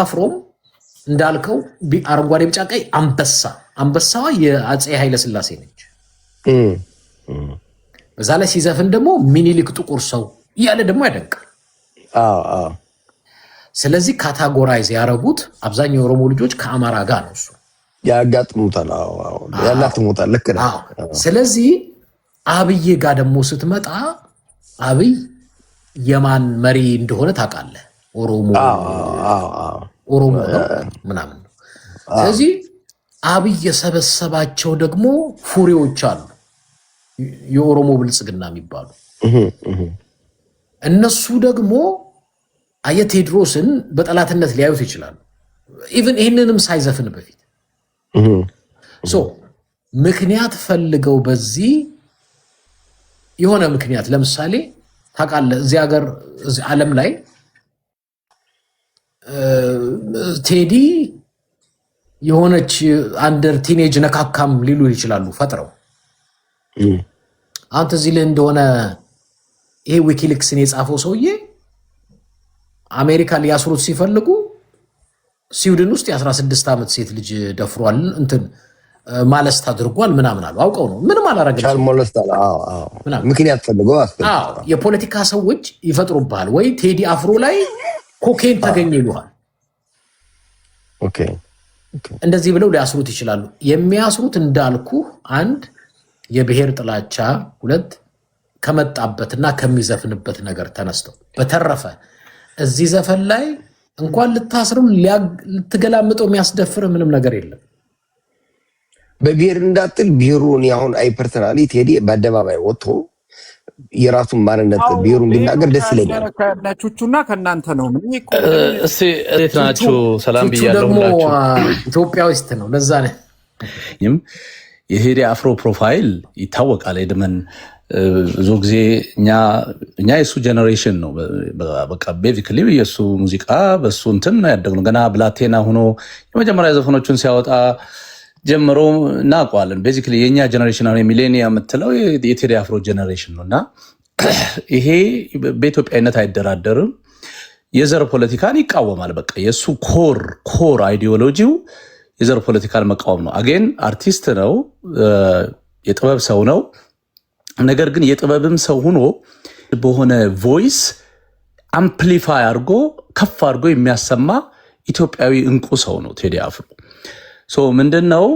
አፍሮም እንዳልከው አረንጓዴ ቢጫ ቀይ አንበሳዋ የአፄ ኃይለ ሥላሴ ነች። በዛ ላይ ሲዘፍን ደግሞ ሚኒሊክ ጥቁር ሰው እያለ ደግሞ ያደንቃል። ስለዚህ ካታጎራይዝ ያረጉት አብዛኛው የኦሮሞ ልጆች ከአማራ ጋር ነው። እሱ ያጋጥሙታል፣ ያላትሙታል። ልክ ነው። ስለዚህ አብይ ጋር ደግሞ ስትመጣ አብይ የማን መሪ እንደሆነ ታውቃለህ? ኦሮሞ ነው ምናምን ነው። ስለዚህ አብይ የሰበሰባቸው ደግሞ ፉሪዎች አሉ፣ የኦሮሞ ብልጽግና የሚባሉ እነሱ ደግሞ ቴዎድሮስን በጠላትነት ሊያዩት ይችላሉ። ኢቭን ይህንንም ሳይዘፍን በፊት ምክንያት ፈልገው በዚህ የሆነ ምክንያት ለምሳሌ ታውቃለህ፣ እዚህ ሀገር እዚህ ዓለም ላይ ቴዲ የሆነች አንደር ቲኔጅ ነካካም ሊሉ ይችላሉ ፈጥረው። አንተ እዚህ ላይ እንደሆነ ይሄ ዊኪሊክስን የጻፈው ሰውዬ አሜሪካ ሊያስሩት ሲፈልጉ ስዊድን ውስጥ የ16 ዓመት ሴት ልጅ ደፍሯል፣ እንትን ማለስት አድርጓል ምናምን አሉ። አውቀው ነው፣ ምንም አላረገም። ምክንያት ፈልገው የፖለቲካ ሰዎች ይፈጥሩብሃል። ወይ ቴዲ አፍሮ ላይ ኮኬን ተገኘ ይሉሃል። እንደዚህ ብለው ሊያስሩት ይችላሉ። የሚያስሩት እንዳልኩ አንድ የብሔር ጥላቻ፣ ሁለት ከመጣበትና ከሚዘፍንበት ነገር ተነስተው፣ በተረፈ እዚህ ዘፈን ላይ እንኳን ልታስሩ ልትገላምጠው የሚያስደፍር ምንም ነገር የለም። በብሔር እንዳጥል ብሔሩን አሁን አይ ፐርሰናሊ ቴዲ በአደባባይ ወጥቶ የራሱን ማንነት ብሔሩን ቢናገር ደስ ይለኛል። ከናቹቹና ከናንተ ነው። እሺ እንዴት ናችሁ? ሰላም ብያለሁላችሁ። ኢትዮጵያዊስት ነው። ለዛ ነው የቴዲ አፍሮ ፕሮፋይል ይታወቃል። ኤድመን ብዙ ጊዜ እኛ የሱ ጀነሬሽን ነው። በቃ ቤዚክሊ የሱ ሙዚቃ በሱ እንትን ያደግነው ገና ብላቴና ሆኖ የመጀመሪያ ዘፈኖቹን ሲያወጣ ጀምሮ እናውቀዋለን። ቤዚክሊ የኛ ጀነሬሽን አሁን የሚሌኒያ የምትለው የቴዲ አፍሮ ጀነሬሽን ነው እና ይሄ በኢትዮጵያዊነት አይደራደርም። የዘር ፖለቲካን ይቃወማል። በቃ የሱ ኮር አይዲዮሎጂው የዘር ፖለቲካን መቃወም ነው። አጌን አርቲስት ነው፣ የጥበብ ሰው ነው። ነገር ግን የጥበብም ሰው ሆኖ በሆነ ቮይስ አምፕሊፋይ አድርጎ ከፍ አድርጎ የሚያሰማ ኢትዮጵያዊ እንቁ ሰው ነው ቴዲ አፍሮ። ምንድነው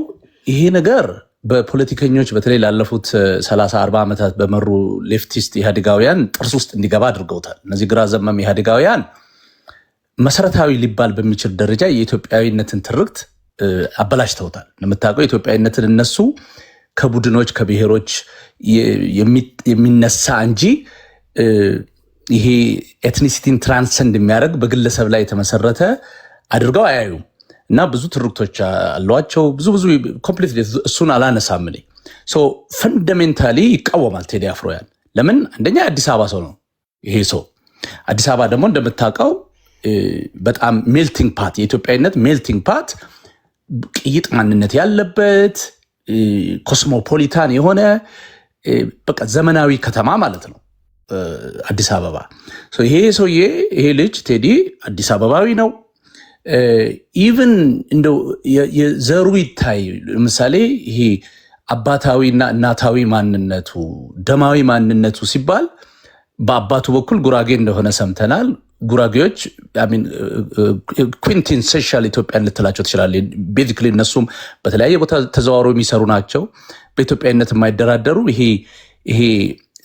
ይሄ ነገር በፖለቲከኞች በተለይ ላለፉት 30-40 ዓመታት በመሩ ሌፍቲስት ኢህአዴጋውያን ጥርስ ውስጥ እንዲገባ አድርገውታል። እነዚህ ግራ ዘመም ኢህአዴጋውያን መሰረታዊ ሊባል በሚችል ደረጃ የኢትዮጵያዊነትን ትርክት አበላሽተውታል። የምታውቀው ኢትዮጵያዊነትን እነሱ ከቡድኖች ከብሔሮች የሚነሳ እንጂ ይሄ ኤትኒሲቲን ትራንሰንድ የሚያደርግ በግለሰብ ላይ የተመሰረተ አድርገው አያዩም። እና ብዙ ትርክቶች አሏቸው። ብዙ ኮምፕሊት እሱን አላነሳም። ፈንዳሜንታሊ ይቃወማል ቴዲ አፍሮያን። ለምን? አንደኛ የአዲስ አበባ ሰው ነው ይሄ ሰው። አዲስ አበባ ደግሞ እንደምታውቀው በጣም ሜልቲንግ ፓት፣ የኢትዮጵያዊነት ሜልቲንግ ፓት፣ ቅይጥ ማንነት ያለበት ኮስሞፖሊታን የሆነ በቃ ዘመናዊ ከተማ ማለት ነው አዲስ አበባ። ይሄ ሰውዬ ይሄ ልጅ ቴዲ አዲስ አበባዊ ነው። ኢቭን እንደው የዘሩ ይታይ። ለምሳሌ ይሄ አባታዊና እናታዊ ማንነቱ ደማዊ ማንነቱ ሲባል በአባቱ በኩል ጉራጌ እንደሆነ ሰምተናል። ጉራጌዎች ኩዊንቴንሴንሻል ኢትዮጵያን ልትላቸው ትችላለህ። ቤዚክሊ እነሱም በተለያየ ቦታ ተዘዋውረው የሚሰሩ ናቸው። በኢትዮጵያዊነት የማይደራደሩ ይሄ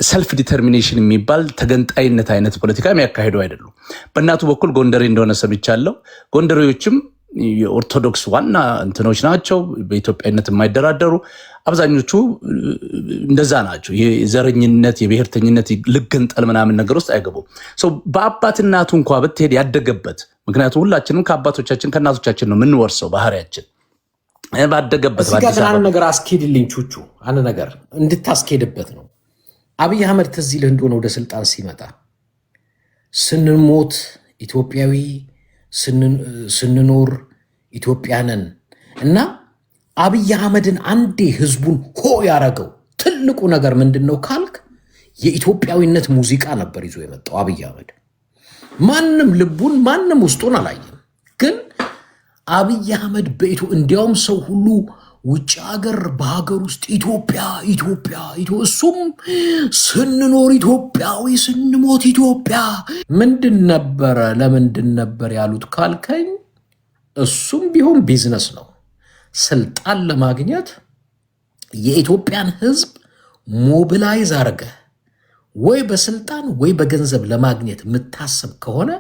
ሰልፍ ዲተርሚኔሽን የሚባል ተገንጣይነት አይነት ፖለቲካ የሚያካሂዱ አይደሉም። በእናቱ በኩል ጎንደሬ እንደሆነ ሰምቻለሁ። ጎንደሬዎችም የኦርቶዶክስ ዋና እንትኖች ናቸው፣ በኢትዮጵያዊነት የማይደራደሩ አብዛኞቹ እንደዛ ናቸው። የዘረኝነት የብሔርተኝነት ልገንጠል ምናምን ነገር ውስጥ አይገቡም። በአባት እናቱ እንኳ ብትሄድ ያደገበት፣ ምክንያቱም ሁላችንም ከአባቶቻችን ከእናቶቻችን ነው የምንወርሰው ባህሪያችን ባደገበት። አንድ ነገር አስኬድልኝ ቹቹ፣ አንድ ነገር እንድታስኬድበት ነው። አብይ አህመድ ትዝ ይልህ እንደሆነ ወደ ስልጣን ሲመጣ ስንሞት ኢትዮጵያዊ ስንኖር ኢትዮጵያንን እና አብይ አህመድን አንዴ ህዝቡን ሆ ያረገው ትልቁ ነገር ምንድነው ካልክ የኢትዮጵያዊነት ሙዚቃ ነበር ይዞ የመጣው አብይ አህመድ። ማንም ልቡን ማንም ውስጡን አላየም፣ ግን አብይ አህመድ እንዲያውም ሰው ሁሉ ውጭ ሀገር በሀገር ውስጥ ኢትዮጵያ እሱም ስንኖር ኢትዮጵያዊ ስንሞት ኢትዮጵያ ለምንድን ነበር ያሉት ካልከኝ፣ እሱም ቢሆን ቢዝነስ ነው። ስልጣን ለማግኘት የኢትዮጵያን ህዝብ ሞቢላይዝ አርገህ ወይ በስልጣን ወይ በገንዘብ ለማግኘት የምታስብ ከሆነ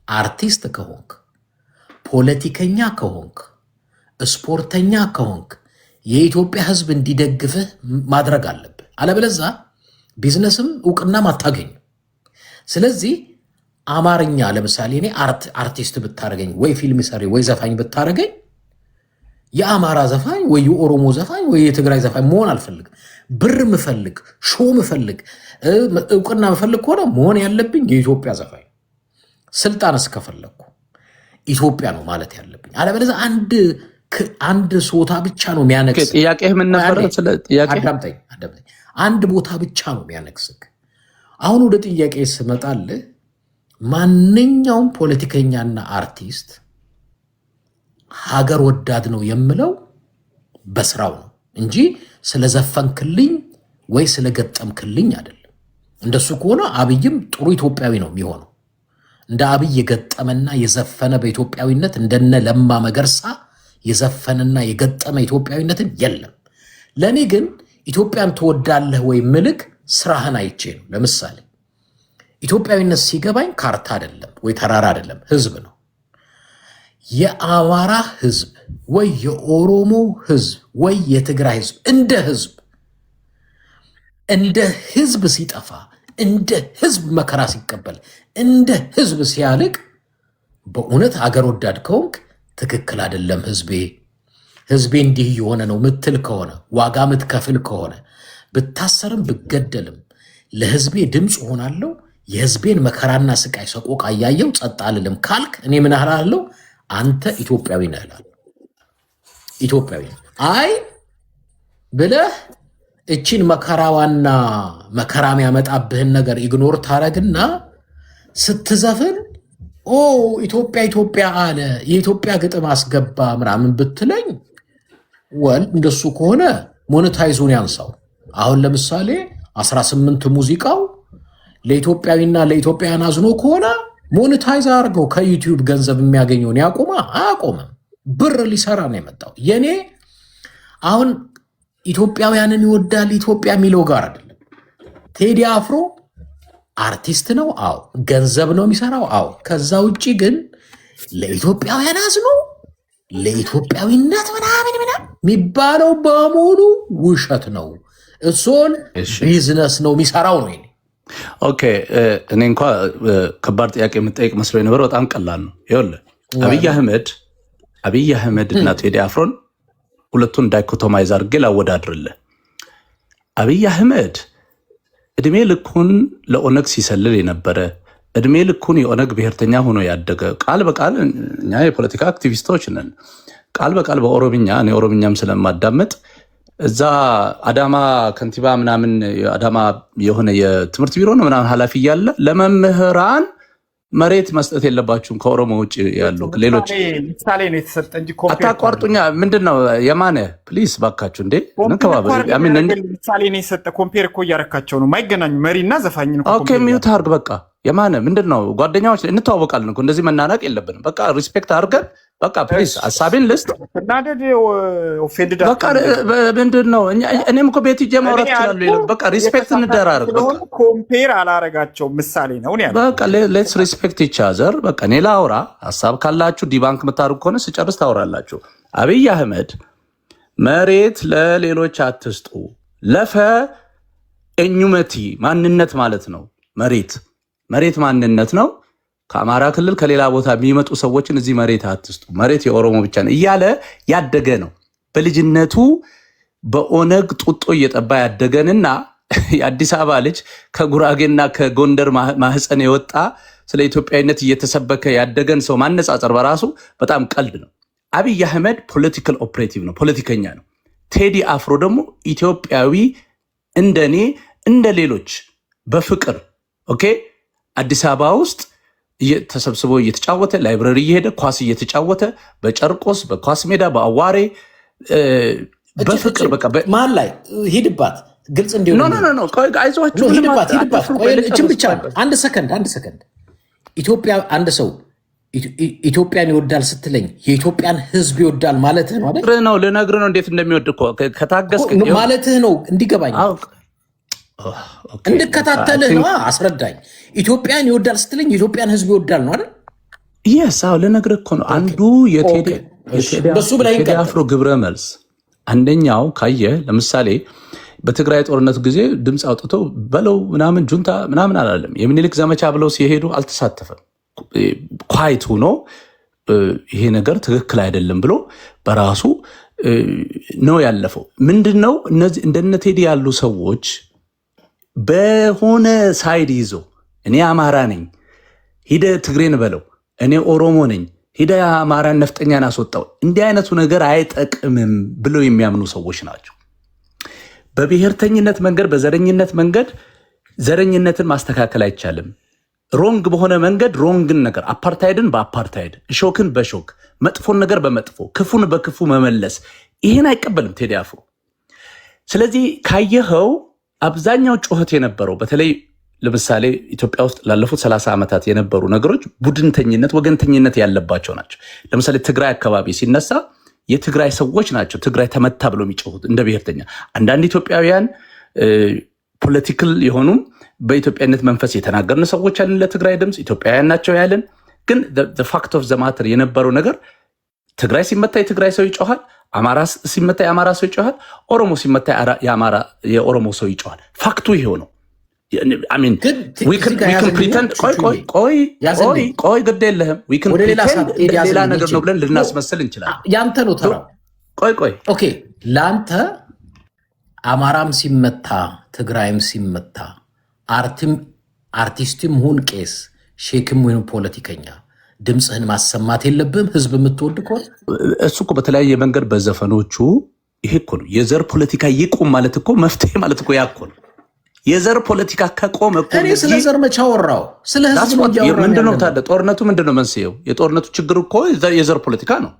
አርቲስት ከሆንክ፣ ፖለቲከኛ ከሆንክ፣ ስፖርተኛ ከሆንክ የኢትዮጵያ ህዝብ እንዲደግፍህ ማድረግ አለብህ። አለበለዚያ ቢዝነስም እውቅናም አታገኙ። ስለዚህ አማርኛ ለምሳሌ እኔ አርቲስት ብታረገኝ ወይ ፊልም ሰሪ ወይ ዘፋኝ ብታረገኝ የአማራ ዘፋኝ ወይ የኦሮሞ ዘፋኝ ወይ የትግራይ ዘፋኝ መሆን አልፈልግም። ብር ምፈልግ፣ ሾው ምፈልግ፣ እውቅና ምፈልግ ከሆነ መሆን ያለብኝ የኢትዮጵያ ዘፋኝ። ስልጣን እስከፈለግኩ ኢትዮጵያ ነው ማለት ያለብኝ። አለበለዚያ አንድ ሶታ ብቻ ነው የሚያነግስ። ጥያቄህ ምን ነበር? አዳምጠኝ። አንድ ቦታ ብቻ ነው የሚያነግስህ። አሁን ወደ ጥያቄ ስመጣልህ ማንኛውም ፖለቲከኛና አርቲስት ሀገር ወዳድ ነው የምለው በስራው ነው እንጂ ስለዘፈንክልኝ ወይ ስለገጠምክልኝ አይደለም። እንደሱ ከሆነ አብይም ጥሩ ኢትዮጵያዊ ነው የሚሆነው። እንደ አብይ የገጠመና የዘፈነ በኢትዮጵያዊነት እንደነ ለማ መገርሳ የዘፈነና የገጠመ ኢትዮጵያዊነትን የለም። ለእኔ ግን ኢትዮጵያን ትወዳለህ ወይ ምልክ ስራህን አይቼ ነው። ለምሳሌ ኢትዮጵያዊነት ሲገባኝ ካርታ አይደለም ወይ ተራራ አይደለም፣ ህዝብ ነው። የአማራ ህዝብ ወይ የኦሮሞ ህዝብ ወይ የትግራይ ህዝብ እንደ ህዝብ ሲጠፋ፣ እንደ ህዝብ መከራ ሲቀበል፣ እንደ ህዝብ ሲያልቅ በእውነት አገር ወዳድ ከሆንክ ትክክል አይደለም ህዝቤ እንዲህ የሆነ ነው ምትል ከሆነ፣ ዋጋ ምትከፍል ከሆነ፣ ብታሰርም ብገደልም ለህዝቤ ድምፅ ሆናለሁ፣ የህዝቤን መከራና ስቃይ ሰቆቃ እያየው ጸጥ አልልም ካልክ እኔ ምን አላለሁ? አንተ ኢትዮጵያዊ ነህ እላለሁ። ኢትዮጵያዊ አይ ብለህ እቺን መከራዋና መከራም ያመጣብህን ነገር ኢግኖር ታረግና ስትዘፍን ኢትዮጵያ አለ የኢትዮጵያ ግጥም አስገባ ምናምን ብትለኝ፣ እንደሱ ከሆነ ሞኔታይዙን ያንሳው። አሁን ለምሳሌ 18 ሙዚቃው ለኢትዮጵያዊና ለኢትዮጵያውያን አዝኖ ከሆነ ሞኔታይዝ አድርገው ከዩቲዩብ ገንዘብ የሚያገኘውን አያቆምም። ብር ሊሰራ ነው የመጣው። የኔ አሁን ኢትዮጵያውያንን ይወዳል ኢትዮጵያ የሚለው ጋር አይደለም። ቴዲ አፍሮ አርቲስት ነው፣ አዎ። ገንዘብ ነው የሚሰራው፣ አዎ። ከዛ ውጭ ግን ለኢትዮጵያውያን አዝኖ ለኢትዮጵያዊነት ምናምን የሚባለው በሙሉ ውሸት ነው። እሱን ቢዝነስ ነው የሚሰራው ነው። ኦኬ፣ እኔ እንኳ ከባድ ጥያቄ የምጠይቅ መስሎ ነበር። በጣም ቀላል ነው። ይኸውልህ አብይ አህመድ እና ቴዲ አፍሮን ሁለቱን ዳይኮቶማይዝ አድርጌ ላወዳድርልህ። አብይ አህመድ እድሜ ልኩን ለኦነግ ሲሰልል የነበረ፣ እድሜ ልኩን የኦነግ ብሔርተኛ ሆኖ ያደገ፣ ቃል በቃል እኛ የፖለቲካ አክቲቪስቶች ነን፣ ቃል በቃል በኦሮምኛ እኔ ኦሮምኛም ስለማዳመጥ እዛ አዳማ ከንቲባ ምናምን አዳማ የሆነ የትምህርት ቢሮ ነው ምናምን ኃላፊ እያለ ለመምህራን መሬት መስጠት የለባችሁም ከኦሮሞ ውጭ ያሉ ሌሎች ምሳሌ ነው የተሰጠ እንጂ አታቋርጡኛ። ምንድነው የማነ ፕሊስ ባካችሁ እንዴ ምሳሌ ነው የሰጠ። ኮምፔር እኮ እያረካቸው ነው የማይገናኙ መሪና ዘፋኝ ነው። ኦኬ ሚዩት አርግ በቃ። የማነ ምንድነው ጓደኛዎች እንተዋወቃለን እኮ እንደዚህ መናናቅ የለብንም። በቃ ሪስፔክት አድርገን በቃ ፕሊስ ሀሳቤን ልስጥ። በቃ ምንድን ነው እኔም እኮ ቤት ሂጄ ማውራት እችላለሁ። በቃ ሪስፔክት እንደራረግ። ኮምፔር አላረጋቸው ምሳሌ ነው። በቃ ሌትስ ሪስፔክት ኢች አዘር። በቃ እኔ ላውራ፣ ሀሳብ ካላችሁ ዲባንክ የምታደርጉ ከሆነ ስጨርስ ታወራላችሁ። አብይ አህመድ መሬት ለሌሎች አትስጡ፣ ለፈ ኤኙመቲ ማንነት ማለት ነው። መሬት ማንነት ነው። ከአማራ ክልል ከሌላ ቦታ የሚመጡ ሰዎችን እዚህ መሬት አትስጡ፣ መሬት የኦሮሞ ብቻ ነው እያለ ያደገ ነው። በልጅነቱ በኦነግ ጡጦ እየጠባ ያደገንና የአዲስ አበባ ልጅ ከጉራጌና ከጎንደር ማህፀን የወጣ ስለ ኢትዮጵያዊነት እየተሰበከ ያደገን ሰው ማነጻጸር በራሱ በጣም ቀልድ ነው። አብይ አህመድ ፖለቲካል ኦፕሬቲቭ ነው፣ ፖለቲከኛ ነው። ቴዲ አፍሮ ደግሞ ኢትዮጵያዊ እንደኔ እንደ ሌሎች በፍቅር ኦኬ አዲስ አበባ ውስጥ ተሰብስቦ እየተጫወተ ላይብረሪ እየሄደ ኳስ እየተጫወተ በጨርቆስ በኳስ ሜዳ በአዋሬ በፍቅር በቃ መሀል ላይ ሂድባት ግልጽ እንዲሆን አይዟችሁ ሂድባት እችን ብቻ አንድ ሰከንድ ኢትዮጵያ አንድ ሰው ኢትዮጵያን ይወዳል ስትለኝ የኢትዮጵያን ሕዝብ ይወዳል ማለትህ ነው አይደል? ነው ልነግርህ ነው እንዴት እንደሚወድ እኮ ከታገስክ ማለትህ ነው እንዲገባኝ እንድከታተልህ ነው። አስረዳኝ። ኢትዮጵያን ይወዳል ስትለኝ የኢትዮጵያን ሕዝብ ይወዳል ነው አይደል? አዎ ልነግርህ እኮ ነው። አንዱ የቴዲ አፍሮ ግብረ መልስ አንደኛው ካየህ ለምሳሌ በትግራይ ጦርነት ጊዜ ድምፅ አውጥተው በለው ምናምን ጁንታ ምናምን አላለም። የሚኒልክ ዘመቻ ብለው ሲሄዱ አልተሳተፈም። ኳይት ሆኖ ይሄ ነገር ትክክል አይደለም ብሎ በራሱ ነው ያለፈው። ምንድነው እነዚህ እንደነ ቴዲ ያሉ ሰዎች በሆነ ሳይድ ይዞ እኔ አማራ ነኝ ሂደ ትግሬን በለው፣ እኔ ኦሮሞ ነኝ ሂደ አማራን ነፍጠኛን አስወጣው፣ እንዲህ አይነቱ ነገር አይጠቅምም ብለው የሚያምኑ ሰዎች ናቸው። በብሔርተኝነት መንገድ በዘረኝነት መንገድ ዘረኝነትን ማስተካከል አይቻልም። ሮንግ በሆነ መንገድ ሮንግን ነገር አፓርታይድን በአፓርታይድ እሾክን በሾክ መጥፎን ነገር በመጥፎ ክፉን በክፉ መመለስ ይህን አይቀበልም ቴዲ አፍሮ። ስለዚህ ካየኸው አብዛኛው ጩኸት የነበረው በተለይ ለምሳሌ ኢትዮጵያ ውስጥ ላለፉት 30 ዓመታት የነበሩ ነገሮች ቡድንተኝነት፣ ወገንተኝነት ያለባቸው ናቸው። ለምሳሌ ትግራይ አካባቢ ሲነሳ የትግራይ ሰዎች ናቸው ትግራይ ተመታ ብሎ የሚጮሁት እንደ ብሔርተኛ። አንዳንድ ኢትዮጵያውያን ፖለቲካል የሆኑም በኢትዮጵያነት መንፈስ የተናገርን ሰዎች አለን። ለትግራይ ድምፅ ኢትዮጵያውያን ናቸው ያለን። ግን ፋክት ኦፍ ዘ ማተር የነበረው ነገር ትግራይ ሲመታ የትግራይ ሰው ይጮሃል፣ አማራ ሲመታ የአማራ ሰው ይጮሃል፣ ኦሮሞ ሲመታ የኦሮሞ ሰው ይጮሃል። ፋክቱ ይሄው ነው። ቆይ ግድ የለህም ሌላ ነገር ነው ብለን ልናስመስል እንችላለን። ያንተ ነው ተራ። ኦኬ ለአንተ አማራም ሲመታ ትግራይም ሲመታ አርቲስትም ሁን ቄስ ሼክም ሁን ፖለቲከኛ ድምፅህን ማሰማት የለብህም። ህዝብ የምትወድ ከሆነ እሱ እኮ በተለያየ መንገድ በዘፈኖቹ ይሄ እኮ ነው የዘር ፖለቲካ ይቁም ማለት እኮ መፍትሄ ማለት እኮ ያ እኮ ነው። የዘር ፖለቲካ ከቆመ እኮ እኔ ስለ ዘር መች አወራሁ? ስለ ህዝብ ምንድነው ታዲያ? ጦርነቱ ምንድነው መንስኤው? የጦርነቱ ችግር እኮ የዘር ፖለቲካ ነው።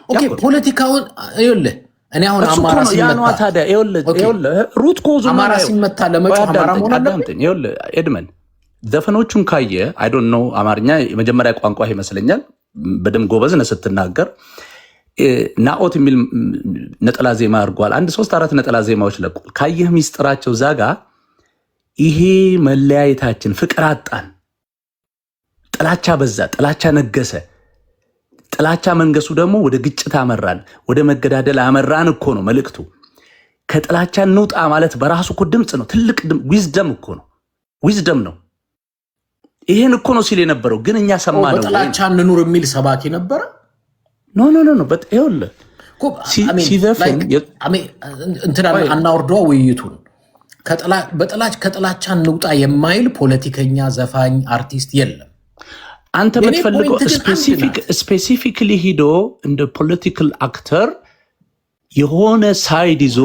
ኦኬ ፖለቲካውን ይኸውልህ እኔ አሁን አማራ ሲመታ ታዲያ ይኸውልህ ሩት ኮዙ አማራ ሲመታ ለመጮህ አማራ መሆን አለበት። ይኸውልህ ኤድመን ዘፈኖቹን ካየ አይ ዶንት ኖ አማርኛ የመጀመሪያ ቋንቋ ይመስለኛል። በደምብ ጎበዝ ነህ ስትናገር። ናኦት የሚል ነጠላ ዜማ አድርጓል። 1-3-4 ነጠላ ዜማዎች ለቋል። ካየህ ሚስጥራቸው ዛጋ ይሄ መለያየታችን ፍቅር አጣን፣ ጥላቻ በዛ፣ ጥላቻ ነገሰ። ጥላቻ መንገሱ ደግሞ ወደ ግጭት አመራን፣ ወደ መገዳደል አመራን እኮ ነው መልእክቱ። ከጥላቻ እንውጣ ማለት በራሱ እኮ ድምፅ ነው፣ ትልቅ ዊዝደም እኮ ነው፣ ዊዝደም ነው። ይሄን እኮ ነው ሲል የነበረው። ግን እኛ ሰማነው። በጥላቻ እንኑር የሚል ሰባኪ ነበረ። ኖ ይኸውልህ ሲዘፍን እንትና አናወርደዋ ውይይቱን ከጥላቻ እንውጣ የማይል ፖለቲከኛ፣ ዘፋኝ፣ አርቲስት የለም። አንተ የምትፈልገው ስፔሲፊክሊ ሂዶ እንደ ፖለቲካል አክተር የሆነ ሳይድ ይዞ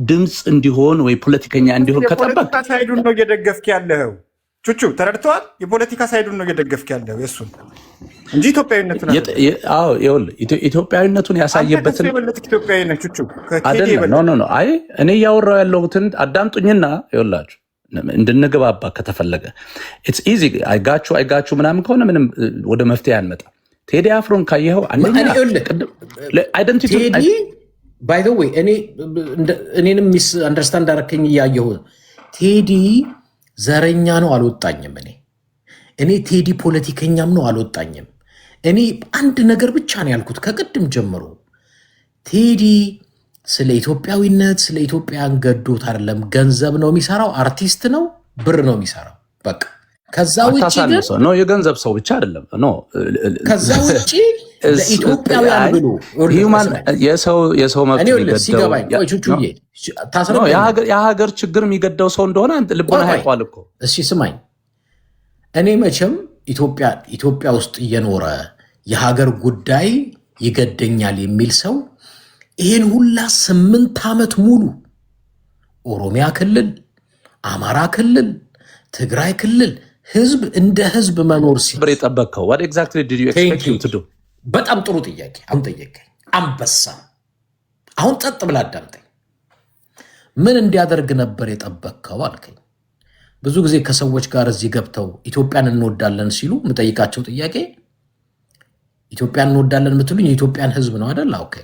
ድምፅ እንዲሆን ወይ ፖለቲከኛ እንዲሆን ከጠበቅ ሳይዱን ነው እየደገፍክ ያለኸው። ቹቹ ተረድተዋል። የፖለቲካ ሳይዱን ነው እየደገፍክ ያለኸው የእሱን እንጂ ኢትዮጵያዊነቱን ኢትዮጵያዊነቱን ያሳየበትን ኢትዮጵያዊነት ቹቹ አይደለም። አይ እኔ እያወራሁ ያለሁትን አዳምጡኝና ይኸውላችሁ እንድንግባባ ከተፈለገ ኢትስ ኢዚ አይጋችሁ ምናምን ከሆነ ምንም ወደ መፍትሄ አንመጣ። ቴዲ አፍሮን ካየኸው አይደንቲቲ ባይ ዘ ዌይ እኔንም ሚስ አንደርስታንድ አደረከኝ እያየሁ ቴዲ ዘረኛ ነው አልወጣኝም። እኔ ቴዲ ፖለቲከኛም ነው አልወጣኝም። እኔ አንድ ነገር ብቻ ነው ያልኩት ከቅድም ጀምሮ ቴዲ ስለ ኢትዮጵያዊነት ስለ ኢትዮጵያን ገዶት አይደለም። ገንዘብ ነው የሚሰራው፣ አርቲስት ነው፣ ብር ነው የሚሰራው። በቃ ከዛ ውጪ ነው የገንዘብ ሰው ብቻ አይደለም ነው። ከዛ ውጪ ለኢትዮጵያውያን ብሎ የሰው መብት የሀገር ችግር የሚገደው ሰው እንደሆነ ልቦና ያውቋል እኮ። እሺ ስማኝ፣ እኔ መቼም ኢትዮጵያ ውስጥ እየኖረ የሀገር ጉዳይ ይገደኛል የሚል ሰው ይህን ሁላ 8 ዓመት ሙሉ ኦሮሚያ ክልል፣ አማራ ክልል፣ ትግራይ ክልል ህዝብ እንደ ህዝብ መኖር ብሬ ጠበቅከው? what exactly did you expect him to do? በጣም ጥሩ ጥያቄ። አሁን ጠየቀኝ አንበሳ። አሁን ጸጥ ብላ አዳምጠኝ። ምን እንዲያደርግ ነበር የጠበቅከው አልከኝ። ብዙ ጊዜ ከሰዎች ጋር እዚህ ገብተው ኢትዮጵያን እንወዳለን ሲሉ የምጠይቃቸው ጥያቄ ኢትዮጵያን እንወዳለን የምትሉኝ የኢትዮጵያን ህዝብ ነው አይደል? ኦኬ።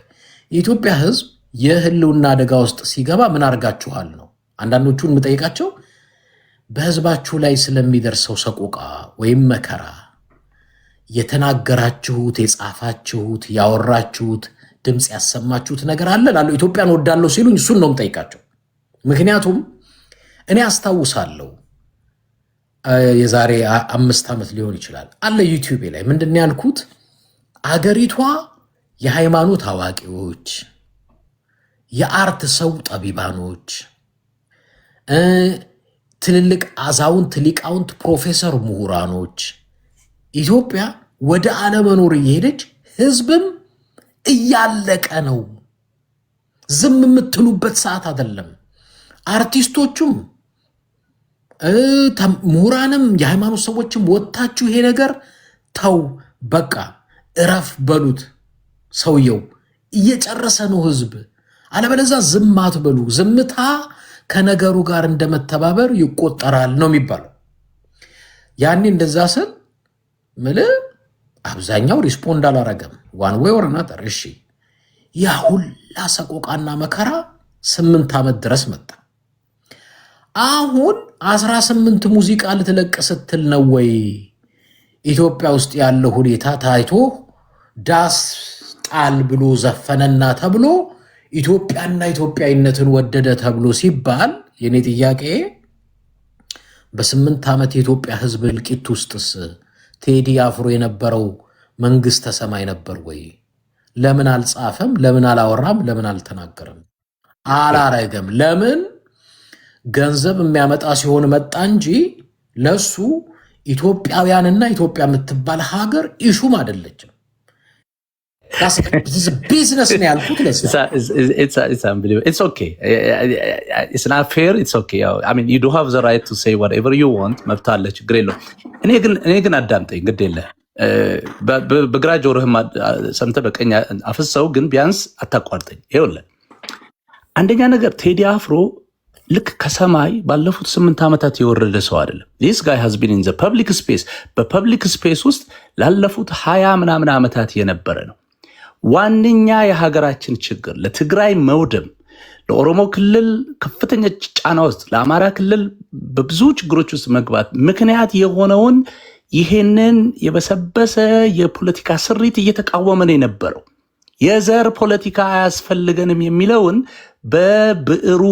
የኢትዮጵያ ህዝብ የህልውና አደጋ ውስጥ ሲገባ ምን አድርጋችኋል ነው። አንዳንዶቹን የምጠይቃቸው በህዝባችሁ ላይ ስለሚደርሰው ሰቆቃ ወይም መከራ የተናገራችሁት፣ የጻፋችሁት፣ ያወራችሁት፣ ድምፅ ያሰማችሁት ነገር አለ ላለው ኢትዮጵያን ወዳለው ሲሉኝ እሱን ነው የምጠይቃቸው። ምክንያቱም እኔ አስታውሳለሁ የዛሬ 5 ዓመት ሊሆን ይችላል አለ ዩቲዩብ ላይ ምንድን ያልኩት አገሪቷ የሃይማኖት አዋቂዎች፣ የአርት ሰው ጠቢባኖች፣ ትልልቅ አዛውንት ሊቃውንት፣ ፕሮፌሰር፣ ምሁራኖች ኢትዮጵያ ወደ አለመኖር እየሄደች ህዝብም እያለቀ ነው። ዝም የምትሉበት ሰዓት አይደለም። አርቲስቶቹም ምሁራንም የሃይማኖት ሰዎችም ወጥታችሁ ይሄ ነገር ተው በቃ እረፍ በሉት። ሰውየው እየጨረሰ ነው ህዝብ፣ አለበለዚያ ዝም አትበሉ። ዝምታ ከነገሩ ጋር እንደመተባበር ይቆጠራል ነው የሚባለው። ያኔ እንደዛ ስል ምልህ አብዛኛው ሪስፖንድ አላረገም። ዋን ዌይ ኦር አናዘር። እሺ ያ ሁላ ሰቆቃና መከራ 8 ዓመት ድረስ መጣ። አሁን 18 ሙዚቃ ልትለቅ ስትል ነው ወይ ኢትዮጵያ ውስጥ ያለው ሁኔታ ታይቶ ዳስ ጣል ብሎ ዘፈነና ተብሎ ኢትዮጵያና ኢትዮጵያዊነትን ወደደ ተብሎ ሲባል የኔ ጥያቄ በ8 ዓመት የኢትዮጵያ ህዝብ እልቂት ውስጥስ ቴዲ አፍሮ የነበረው መንግስተ ሰማይ ነበር ወይ? ለምን አልጻፈም? ለምን አላወራም? ለምን አልተናገረም? አላረገም። ለምን? ገንዘብ የሚያመጣ ሲሆን መጣ እንጂ ለሱ ኢትዮጵያውያንና ኢትዮጵያ የምትባል ሀገር ኢሹም አይደለችም። ቢዝነስ ነው ያልኩት። It's okay. It's not fair. It's okay. I mean, you do have the right to say whatever you want. መብት አለ፣ ችግር የለውም። እኔ ግን አዳምጠኝ፣ ግድ የለህ። በግራ ጆሮህም ሰምተህ በቀኝ አፍሰው፣ ግን ቢያንስ አታቋርጠኝ። ይኸውልህ አንደኛ ነገር ቴዲ አፍሮ ልክ ከሰማይ ባለፉት 8 ዓመታት የወረደ ሰው አይደለም። this guy has been in the public space በፐብሊክ ስፔስ ውስጥ ላለፉት 20 ምናምን ዓመታት የነበረ ነው። ዋነኛ የሀገራችን ችግር ለትግራይ መውደም፣ ለኦሮሞ ክልል ከፍተኛ ጫና ውስጥ፣ ለአማራ ክልል በብዙ ችግሮች ውስጥ መግባት ምክንያት የሆነውን ይሄንን የበሰበሰ የፖለቲካ ስሪት እየተቃወመ ነው የነበረው። የዘር ፖለቲካ አያስፈልገንም የሚለውን በብዕሩ፣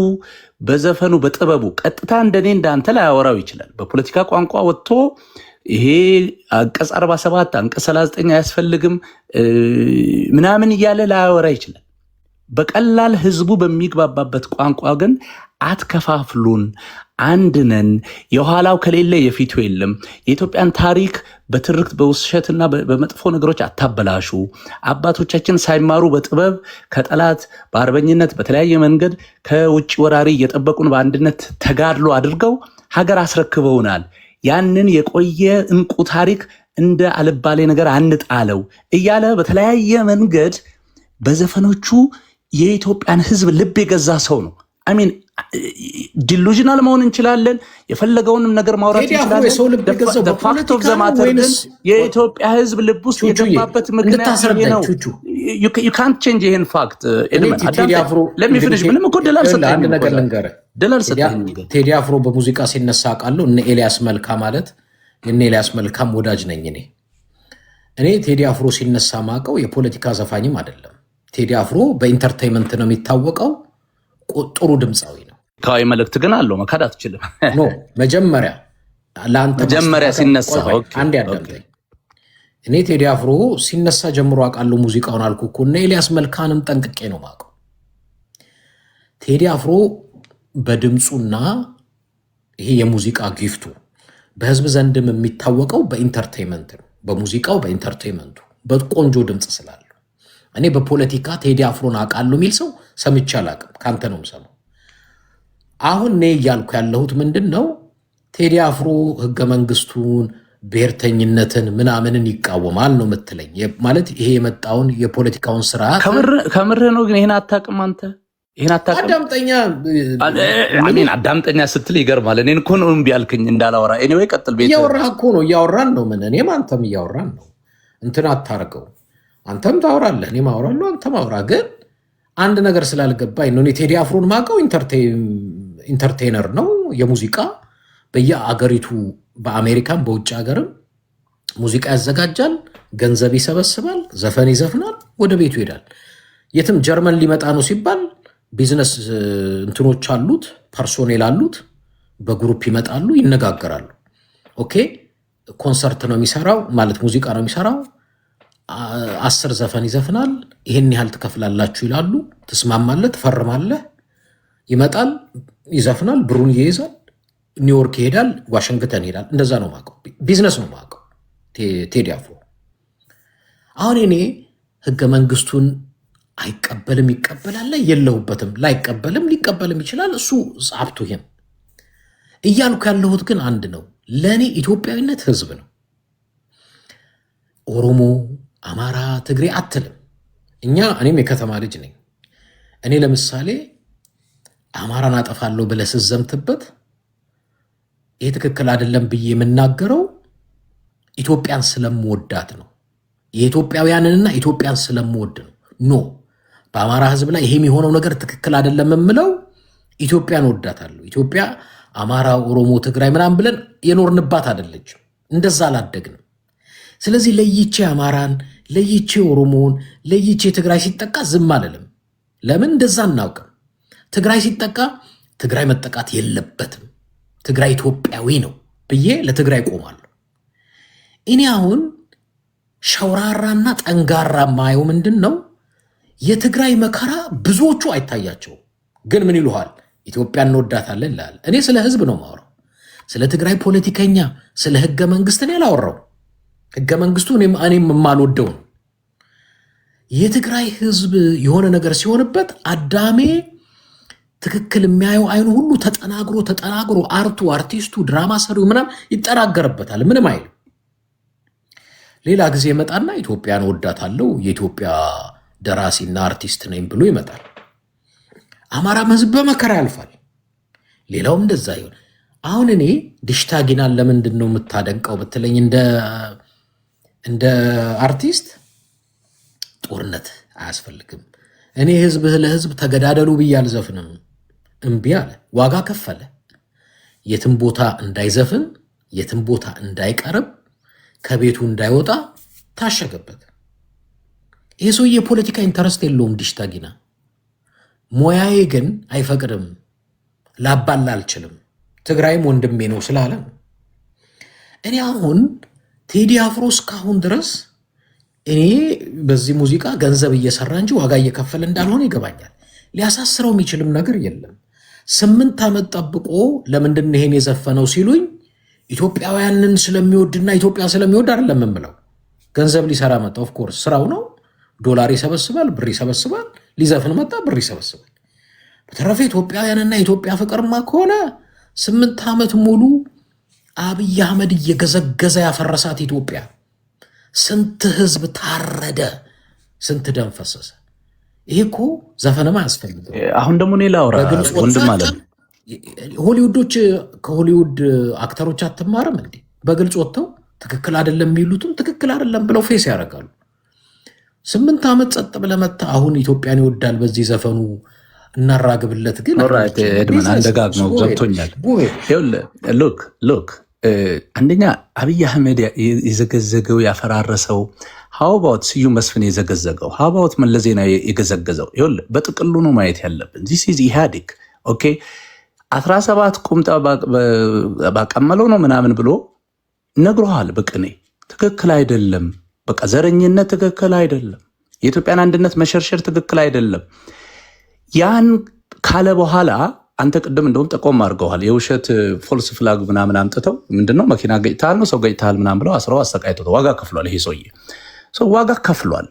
በዘፈኑ፣ በጥበቡ ቀጥታ እንደኔ እንዳንተ ላያወራው ይችላል። በፖለቲካ ቋንቋ ወጥቶ ይሄ አንቀጽ 47 አንቀጽ 39 አያስፈልግም ምናምን እያለ ላያወራ ይችላል። በቀላል ህዝቡ በሚግባባበት ቋንቋ ግን አትከፋፍሉን፣ አንድ ነን፣ የኋላው ከሌለ የፊቱ የለም፣ የኢትዮጵያን ታሪክ በትርክት በውሸትና በመጥፎ ነገሮች አታበላሹ፣ አባቶቻችን ሳይማሩ በጥበብ ከጠላት በአርበኝነት በተለያየ መንገድ ከውጭ ወራሪ እየጠበቁን በአንድነት ተጋድሎ አድርገው ሀገር አስረክበውናል። ያንን የቆየ እንቁ ታሪክ እንደ አልባሌ ነገር አንጣለው እያለ በተለያየ መንገድ በዘፈኖቹ የኢትዮጵያን ህዝብ ልብ የገዛ ሰው ነው። አሚን ዲሉዥናል መሆን እንችላለን፣ የፈለገውንም ነገር ማውራት እንችላለን። ፋክት ኦፍ ዘ ማተር ግን የኢትዮጵያ ህዝብ ልብ ውስጥ የገባበት ምክንያት ነው። ዩ ካንት ቼንጅ ይሄን ፋክት። ለሚፊኒሽ ምንም እኮ ድል አልሰጠኝም። ቴዲ አፍሮ በሙዚቃ ሲነሳ አውቃለሁ። እነ ኤልያስ መልካ ማለት የእነ ኤልያስ መልካም ወዳጅ ነኝ እኔ ቴዲ አፍሮ ሲነሳ ማውቀው የፖለቲካ ዘፋኝም አይደለም። ቴዲ አፍሮ በኢንተርቴይንመንት ነው የሚታወቀው። ጥሩ ድምፃዊ ነው። ካይ መልእክት ግን አለው፣ መካድ አትችልም። ኖ መጀመሪያ ሲነሳ አንድ ያዳምጠኝ። እኔ ቴዲ አፍሮ ሲነሳ ጀምሮ አውቃለሁ ሙዚቃውን አልኩ እኮ። እነ ኤልያስ መልካንም ጠንቅቄ ነው የማውቀው። ቴዲ አፍሮ በድምፁና ይሄ የሙዚቃ ጊፍቱ በህዝብ ዘንድም የሚታወቀው በኢንተርቴይንመንት ነው። በሙዚቃው በኢንተርቴይንመንቱ በቆንጆ ድምፅ ስላለው። እኔ በፖለቲካ ቴዲ አፍሮን አውቃለሁ የሚል ሰው ሰምቼ አላውቅም። ካንተ ነው የምሰማው። አሁን እኔ እያልኩ ያለሁት ምንድን ነው፣ ቴዲ አፍሮ ህገ መንግስቱን ብሔርተኝነትን ምናምንን ይቃወማል ነው የምትለኝ? ማለት ይሄ የመጣውን የፖለቲካውን ስርዓት ከምርህ ነው? ግን ይሄን አታውቅም አንተ? ይሄን አታውቅም? አዳምጠኛ ስትል ይገርማል። እኔን እኮ ነው እምቢ አልክኝ እንዳላወራ። ኤኒዌይ ቀጥል። ቤት እያወራህ እኮ ነው። እያወራን ነው። ምን እኔም አንተም እያወራን ነው። እንትን አታርገው። አንተም ታወራለህ፣ እኔም አወራለሁ፣ አንተም አውራ። ግን አንድ ነገር ስላልገባኝ ነው። እኔ ቴዲ አፍሮን ማውቀው ኢንተርቴነር ነው፣ የሙዚቃ በየአገሪቱ በአሜሪካን በውጭ ሀገርም ሙዚቃ ያዘጋጃል፣ ገንዘብ ይሰበስባል፣ ዘፈን ይዘፍናል፣ ወደ ቤቱ ይሄዳል። የትም ጀርመን ሊመጣ ነው ሲባል ቢዝነስ እንትኖች አሉት፣ ፐርሶኔል አሉት፣ በግሩፕ ይመጣሉ፣ ይነጋገራሉ። ኦኬ ኮንሰርት ነው የሚሰራው፣ ማለት ሙዚቃ ነው የሚሰራው። 10 ዘፈን ይዘፍናል፣ ይሄን ያህል ትከፍላላችሁ ይላሉ። ትስማማለህ፣ ትፈርማለህ። ይመጣል፣ ይዘፍናል፣ ብሩን ይይዛል፣ ኒውዮርክ ይሄዳል፣ ዋሽንግተን ይሄዳል። እንደዛ ነው የማውቀው፣ ቢዝነስ ነው የማውቀው ቴዲ አፍሮ። አሁን እኔ ህገ መንግስቱን አይቀበልም ይቀበላል የለሁበትም፣ ላይቀበልም ሊቀበልም ይችላል። እሱ ጻብቱ ይሄም እያልኩ ያለሁት ግን አንድ ነው። ለእኔ ኢትዮጵያዊነት ህዝብ ነው። ኦሮሞ፣ አማራ፣ ትግሬ አትልም። እኔም የከተማ ልጅ ነኝ። እኔ ለምሳሌ አማራን አጠፋለሁ ብለህ ስትዘምትበት ይህ ትክክል አይደለም ብዬ የምናገረው ኢትዮጵያን ስለምወዳት ነው። የኢትዮጵያውያንንና ኢትዮጵያን ስለምወድ ነው። ኖ በአማራ ህዝብ ላይ ይሄ የሚሆነው ነገር ትክክል አይደለም የምለው ኢትዮጵያን ወዳታለሁ። ኢትዮጵያ አማራ፣ ኦሮሞ፣ ትግራይ ምናምን ብለን የኖርንባት አይደለችም። እንደዛ አላደግንም። ስለዚህ ለይቼ አማራን፣ ለይቼ ኦሮሞን፣ ለይቼ ትግራይ ሲጠቃ ዝም አልልም። ለምን? እንደዛ እናውቅም። ትግራይ ሲጠቃ ትግራይ መጠቃት የለበትም፣ ትግራይ ኢትዮጵያዊ ነው ብዬ ለትግራይ ቆማለሁ። እኔ አሁን ሸውራራና ጠንጋራ ማየው ምንድን ነው? የትግራይ መከራ ብዙዎቹ አይታያቸውም። ግን ምን ይሉሃል? ኢትዮጵያ እንወዳታለን ይላል። እኔ ስለ ህዝብ ነው ማወራው። ስለ ትግራይ ፖለቲከኛ፣ ስለ ህገ መንግስት እኔ አላወራው። ህገ መንግስቱ እኔም የማልወደው ነው። የትግራይ ህዝብ የሆነ ነገር ሲሆንበት አዳሜ ትክክል የሚያየው አይኑ ሁሉ ተጠናግሮ አርቲስቱ፣ ድራማ ሰሪው ምናም ይጠናገርበታል። ምንም አይልም። ሌላ ጊዜ ይመጣና ኢትዮጵያን ወዳታለሁ የኢትዮጵያ ደራሲና አርቲስት ነኝ ብሎ ይመጣል። አማራም ህዝብ በመከራ ያልፋል። ሌላውም እንደዛ ይሆን። አሁን እኔ ዲሽታጊናን ለምንድን ነው የምታደንቀው ብትለኝ እንደ አርቲስት ጦርነት አያስፈልግም። እኔ ህዝብህ ለህዝብ ተገዳደሉ ብዬ አልዘፍንም። እምቢ አለ፣ ዋጋ ከፈለ። የትም ቦታ እንዳይዘፍን፣ የትም ቦታ እንዳይቀርብ፣ ከቤቱ እንዳይወጣ ታሸገበት። ይህ ሰውዬ የፖለቲካ ኢንተረስት የለውም ዲሽታጊና። ሞያዬ ግን አይፈቅድም፣ ላባላ አልችልም፣ ትግራይም ወንድሜ ነው ስላለ ነው። እኔ አሁን ቴዲ አፍሮ እስካሁን ድረስ እኔ በዚህ ሙዚቃ ገንዘብ እየሰራ እንጂ ዋጋ እየከፈለ እንዳልሆነ ይገባኛል። ሊያሳስረው የሚችልም ነገር የለም። 8 ዓመት ጠብቆ ለምንድን ይሄን የዘፈነው ሲሉኝ ኢትዮጵያውያንን ስለሚወድና ኢትዮጵያ ስለሚወድ አይደለም የምለው። ገንዘብ ሊሰራ መጣ። ኦፍኮርስ ስራው ነው። ዶላር ይሰበስባል፣ ብር ይሰበስባል። ሊዘፍን መጣ፣ ብር ይሰበስባል። በተረፈ ኢትዮጵያውያንና ኢትዮጵያ ፍቅርማ ከሆነ 8 ዓመት ሙሉ አብይ አህመድ እየገዘገዘ ያፈረሳት ኢትዮጵያ ስንት ህዝብ ታረደ፣ ስንት ደም ፈሰሰ። ይሄ እኮ ዘፈንም አያስፈልግም። አሁን ደግሞ እኔ ላውራ ወንድም አለ። ሆሊውዶች ከሆሊውድ አክተሮች አትማርም እንዴ? በግልጽ ወጥተው ትክክል አይደለም የሚሉትም ትክክል አይደለም ብለው ፌስ ያደርጋሉ። 8 ዓመት ጸጥ ብለህ መታ አሁን ኢትዮጵያን ይወዳል በዚህ ዘፈኑ እናራግብለት። ግን ኤድመን አንደጋግመው ገብቶኛል። ሉክ አንደኛ አብይ አህመድ የዘገዘገው ያፈራረሰው ሀውባውት ስዩም መስፍን የዘገዘገው ሀውባውት መለስ ዜናዊ የገዘገዘው ይኸውልህ፣ በጥቅሉ ነው ማየት ያለብን። ዚስ ኢዝ ኢህአዴግ ኦኬ። 17 ቁምጣ ባቀመለው ነው ምናምን ብሎ ነግሮሃል በቅኔ። ትክክል አይደለም። በቃ ዘረኝነት ትክክል አይደለም። የኢትዮጵያን አንድነት መሸርሸር ትክክል አይደለም። ያን ካለ በኋላ አንተ ቅድም እንደውም ጠቆም አድርገዋል። የውሸት ፎልስ ፍላግ ምናምን አምጥተው ምንድነው መኪና ገጭተሃል ነው ሰው ገጭተሃል ምናምን ብለው አስረው አሰቃይተው ዋጋ ከፍሏል። ይሄ ሰውዬ ሰው ዋጋ ከፍሏል።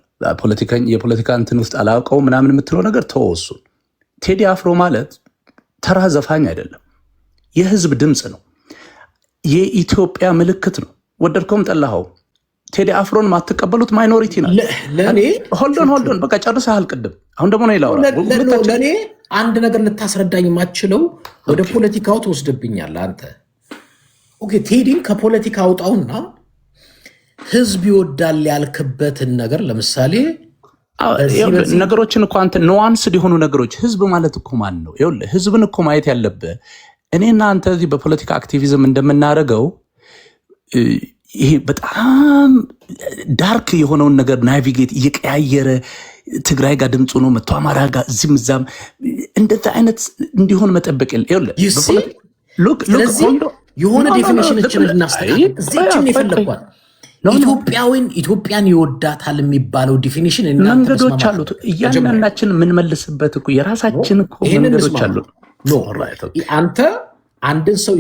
የፖለቲካ እንትን ውስጥ አላውቀው ምናምን የምትለው ነገር ተወሱን። ቴዲ አፍሮ ማለት ተራ ዘፋኝ አይደለም፣ የህዝብ ድምፅ ነው። የኢትዮጵያ ምልክት ነው። ወደድከውም ጠላኸው ቴዲ አፍሮን ማትቀበሉት ማይኖሪቲ ናት። ለኔ ሆልዶን በቃ ጨርሰሃል ቅድም። አሁን ደግሞ ነው ይላውራ። ለኔ አንድ ነገር ልታስረዳኝ የማትችለው ወደ ፖለቲካው ትወስድብኛል አንተ። ኦኬ ቴዲን ከፖለቲካ አውጣውና ህዝብ ይወዳል ያልክበትን ነገር ለምሳሌ ነገሮችን እኮ አንተ ኑዋንስድ የሆኑ ነገሮች ህዝብ ማለት እኮ ማን ነው? ይኸውልህ ህዝብን እኮ ማየት ያለብህ እኔና አንተ እዚህ በፖለቲካ አክቲቪዝም እንደምናደርገው ይሄ በጣም ዳርክ የሆነውን ነገር ናቪጌት እየቀያየረ ትግራይ ጋር ድምፁ ነው መጥቶ አማራ ጋር እዚህም እዛም እንደዛ አይነት እንዲሆን መጠበቅ የሆነ ዴፊኒሽኖችን እናስተካክል። እዚህችን የፈለግኳት ኢትዮጵያን ይወዳታል የሚባለው ዲፊኒሽን መንገዶች አሉት። እያንዳንዳችን የምንመልስበት እኮ የራሳችን እኮ መንገዶች አሉት። አንተ አንድን ሰው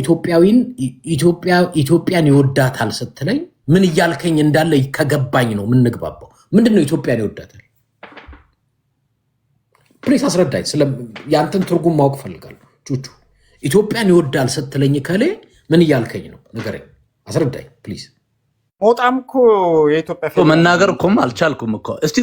ኢትዮጵያን ይወዳታል ስትለኝ ምን እያልከኝ እንዳለ ከገባኝ ነው የምንግባባው። ምንድን ነው ኢትዮጵያን ይወዳታል? ፕሊስ አስረዳኝ። የአንተን ትርጉም ማወቅ ፈልጋለሁ። ቹቹ ኢትዮጵያን ይወዳል ስትለኝ ከሌ ምን እያልከኝ ነው? ንገረኝ፣ አስረዳኝ ፕሊዝ። ሞጣም እኮ የኢትዮጵያ መናገር እኮም አልቻልኩም እኮ። እስቲ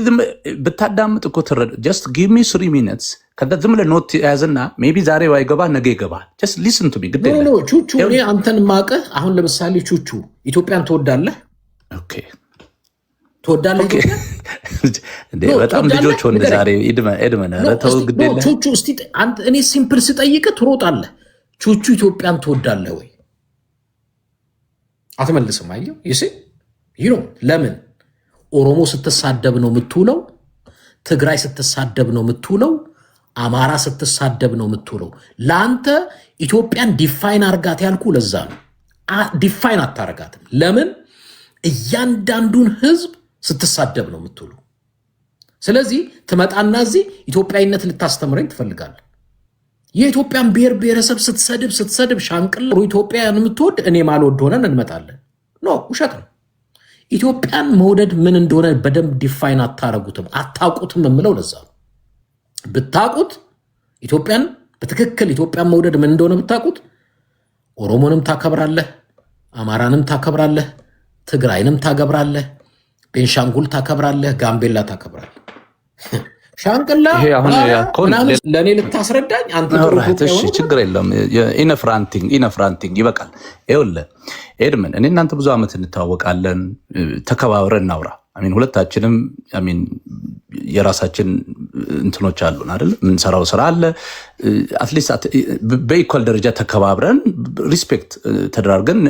ብታዳምጥ እኮ ትረዳ። ጀስት ጊቭ ሚ 3 ሚኒትስ ከዛ ዝም ብለህ ኖት ያዝና ሜይ ቢ ዛሬ ባይገባ ነገ ይገባል። ጀስት ሊስን ቱ ሚ ግድ የለም። ቹቹ እኔ አንተን ማቀህ አሁን ለምሳሌ ቹቹ ኢትዮጵያን ትወዳለህ? ኦኬ ትወዳለህ? በጣም ልጆች ሆነ ዛሬ ኤድመን ተው ግድ የለም። ቹቹ እስቲ እኔ ሲምፕል ስጠይቅህ ትሮጣለህ። ቹቹ ኢትዮጵያን ትወዳለህ ወይ? አትመልስም። አየው ይሄ ለምን ኦሮሞ ስትሳደብ ነው የምትውለው? ትግራይ ስትሳደብ ነው የምትውለው? አማራ ስትሳደብ ነው የምትውለው? ለአንተ ኢትዮጵያን ዲፋይን አርጋት ያልኩ ለዛ ነው። ዲፋይን አታረጋትም። ለምን? እያንዳንዱን ህዝብ ስትሳደብ ነው የምትውለው። ስለዚህ ትመጣና እዚህ ኢትዮጵያዊነት ልታስተምረኝ ትፈልጋለህ። የኢትዮጵያን ብሔር ብሔረሰብ ስትሰድብ ሻንቅል ኢትዮጵያን የምትወድ እኔ ማልወድ ሆነን እንመጣለን። ኖ ውሸት ነው። ኢትዮጵያን መውደድ ምን እንደሆነ በደንብ ዲፋይን አታረጉትም፣ አታውቁትም የምለው ለዛ ነው። ብታውቁት ኢትዮጵያን በትክክል ኢትዮጵያን መውደድ ምን እንደሆነ ብታውቁት ኦሮሞንም ታከብራለህ፣ አማራንም ታከብራለህ፣ ትግራይንም ታከብራለህ፣ ቤንሻንጉል ታከብራለህ፣ ጋምቤላ ታከብራለህ። ሻንቅላ ለእኔ ልታስረዳኝ አንተ ችግር የለም። ኢነፍ ራንቲንግ ይበቃል። ይኸውልህ ኤድመን እኔ እናንተ ብዙ ዓመት እንተዋወቃለን። ተከባብረን እናውራ። ሁለታችንም የራሳችን እንትኖች አሉን አይደል? የምንሰራው ስራ አለ። አትሊስት በኢኳል ደረጃ ተከባብረን ሪስፔክት ተደራርገን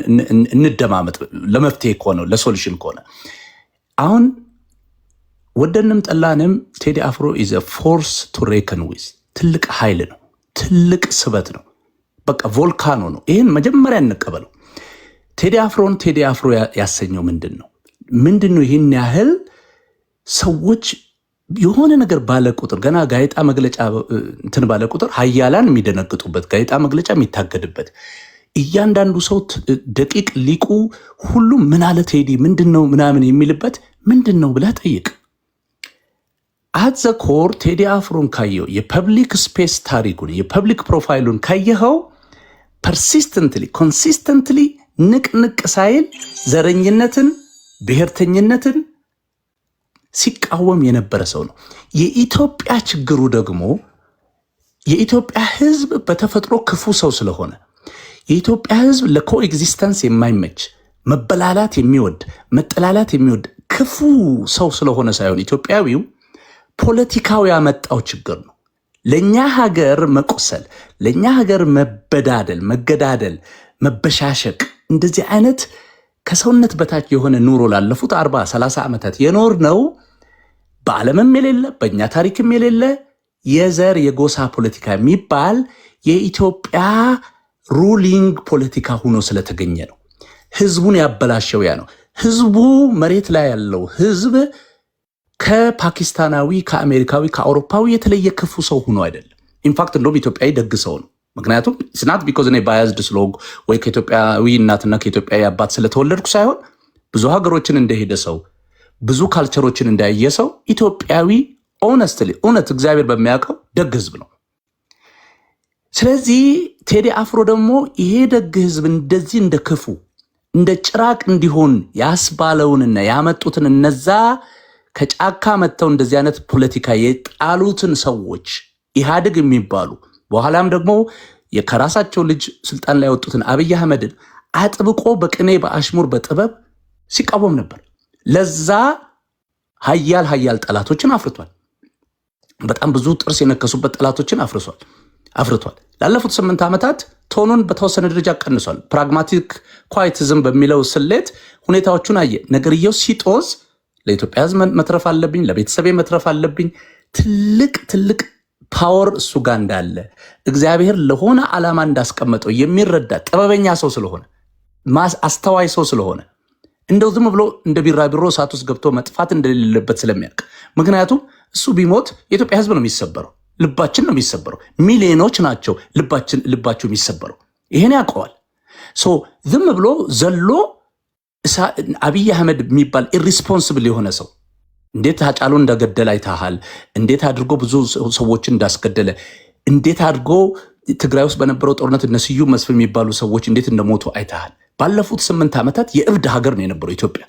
እንደማመጥ ለመፍትሄ ከሆነ ለሶሉሽን ከሆነ አሁን ወደንም ጠላንም ቴዲ አፍሮ ኢዝ አ ፎርስ ቱ ሬከን ዊዝ። ትልቅ ኃይል ነው፣ ትልቅ ስበት ነው፣ በቃ ቮልካኖ ነው። ይህን መጀመሪያ እንቀበለው። ቴዲ አፍሮ ያሰኘው ምንድን ነው? ይህን ያህል ሰዎች የሆነ ነገር ባለ ቁጥር ገና ጋዜጣ መግለጫ እንትን ባለ ቁጥር ሀያላን የሚደነግጡበት ጋዜጣ መግለጫ የሚታገድበት እያንዳንዱ ሰው ደቂቅ ሊቁ ሁሉም ምን አለ ቴዲ ምንድን ነው ምናምን የሚልበት ምንድን ነው ብለህ ጠይቅ። አትዘኮር ቴዲ አፍሮን ካየው የፐብሊክ ስፔስ ታሪኩን የፐብሊክ ፕሮፋይሉን ካየኸው ፐርሲስተንትሊ ኮንሲስተንትሊ ንቅንቅ ሳይል ዘረኝነትን ብሔርተኝነትን ሲቃወም የነበረ ሰው ነው። የኢትዮጵያ ችግሩ ደግሞ የኢትዮጵያ ሕዝብ በተፈጥሮ ክፉ ሰው ስለሆነ የኢትዮጵያ ሕዝብ ለኮኤግዚስተንስ የማይመች መበላላት የሚወድ መጠላላት የሚወድ ክፉ ሰው ስለሆነ ሳይሆን ኢትዮጵያዊው ፖለቲካው ያመጣው ችግር ነው። ለኛ ሀገር መቆሰል፣ ለኛ ሀገር መበዳደል፣ መገዳደል፣ መበሻሸቅ እንደዚህ አይነት ከሰውነት በታች የሆነ ኑሮ ላለፉት 40-30 ዓመታት የኖር ነው። በዓለምም የሌለ በእኛ ታሪክም የሌለ የዘር የጎሳ ፖለቲካ የሚባል የኢትዮጵያ ሩሊንግ ፖለቲካ ሆኖ ስለተገኘ ነው። ህዝቡን ያበላሸው ያ ነው። ህዝቡ መሬት ላይ ያለው ህዝብ ከፓኪስታናዊ፣ ከአሜሪካዊ፣ ከአውሮፓዊ የተለየ ክፉ ሰው ሆኖ አይደለም። ኢንፋክት እንደውም ኢትዮጵያዊ ደግ ሰው ነው። ምክንያቱም ስናት ቢኮዝ እኔ ባያዝድ ስለሆንኩ ወይ ከኢትዮጵያዊ እናትና ከኢትዮጵያዊ አባት ስለተወለድኩ ሳይሆን ብዙ ሀገሮችን እንደሄደ ሰው ብዙ ካልቸሮችን እንዳያየ ሰው ኢትዮጵያዊ ኦነስትሊ እውነት እግዚአብሔር በሚያውቀው ደግ ህዝብ ነው። ስለዚህ ቴዲ አፍሮ ደግሞ ይሄ ደግ ህዝብ እንደዚህ እንደ ክፉ እንደ ጭራቅ እንዲሆን ያስባለውንና ያመጡትን እነዛ ከጫካ መጥተው እንደዚህ አይነት ፖለቲካ የጣሉትን ሰዎች ኢህአዴግ የሚባሉ በኋላም ደግሞ ከራሳቸው ልጅ ስልጣን ላይ ያወጡትን አብይ አህመድን አጥብቆ በቅኔ በአሽሙር በጥበብ ሲቃወም ነበር። ለዛ ሀያል ጠላቶችን አፍርቷል። በጣም ብዙ ጥርስ የነከሱበት ጠላቶችን አፍርቷል። ላለፉት 8 ዓመታት ቶኑን በተወሰነ ደረጃ ቀንሷል። ፕራግማቲክ ኳይቲዝም በሚለው ስሌት ሁኔታዎቹን አየ። ነገርየው ሲጦዝ ለኢትዮጵያ ህዝብ መትረፍ አለብኝ፣ ለቤተሰቤ መትረፍ አለብኝ፣ ትልቅ ፓወር እሱ ጋር እንዳለ እግዚአብሔር ለሆነ ዓላማ እንዳስቀመጠው የሚረዳ ጥበበኛ ሰው ስለሆነ አስተዋይ ሰው ስለሆነ እንደው ዝም ብሎ እንደ ቢራቢሮ እሳት ውስጥ ገብቶ መጥፋት እንደሌለበት ስለሚያውቅ፣ ምክንያቱም እሱ ቢሞት የኢትዮጵያ ህዝብ ነው የሚሰበረው፣ ልባችን ነው የሚሰበረው፣ ሚሊዮኖች ናቸው ልባቸው የሚሰበረው። ይሄን ያውቀዋል። ዝም ብሎ ዘሎ አብይ አህመድ የሚባል ኢሪስፖንስብል የሆነ ሰው እንዴት ሃጫሉ እንደገደለ አይተሃል። እንዴት አድርጎ ብዙ ሰዎችን እንዳስገደለ፣ እንዴት አድርጎ ትግራይ ውስጥ በነበረው ጦርነት እነ ስዩም መስፍን የሚባሉ ሰዎች እንዴት እንደሞቱ አይተሃል። ባለፉት 8 ዓመታት የእብድ ሀገር ነው የነበረው ኢትዮጵያ።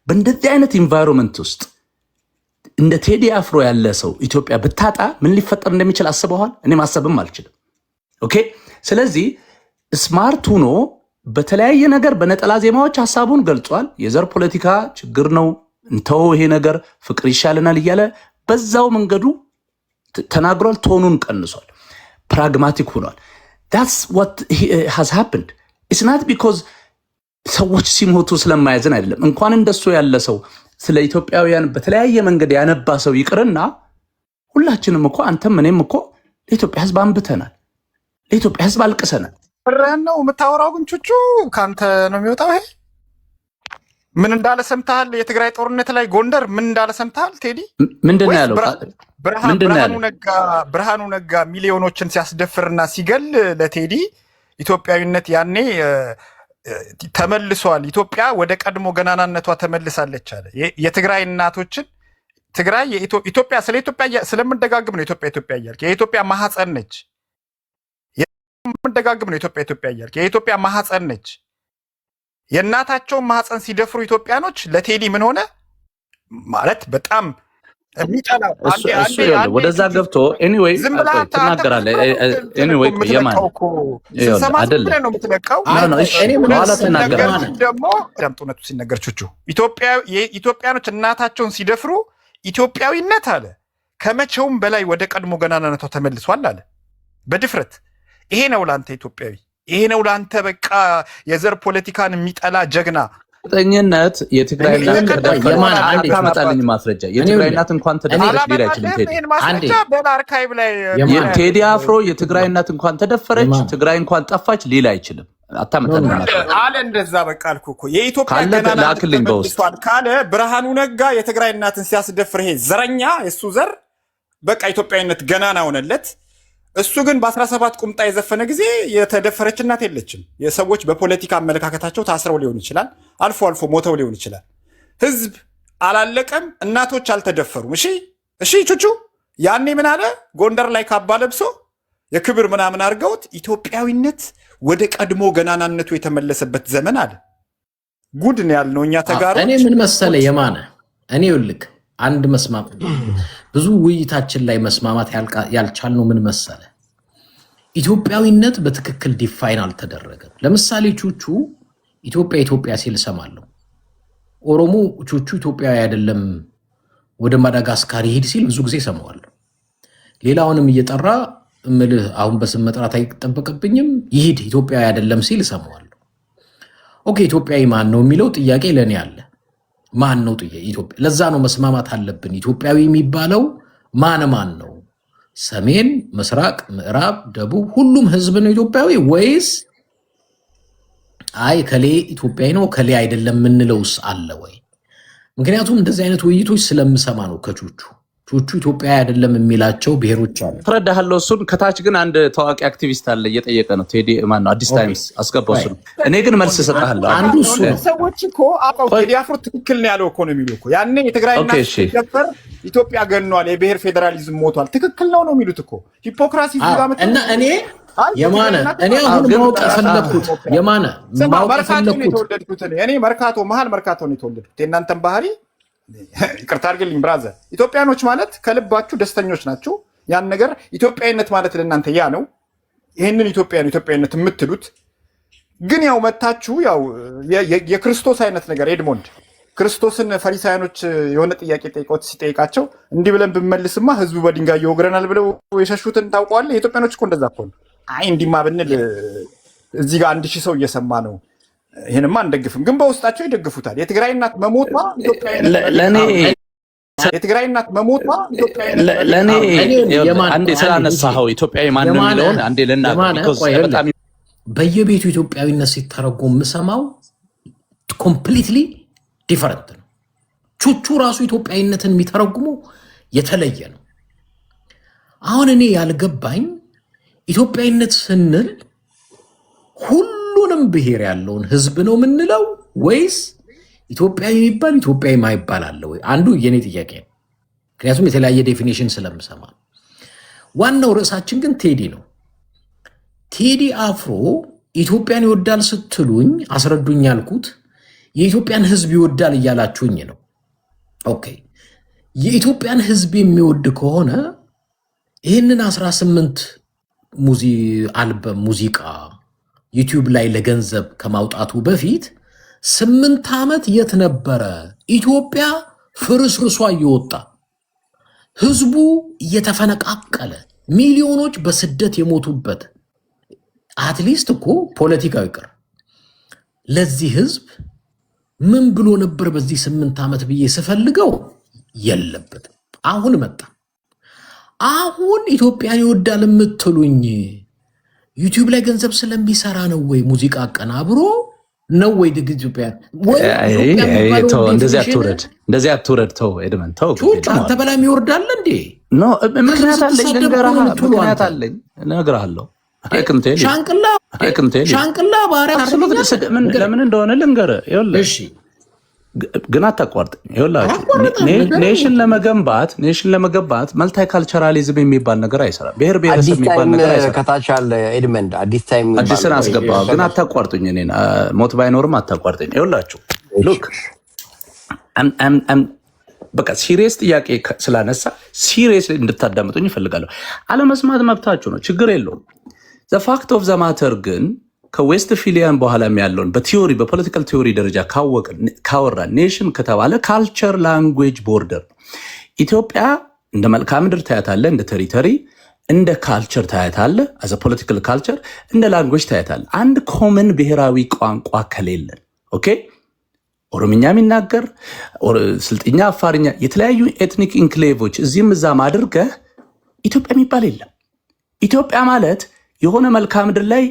በእንደዚህ አይነት ኢንቫይሮንመንት ውስጥ እንደ ቴዲ አፍሮ ያለ ሰው ኢትዮጵያ ብታጣ ምን ሊፈጠር እንደሚችል አስበዋል? እኔ ማሰብም አልችልም። ኦኬ። ስለዚህ ስማርት ሆኖ በተለያየ ነገር በነጠላ ዜማዎች ሀሳቡን ገልጿል። የዘር ፖለቲካ ችግር ነው እንተው፣ ይሄ ነገር ፍቅር ይሻለናል እያለ በዛው መንገዱ ተናግሯል። ቶኑን ቀንሷል። ፕራግማቲክ ሆኗል። that's what has happened. it's not because ሰዎች ሲሞቱ ስለማያዝን አይደለም። እንኳን እንደሱ ያለ ሰው ስለ ኢትዮጵያውያን በተለያየ መንገድ ያነባ ሰው ይቅርና ሁላችንም እኮ አንተም እኔም እኮ ለኢትዮጵያ ህዝብ አንብተናል፣ ለኢትዮጵያ ህዝብ አልቅሰናል። ብረን ነው የምታወራው። ግን ቹቹ ካንተ ነው የሚወጣው። ይሄ ምን እንዳለ ሰምተሃል? የትግራይ ጦርነት ላይ ጎንደር ምን እንዳለ ሰምተሃል? ቴዲ ምንድን ነው ያለው? ብርሃኑ ነጋ ሚሊዮኖችን ሲያስደፍርና ሲገል ለቴዲ ኢትዮጵያዊነት ያኔ ተመልሷል፣ ኢትዮጵያ ወደ ቀድሞ ገናናነቷ ተመልሳለች አለ። የትግራይ እናቶችን ትግራይ ኢትዮጵያ ስለ ኢትዮጵያ ስለምንደጋግም ነው ኢትዮጵያ እያልክ የኢትዮጵያ ማህፀን ነች። የምንደጋግም ነው ኢትዮጵያ እያልክ የኢትዮጵያ ማህፀን ነች። የእናታቸውን ማህፀን ሲደፍሩ ኢትዮጵያኖች ለቴዲ ምን ሆነ ማለት በጣም የሚጠላው ወደዛ ገብቶ ኤኒዌይ ትናገራለህ። ኤኒዌይ የማን አይደለም ነው የምትለቀው። በኋላ ትናገራለህ። ደግሞ ዳምጦነቱ ሲነገር ቹቹ ኢትዮጵያኖች እናታቸውን ሲደፍሩ ኢትዮጵያዊነት አለ ከመቼውም በላይ ወደ ቀድሞ ገናናነቷ ተመልሷል አለ በድፍረት። ይሄ ነው ላንተ ኢትዮጵያዊ፣ ይሄ ነው ላንተ በቃ የዘር ፖለቲካን የሚጠላ ጀግና። ጠኝነት የትግራይ እናት ተደፈረች። ማስረጃ የትግራይ እናት እንኳን ተደፈረች ሊል አይችልም ቴዲ አፍሮ። የትግራይ እናት እንኳን ተደፈረች፣ ትግራይ እንኳን ጠፋች ሊል አይችልም። አታመጣም አለ እንደዛ በቃ አልኩ እኮ የኢትዮጵያ ገናናነቷ ካለ ብርሃኑ ነጋ የትግራይ እናትን ሲያስደፍር ይሄ ዘረኛ የሱ ዘር በቃ ኢትዮጵያዊነት ገናና ሆነለት። እሱ ግን በ17 ቁምጣ የዘፈነ ጊዜ የተደፈረች እናት የለችም። የሰዎች በፖለቲካ አመለካከታቸው ታስረው ሊሆን ይችላል፣ አልፎ አልፎ ሞተው ሊሆን ይችላል። ህዝብ አላለቀም፣ እናቶች አልተደፈሩም። እሺ ቹቹ ያኔ ምን አለ? ጎንደር ላይ ካባ ለብሶ የክብር ምናምን አድርገውት ኢትዮጵያዊነት ወደ ቀድሞ ገናናነቱ የተመለሰበት ዘመን አለ። ጉድ ነው ያልነው እኛ ተጋሩ። እኔ ምን መሰለ የማነ እኔ ይልክ አንድ መስማማት ብዙ ውይይታችን ላይ መስማማት ያልቻልነው ምን መሰለ፣ ኢትዮጵያዊነት በትክክል ዲፋይን አልተደረገም። ለምሳሌ ቹቹ ኢትዮጵያ ሲል ሰማለሁ። ኦሮሞ ቹቹ ኢትዮጵያዊ አይደለም ወደ ማዳጋስካር ይሄድ ሲል ብዙ ጊዜ ሰማዋለሁ። ሌላውንም እየጠራ እምልህ አሁን በስም መጥራት አይጠበቅብኝም ይሄድ ኢትዮጵያዊ አይደለም ሲል ሰማዋለሁ። ኦኬ ኢትዮጵያዊ ማን ነው የሚለው ጥያቄ ለኔ አለ። ማን ነው ኢትዮጵያ? ለዛ ነው መስማማት አለብን። ኢትዮጵያዊ የሚባለው ማን ነው? ሰሜን፣ ምስራቅ፣ ምዕራብ፣ ደቡብ ሁሉም ህዝብ ነው ኢትዮጵያዊ ወይስ አይ ከሌ ኢትዮጵያዊ ነው ከሌ አይደለም የምንለውስ አለ ወይ? ምክንያቱም እንደዚህ አይነት ውይይቶች ስለምሰማ ነው ከቹቹ ቹቹ ኢትዮጵያ አይደለም የሚላቸው ብሔሮች አሉ። ተረዳሃለሁ። እሱን ከታች ግን አንድ ታዋቂ አክቲቪስት አለ እየጠየቀ ነው። ቴዲ ማነው? አዲስ ታይምስ አስገባው እሱ። እኔ ግን መልስ እሰጥሃለሁ። አንዱ እሱ ነው። ሰዎች እኮ አውቀው ቴዲ አፍሮ ትክክል ነው ያለው እኮ ነው የሚሉ እኮ ያኔ የትግራይ እና ሲደፈር ኢትዮጵያ ገኗል፣ የብሔር ፌዴራሊዝም ሞቷል፣ ትክክል ነው ነው የሚሉት እኮ ሂፖክራሲ ዝጋመት እና እኔ የማነ እኔ አሁን ማወቅ ፈለኩት የማነ ማወቅ ፈለኩት እኔ መርካቶ መሀል መርካቶ ነው የተወለድኩት። የእናንተን ባህሪ ይቅርታ አድርግልኝ ብራዘር። ኢትዮጵያኖች ማለት ከልባችሁ ደስተኞች ናቸው። ያን ነገር ኢትዮጵያዊነት ማለት ለእናንተ ያ ነው። ይህንን ኢትዮጵያዊነት የምትሉት ግን ያው መታችሁ ያው የክርስቶስ አይነት ነገር ኤድሞንድ ክርስቶስን ፈሪሳውያኖች የሆነ ጥያቄ ሲጠይቃቸው እንዲህ ብለን ብንመልስማ ህዝቡ በድንጋይ ይወግረናል ብለው የሸሹትን ታውቀዋለህ። የኢትዮጵያኖች እኮ እንደዛ እኮ ነው። አይ እንዲማ ብንል እዚህ ጋር 1000 ሰው እየሰማ ነው፣ ይሄንማ አንደግፍም፣ ግን በውስጣቸው ይደግፉታል። የትግራይ እናት መሞቷ የትግራይ እናት መሞቷ ለእኔ አንዴ ስላነሳኸው ኢትዮጵያዊ ማን ነው የሚለውን አንዴ ልናገር። በየቤቱ ኢትዮጵያዊነት ሲተረጎም የምሰማው ኮምፕሊትሊ ዲፈረንት ነው። ቹቹ ራሱ ኢትዮጵያዊነትን የሚተረጉሙ የተለየ ነው። አሁን እኔ ያልገባኝ ኢትዮጵያዊነት ስንል ሁሉንም ብሔር ያለውን ህዝብ ነው የምንለው ወይስ ኢትዮጵያዊ የሚባል ኢትዮጵያዊ ማይባል አለ ወይ? አንዱ የኔ ጥያቄ ነው። ምክንያቱም የተለያየ ዴፊኒሽን ስለምሰማ። ዋናው ርዕሳችን ግን ቴዲ ነው። ቴዲ አፍሮ ኢትዮጵያን ይወዳል ስትሉኝ አስረዱኝ ያልኩት የኢትዮጵያን ህዝብ ይወዳል እያላችሁኝ ነው። ኦኬ፣ የኢትዮጵያን ህዝብ የሚወድ ከሆነ ይህንን 18 አልበም ሙዚቃ ዩቲዩብ ላይ ለገንዘብ ከማውጣቱ በፊት 8 ዓመት የት ነበረ? ኢትዮጵያ ፍርስርሷ እየወጣ ህዝቡ እየተፈነቃቀለ ሚሊዮኖች በስደት የሞቱበት አትሊስት እኮ ፖለቲካዊ ቅር ለዚህ ህዝብ ምን ብሎ ነበር በዚህ 8 ዓመት ብዬ ስፈልገው የለበትም። አሁን መጣ። አሁን ኢትዮጵያን ይወዳል የምትሉኝ ዩቲዩብ ላይ ገንዘብ ስለሚሰራ ነው ወይ? ሙዚቃ አቀናብሮ ነው ወይ? ድግ ኢትዮጵያ እንደዚህ አትውረድ። ተው ኤድመን ተው። አንተ በላም ይወርዳል እንዴ? ምክንያት አለኝ እነግርሃለሁ። ሻንቅላ ባሪያ ለምን እንደሆነ ልንገርህ። ይኸውልህ ግን አታቋርጥ። ይኸውላችሁ ኔሽን ለመገንባት መልታይ ካልቸራሊዝም የሚባል ነገር አይሰራም። ብሔር ብሔረሰብ የሚባል ነገር አይሰራም። ከታች አለ ኤድመንድ አዲስን አስገባ። ግን አታቋርጡኝ። እኔን ሞት ባይኖርም አታቋርጡኝ። ይኸውላችሁ ሉክ በቃ ሲሪየስ ጥያቄ ስላነሳ ሲሪየስ እንድታዳምጡኝ ይፈልጋለሁ። አለመስማት መብታችሁ ነው፣ ችግር የለውም። ዘ ፋክት ኦፍ ዘ ማተር ግን ከዌስት ፊሊያን በኋላ ያለውን በቲዮሪ በፖለቲካል ቲዮሪ ደረጃ ካወራ ኔሽን ከተባለ ካልቸር፣ ላንጉዌጅ፣ ቦርደር ኢትዮጵያ እንደ መልክዓ ምድር ታያታለ፣ እንደ ቴሪተሪ፣ እንደ ካልቸር ታያታለ፣ አዘ ፖለቲካል ካልቸር፣ እንደ ላንጉዌጅ ታያታለ። አንድ ኮመን ብሔራዊ ቋንቋ ከሌለን ኦኬ ኦሮምኛ የሚናገር ስልጥኛ፣ አፋርኛ የተለያዩ ኤትኒክ ኢንክሌቮች እዚህም እዛም አድርገህ ኢትዮጵያ የሚባል የለም። ኢትዮጵያ ማለት የሆነ መልክዓ ምድር ላይ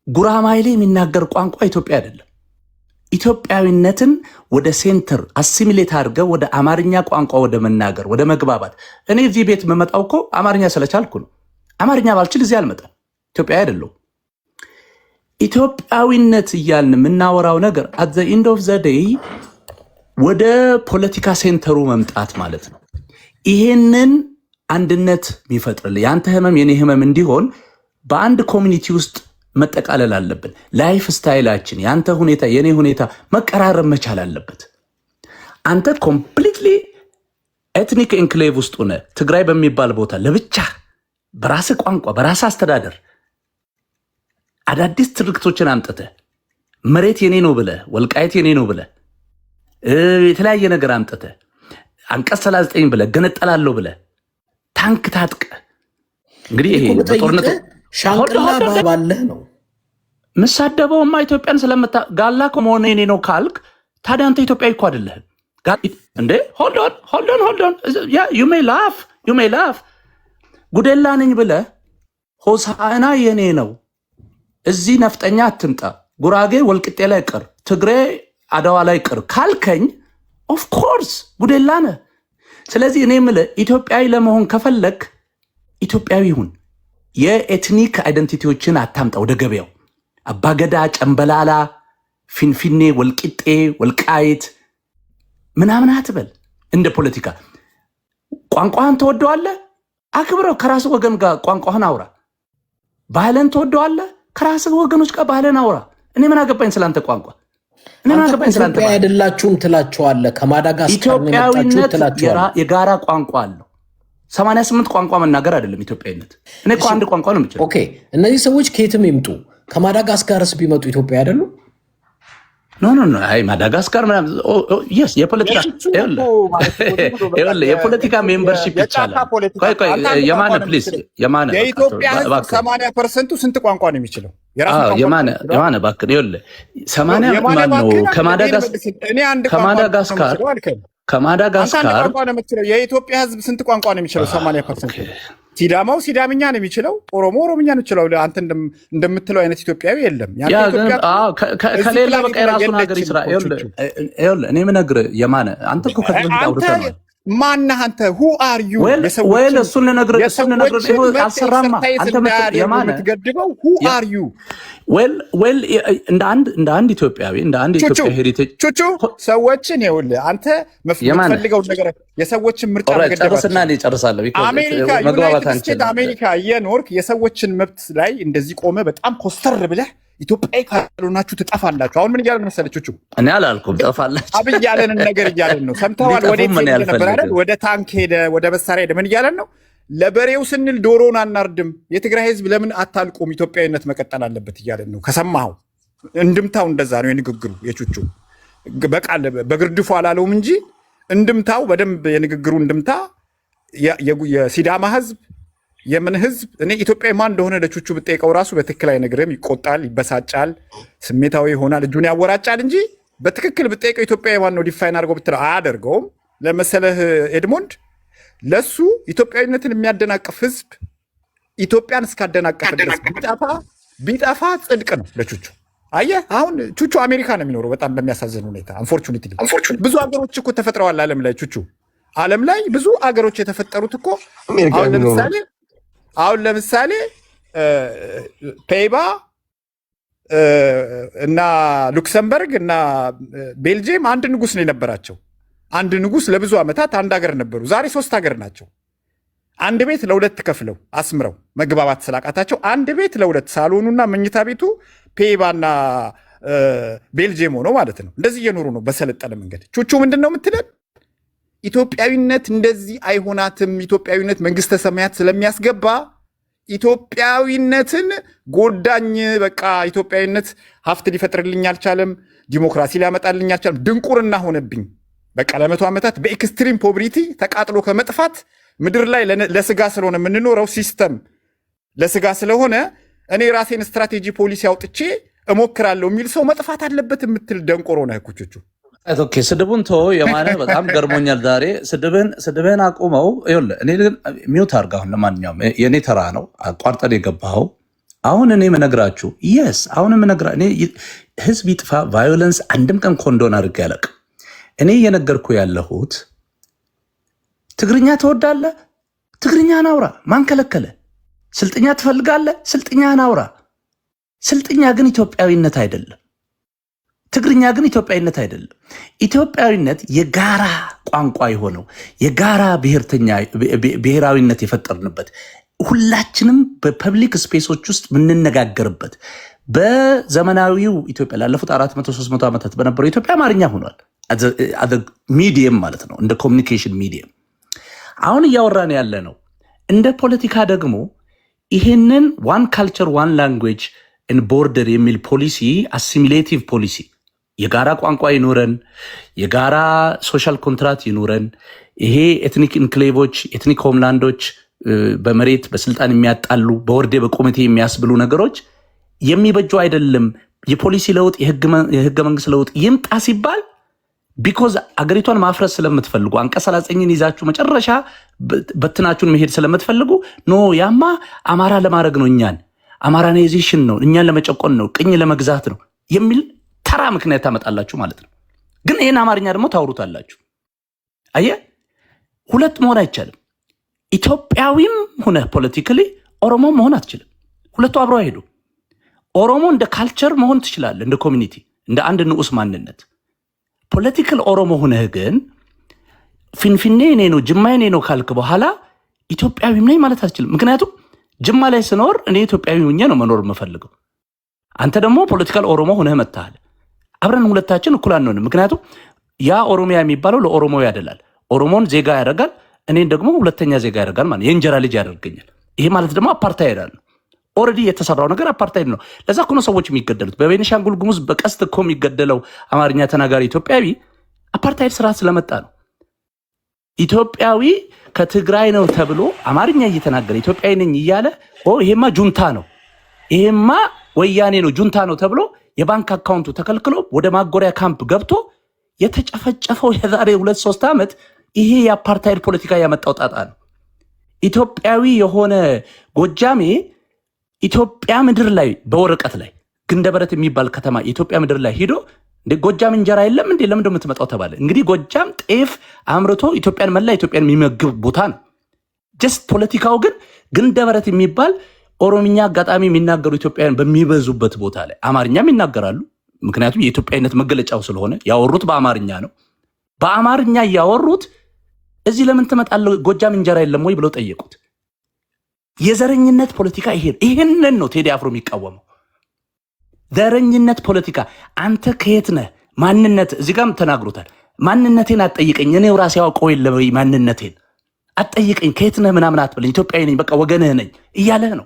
ጉራማይሌ የሚናገር ቋንቋ ኢትዮጵያ አይደለም። ኢትዮጵያዊነትን ወደ ሴንተር አሲሚሌት አድርገው ወደ አማርኛ ቋንቋ ወደ መናገር ወደ መግባባት። እኔ እዚህ ቤት የምመጣው እኮ አማርኛ ስለቻልኩ ነው። አማርኛ ባልችል እዚህ አልመጣም። ኢትዮጵያዊ አይደለሁም። ኢትዮጵያዊነት እያልን የምናወራው ነገር አት ዘ ኢንድ ኦፍ ዘ ዴይ ወደ ፖለቲካ ሴንተሩ መምጣት ማለት ነው። ይሄንን አንድነት የሚፈጥርልህ የአንተ ህመም የኔ ህመም እንዲሆን በአንድ ኮሚኒቲ ውስጥ መጠቃለል አለብን። ላይፍ ስታይላችን የአንተ ሁኔታ የኔ ሁኔታ መቀራረብ መቻል አለበት። አንተ ኮምፕሊትሊ ኤትኒክ ኤንክሌቭ ውስጥ ሆነ ትግራይ በሚባል ቦታ ለብቻ በራስ ቋንቋ በራስ አስተዳደር አዳዲስ ትርክቶችን አምጥተ መሬት የኔ ነው ብለ ወልቃይት የኔ ነው ብለ የተለያየ ነገር አምጥተ አንቀጽ 39 ብለ ገነጠላለሁ ብለ ታንክ ታጥቀ እንግዲህ ይሄ በጦርነቱ ሻንቅላ ባባለህ ነው ምሳደበውማ ኢትዮጵያን ጋላ ከመሆነ የኔ ነው ካልክ ታዲያ አንተ ኢትዮጵያዊ እኮ አይደለህም እንዴ? ሆልድ ኦን ዩ ሜይ ላፍ ጉዴላ ነኝ ብለ ሆሳዕና የኔ ነው እዚህ ነፍጠኛ አትምጣ፣ ጉራጌ ወልቅጤ ላይ ቅር፣ ትግሬ አድዋ ላይ ቅር ካልከኝ ኦፍኮርስ ጉዴላ ነህ። ስለዚህ እኔ የምልህ ኢትዮጵያዊ ለመሆን ከፈለክ ኢትዮጵያዊ ሁን። የኤትኒክ አይደንቲቲዎችን አታምጣ ወደ ገበያው። አባገዳ፣ ጨምበላላ፣ ፊንፊኔ፣ ወልቂጤ፣ ወልቃይት ምናምን አትበል። እንደ ፖለቲካ ቋንቋህን ተወደዋለህ፣ አክብረው። ከራስ ወገን ጋር ቋንቋህን አውራ። ባህልን ተወደዋለህ፣ ከራስ ወገኖች ጋር ባህልን አውራ። እኔ ምን አገባኝ ስላንተ ቋንቋ? እኔ ምን አገባኝ ስላንተ ባህል? አይደላችሁም ትላቸዋለህ። ከማዳጋስካር ኢትዮጵያዊነት የጋራ ቋንቋ አለው። 88 ቋንቋ መናገር አይደለም ኢትዮጵያዊነት። እኔ እኮ አንድ ቋንቋ ነው የምችለው። ኦኬ፣ እነዚህ ሰዎች ከየትም ይምጡ ከማዳጋስካርስ ቢመጡ ኢትዮጵያ አይደሉ? ኖ አይ ማዳጋስካር ምናምን የፖለቲካ ሜምበርሺፕ ይቻላል። የማነ ፕሊዝ የማነ የኢትዮጵያ ሕዝብ 80% ስንት ቋንቋ ነው የሚችለው? የማነ እባክህ ይኸውልህ 80 ማን ነው ከማዳጋስካር የኢትዮጵያ ሕዝብ ስንት ቋንቋ ነው የሚችለው? 80%። ሲዳማው ሲዳምኛ ነው የሚችለው፣ ኦሮሞ ኦሮምኛ ነው የሚችለው። አንተ እንደምትለው አይነት ኢትዮጵያዊ የለም። ከሌላ በቃ የራሱን ሀገር ይስራ። ይኸውልህ እኔ የምነግርህ የማነ አንተ እኮ ከዚህ አውርተናል። ማነህ አንተ? ሁ አር ዩ ወይ እሱን ልነግርህ አልሰራማ። አንተ የምትገድበው ሁ አር ዩ እንደ አንድ ኢትዮጵያዊ እንደ አንድ ኢትዮጵያ ሄሪቴጅ ቹቹ ሰዎችን ይኸውልህ አንተ የምትፈልገው ነገር የሰዎችን ምርጫ ጨርስና ጨርሳለሁ። አሜሪካ የኖርክ የሰዎችን መብት ላይ እንደዚህ ቆመ በጣም ኮስተር ብለህ ኢትዮጵያዊ ካልሆናችሁ ትጠፋላችሁ። አሁን ምን እያለን መሰለህ ቹቹ? እኔ አላልኩም ጠፋላችሁ። አብይ ያለንን ነገር እያለን ነው። ሰምተዋል? ወደ ታንክ ሄደ፣ ወደ መሳሪያ ሄደ። ምን እያለን ነው? ለበሬው ስንል ዶሮን አናርድም። የትግራይ ህዝብ ለምን አታልቁም? ኢትዮጵያዊነት መቀጠል አለበት እያለን ነው። ከሰማኸው እንድምታው እንደዛ ነው የንግግሩ የቹቹ። በቃል በግርድፉ አላለውም እንጂ እንድምታው በደንብ የንግግሩ እንድምታ የሲዳማ ህዝብ የምን ህዝብ እኔ ኢትዮጵያዊ ማን እንደሆነ ለቹቹ ብጠይቀው ራሱ በትክክል አይነግርም። ይቆጣል፣ ይበሳጫል፣ ስሜታዊ ይሆናል፣ እጁን ያወራጫል እንጂ በትክክል ብጠይቀው ኢትዮጵያዊ ማን ነው ዲፋይን አድርገው ብትለው አያደርገውም። ለመሰለህ ኤድሞንድ ለሱ ኢትዮጵያዊነትን የሚያደናቅፍ ህዝብ ኢትዮጵያን እስካደናቀፈ ድረስ ቢጠፋ ጽድቅ ነው ለቹቹ። አየህ አሁን ቹቹ አሜሪካ ነው የሚኖረው በጣም በሚያሳዝን ሁኔታ። አንፎርቹኔትሊ ብዙ ሀገሮች እኮ ተፈጥረዋል ዓለም ላይ ቹቹ። ዓለም ላይ ብዙ ሀገሮች የተፈጠሩት እኮ አሁን ለምሳሌ ፔይባ እና ሉክሰምበርግ እና ቤልጅየም አንድ ንጉስ ነው የነበራቸው። አንድ ንጉስ ለብዙ ዓመታት አንድ ሀገር ነበሩ። ዛሬ 3 ሀገር ናቸው። አንድ ቤት ለሁለት ከፍለው አስምረው መግባባት ስላቃታቸው አንድ ቤት ለሁለት ሳሎኑና መኝታ ቤቱ ፔይባና ቤልጅየም ሆኖ ማለት ነው። እንደዚህ እየኖሩ ነው በሰለጠነ መንገድ። ቹቹ ምንድን ነው የምትለን? ኢትዮጵያዊነት እንደዚህ አይሆናትም። ኢትዮጵያዊነት መንግስተ ሰማያት ስለሚያስገባ ኢትዮጵያዊነትን ጎዳኝ። በቃ ኢትዮጵያዊነት ሀብት ሊፈጥርልኝ አልቻለም፣ ዲሞክራሲ ሊያመጣልኝ አልቻለም፣ ድንቁርና ሆነብኝ። በቃ ለ100 ዓመታት በኤክስትሪም ፖቨርቲ ተቃጥሎ ከመጥፋት ምድር ላይ ለስጋ ስለሆነ የምንኖረው ሲስተም ለስጋ ስለሆነ እኔ ራሴን ስትራቴጂ ፖሊሲ አውጥቼ እሞክራለሁ የሚል ሰው መጥፋት አለበት የምትል ደንቆሮ ነህ ኩቹቹ። ኦኬ ስድቡን ተወው። የማነ በጣም ገርሞኛል ዛሬ። ስድብህን አቁመው። ይኸውልህ እኔ ግን ሚውት አድርግ። አሁን ለማንኛውም የእኔ ተራ ነው። አቋርጠን የገባኸው አሁን እኔ የምነግራችሁ አሁን እኔ ህዝብ ይጥፋ ቫዮለንስ አንድም ቀን ኮንዶን አድርጌ አላውቅም። እኔ እየነገርኩ ያለሁት ትግርኛ ትወዳለህ? ትግርኛህን አውራ። ማን ከለከለ? ስልጥኛ ትፈልጋለህ? ስልጥኛህን አውራ። ስልጥኛ ግን ኢትዮጵያዊነት አይደለም። ትግርኛ ግን ኢትዮጵያዊነት አይደለም። ኢትዮጵያዊነት የጋራ ቋንቋ የሆነው የጋራ ብሔራዊነት የፈጠርንበት ሁላችንም በፐብሊክ ስፔሶች ውስጥ የምንነጋገርበት በዘመናዊው ኢትዮጵያ ላለፉት 400-300 ዓመታት በነበረው ኢትዮጵያ አማርኛ ሆኗል። ሚዲየም ማለት ነው፣ እንደ ኮሚኒኬሽን ሚዲየም። አሁን እያወራን ያለ ነው እንደ ፖለቲካ ደግሞ ይሄንን ዋን ካልቸር ዋን ላንጉዌጅ ኢን ቦርደር የሚል ፖሊሲ አሲሚሌቲቭ ፖሊሲ የጋራ ቋንቋ ይኑረን፣ የጋራ ሶሻል ኮንትራት ይኑረን። ይሄ ኤትኒክ ኢንክሌቮች ኤትኒክ ሆምላንዶች በመሬት በስልጣን የሚያጣሉ በወርዴ በኮሚቴ የሚያስብሉ ነገሮች የሚበጁ አይደለም። የፖሊሲ ለውጥ የህገ መንግስት ለውጥ ይምጣ ሲባል ቢኮዝ አገሪቷን ማፍረስ ስለምትፈልጉ አንቀጽ 39ን ይዛችሁ መጨረሻ በትናችሁን መሄድ ስለምትፈልጉ ኖ ያማ አማራ ለማድረግ ነው፣ እኛን አማራናይዜሽን ነው፣ እኛን ለመጨቆን ነው፣ ቅኝ ለመግዛት ነው የሚል ተራ ምክንያት ታመጣላችሁ ማለት ነው። ግን ይህን አማርኛ ደግሞ ታውሩታላችሁ። አየህ ሁለት መሆን አይቻልም። ኢትዮጵያዊም ሆነ ፖለቲካሊ ኦሮሞ መሆን አትችልም። ሁለቱ አብረው አይሄዱ። ኦሮሞ እንደ ካልቸር መሆን ትችላለህ፣ እንደ ኮሚኒቲ፣ እንደ አንድ ንዑስ ማንነት። ፖለቲካል ኦሮሞ ሆነህ ግን ፊንፊኔ እኔ ነው ጅማ እኔ ነው ካልክ በኋላ ኢትዮጵያዊም ነኝ ማለት አትችልም። ምክንያቱም ጅማ ላይ ስኖር እኔ ኢትዮጵያዊ ሆኜ ነው መኖር የምፈልገው። አንተ ደግሞ ፖለቲካል ኦሮሞ ሆነህ መጥተሃል። አብረን ሁለታችን እኩል አንሆንም። ምክንያቱም ያ ኦሮሚያ የሚባለው ለኦሮሞ ያደላል። ኦሮሞን ዜጋ ያደርጋል፣ እኔን ደግሞ ሁለተኛ ዜጋ ያደርጋል። ማለት የእንጀራ ልጅ ያደርገኛል። ይሄ ማለት ደግሞ አፓርታይድ ነው። ኦልሬዲ የተሰራው ነገር አፓርታይድ ነው። ለዛ እኮ ነው ሰዎች የሚገደሉት። በቤኒሻንጉል ጉሙዝ በቀስት እኮ የሚገደለው አማርኛ ተናጋሪ ኢትዮጵያዊ አፓርታይድ ስርዓት ስለመጣ ነው። ኢትዮጵያዊ ከትግራይ ነው ተብሎ አማርኛ እየተናገረ ኢትዮጵያዊ ነኝ እያለ ይሄማ ጁንታ ነው፣ ይሄማ ወያኔ ነው፣ ጁንታ ነው ተብሎ የባንክ አካውንቱ ተከልክሎ ወደ ማጎሪያ ካምፕ ገብቶ የተጨፈጨፈው የዛሬ 2-3 ዓመት ይሄ የአፓርታይድ ፖለቲካ ያመጣው ጣጣ ነው። ኢትዮጵያዊ የሆነ ጎጃሜ ኢትዮጵያ ምድር ላይ በወረቀት ላይ ግንደበረት የሚባል ከተማ ኢትዮጵያ ምድር ላይ ሄዶ እንደ ጎጃም እንጀራ የለም እንዴ ለምን እንደምትመጣው ተባለ። እንግዲህ ጎጃም ጤፍ አምርቶ ኢትዮጵያን መላ ኢትዮጵያን የሚመግብ ቦታ ነው። ጀስት ፖለቲካው ግን ግንደበረት የሚባል ኦሮምኛ አጋጣሚ የሚናገሩ ኢትዮጵያውያን በሚበዙበት ቦታ ላይ አማርኛም ይናገራሉ። ምክንያቱም የኢትዮጵያዊነት መገለጫው ስለሆነ ያወሩት በአማርኛ ነው። በአማርኛ ያወሩት እዚህ ለምን ትመጣለህ ጎጃም እንጀራ የለም ወይ ብለው ጠየቁት። የዘረኝነት ፖለቲካ ይሄንን ነው ቴዲ አፍሮ የሚቃወመው። ዘረኝነት ፖለቲካ። አንተ ከየት ነህ? ማንነት እዚህ ጋርም ተናግሮታል። ማንነቴን አትጠይቀኝ፣ እኔው ራሴ ያውቀው የለ ወይ ማንነቴን አትጠይቀኝ፣ ከየት ነህ ምናምን አትበለኝ፣ ኢትዮጵያዊ ነኝ በቃ ወገንህ ነኝ እያለህ ነው።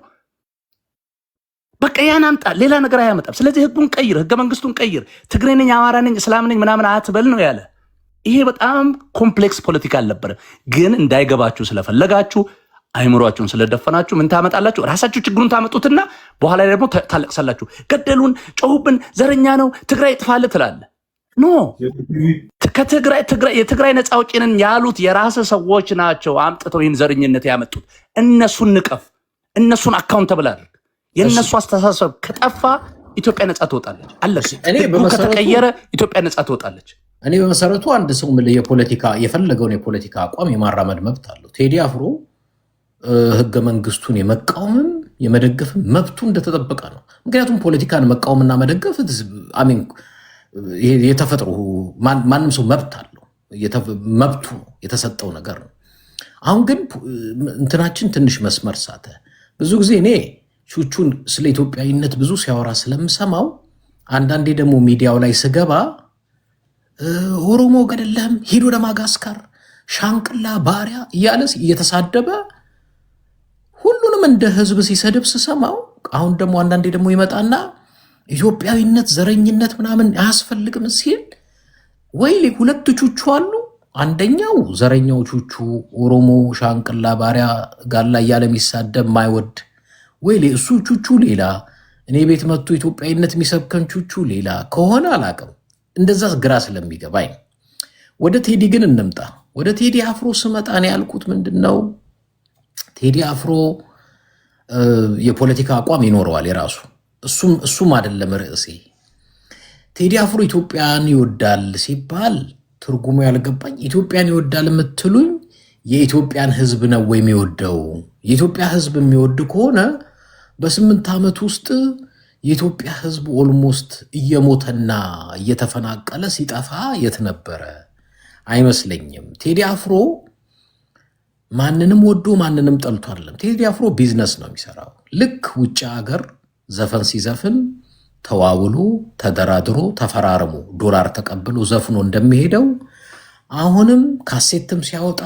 በቃ ያን አምጣ፣ ሌላ ነገር አያመጣም። ስለዚህ ህጉን ቀይር፣ ህገ መንግስቱን ቀይር፣ ትግሬ ነኝ አማራ ነኝ እስላም ነኝ ምናምን አትበል ነው ያለ። ይሄ በጣም ኮምፕሌክስ ፖለቲካ አልነበረ። ግን እንዳይገባችሁ ስለፈለጋችሁ አይምሯችሁን ስለደፈናችሁ ምን ታመጣላችሁ? ራሳችሁ ችግሩን ታመጡትና በኋላ ላይ ደግሞ ታለቅሳላችሁ። ገደሉን፣ ጮሁብን፣ ዘረኛ ነው፣ ትግራይ ጥፋል ትላለ። ኖ የትግራይ ነፃ አውጪ ነን ያሉት የራስ ሰዎች ናቸው አምጥተው ይህን ዘረኝነት ያመጡት። እነሱን ንቀፍ፣ እነሱን አካውንተብል አድርግ። የእነሱ አስተሳሰብ ከጠፋ ኢትዮጵያ ነፃ ትወጣለች። አለስ ከተቀየረ ኢትዮጵያ ነፃ ትወጣለች። እኔ በመሰረቱ አንድ ሰው የፖለቲካ የፈለገውን የፖለቲካ አቋም የማራመድ መብት አለው። ቴዲ አፍሮ ህገ መንግስቱን የመቃወምም የመደገፍም መብቱ እንደተጠበቀ ነው። ምክንያቱም ፖለቲካን መቃወምና መደገፍ የተፈጥሮ ማንም ሰው መብት አለው፣ መብቱ የተሰጠው ነገር ነው። አሁን ግን እንትናችን ትንሽ መስመር ሳተ። ብዙ ጊዜ እኔ ቹቹን ስለ ኢትዮጵያዊነት ብዙ ሲያወራ ስለምሰማው አንዳንዴ ደግሞ ሚዲያው ላይ ስገባ ኦሮሞ ገደለም ሂዶ ወደ ማጋስካር ሻንቅላ ባሪያ እያለ እየተሳደበ ሁሉንም እንደ ህዝብ ሲሰድብ ስሰማው፣ አሁን ደግሞ አንዳንዴ ደግሞ ይመጣና ኢትዮጵያዊነት ዘረኝነት ምናምን አያስፈልግም ሲል ወይ ሁለት ቹቹ አሉ። አንደኛው ዘረኛው ቹቹ ኦሮሞ ሻንቅላ ባሪያ ጋላ እያለ የሚሳደብ ማይወድ ወይ እሱ ቹቹ ሌላ፣ እኔ ቤት መጥቶ ኢትዮጵያዊነት የሚሰብከን ቹቹ ሌላ ከሆነ አላቅም። እንደዛ ግራ ስለሚገባኝ ወደ ቴዲ ግን እንምጣ። ወደ ቴዲ አፍሮ ስመጣ እኔ ያልኩት ምንድን ነው፣ ቴዲ አፍሮ የፖለቲካ አቋም ይኖረዋል የራሱ። እሱም አይደለም ርዕሴ። ቴዲ አፍሮ ኢትዮጵያን ይወዳል ሲባል ትርጉሙ ያልገባኝ፣ ኢትዮጵያን ይወዳል የምትሉኝ የኢትዮጵያን ህዝብ ነው ወይ የሚወደው? የኢትዮጵያ ህዝብ የሚወድ ከሆነ በ8 ዓመት ውስጥ የኢትዮጵያ ህዝብ ኦልሞስት እየሞተና እየተፈናቀለ ሲጠፋ የት ነበረ? አይመስለኝም። ቴዲ አፍሮ ማንንም ወዶ ማንንም ጠልቶ አይደለም። ቴዲ አፍሮ ቢዝነስ ነው የሚሰራው። ልክ ውጭ ሀገር ዘፈን ሲዘፍን ተዋውሎ ተደራድሮ ተፈራርሞ ዶላር ተቀብሎ ዘፍኖ እንደሚሄደው አሁንም ካሴትም ሲያወጣ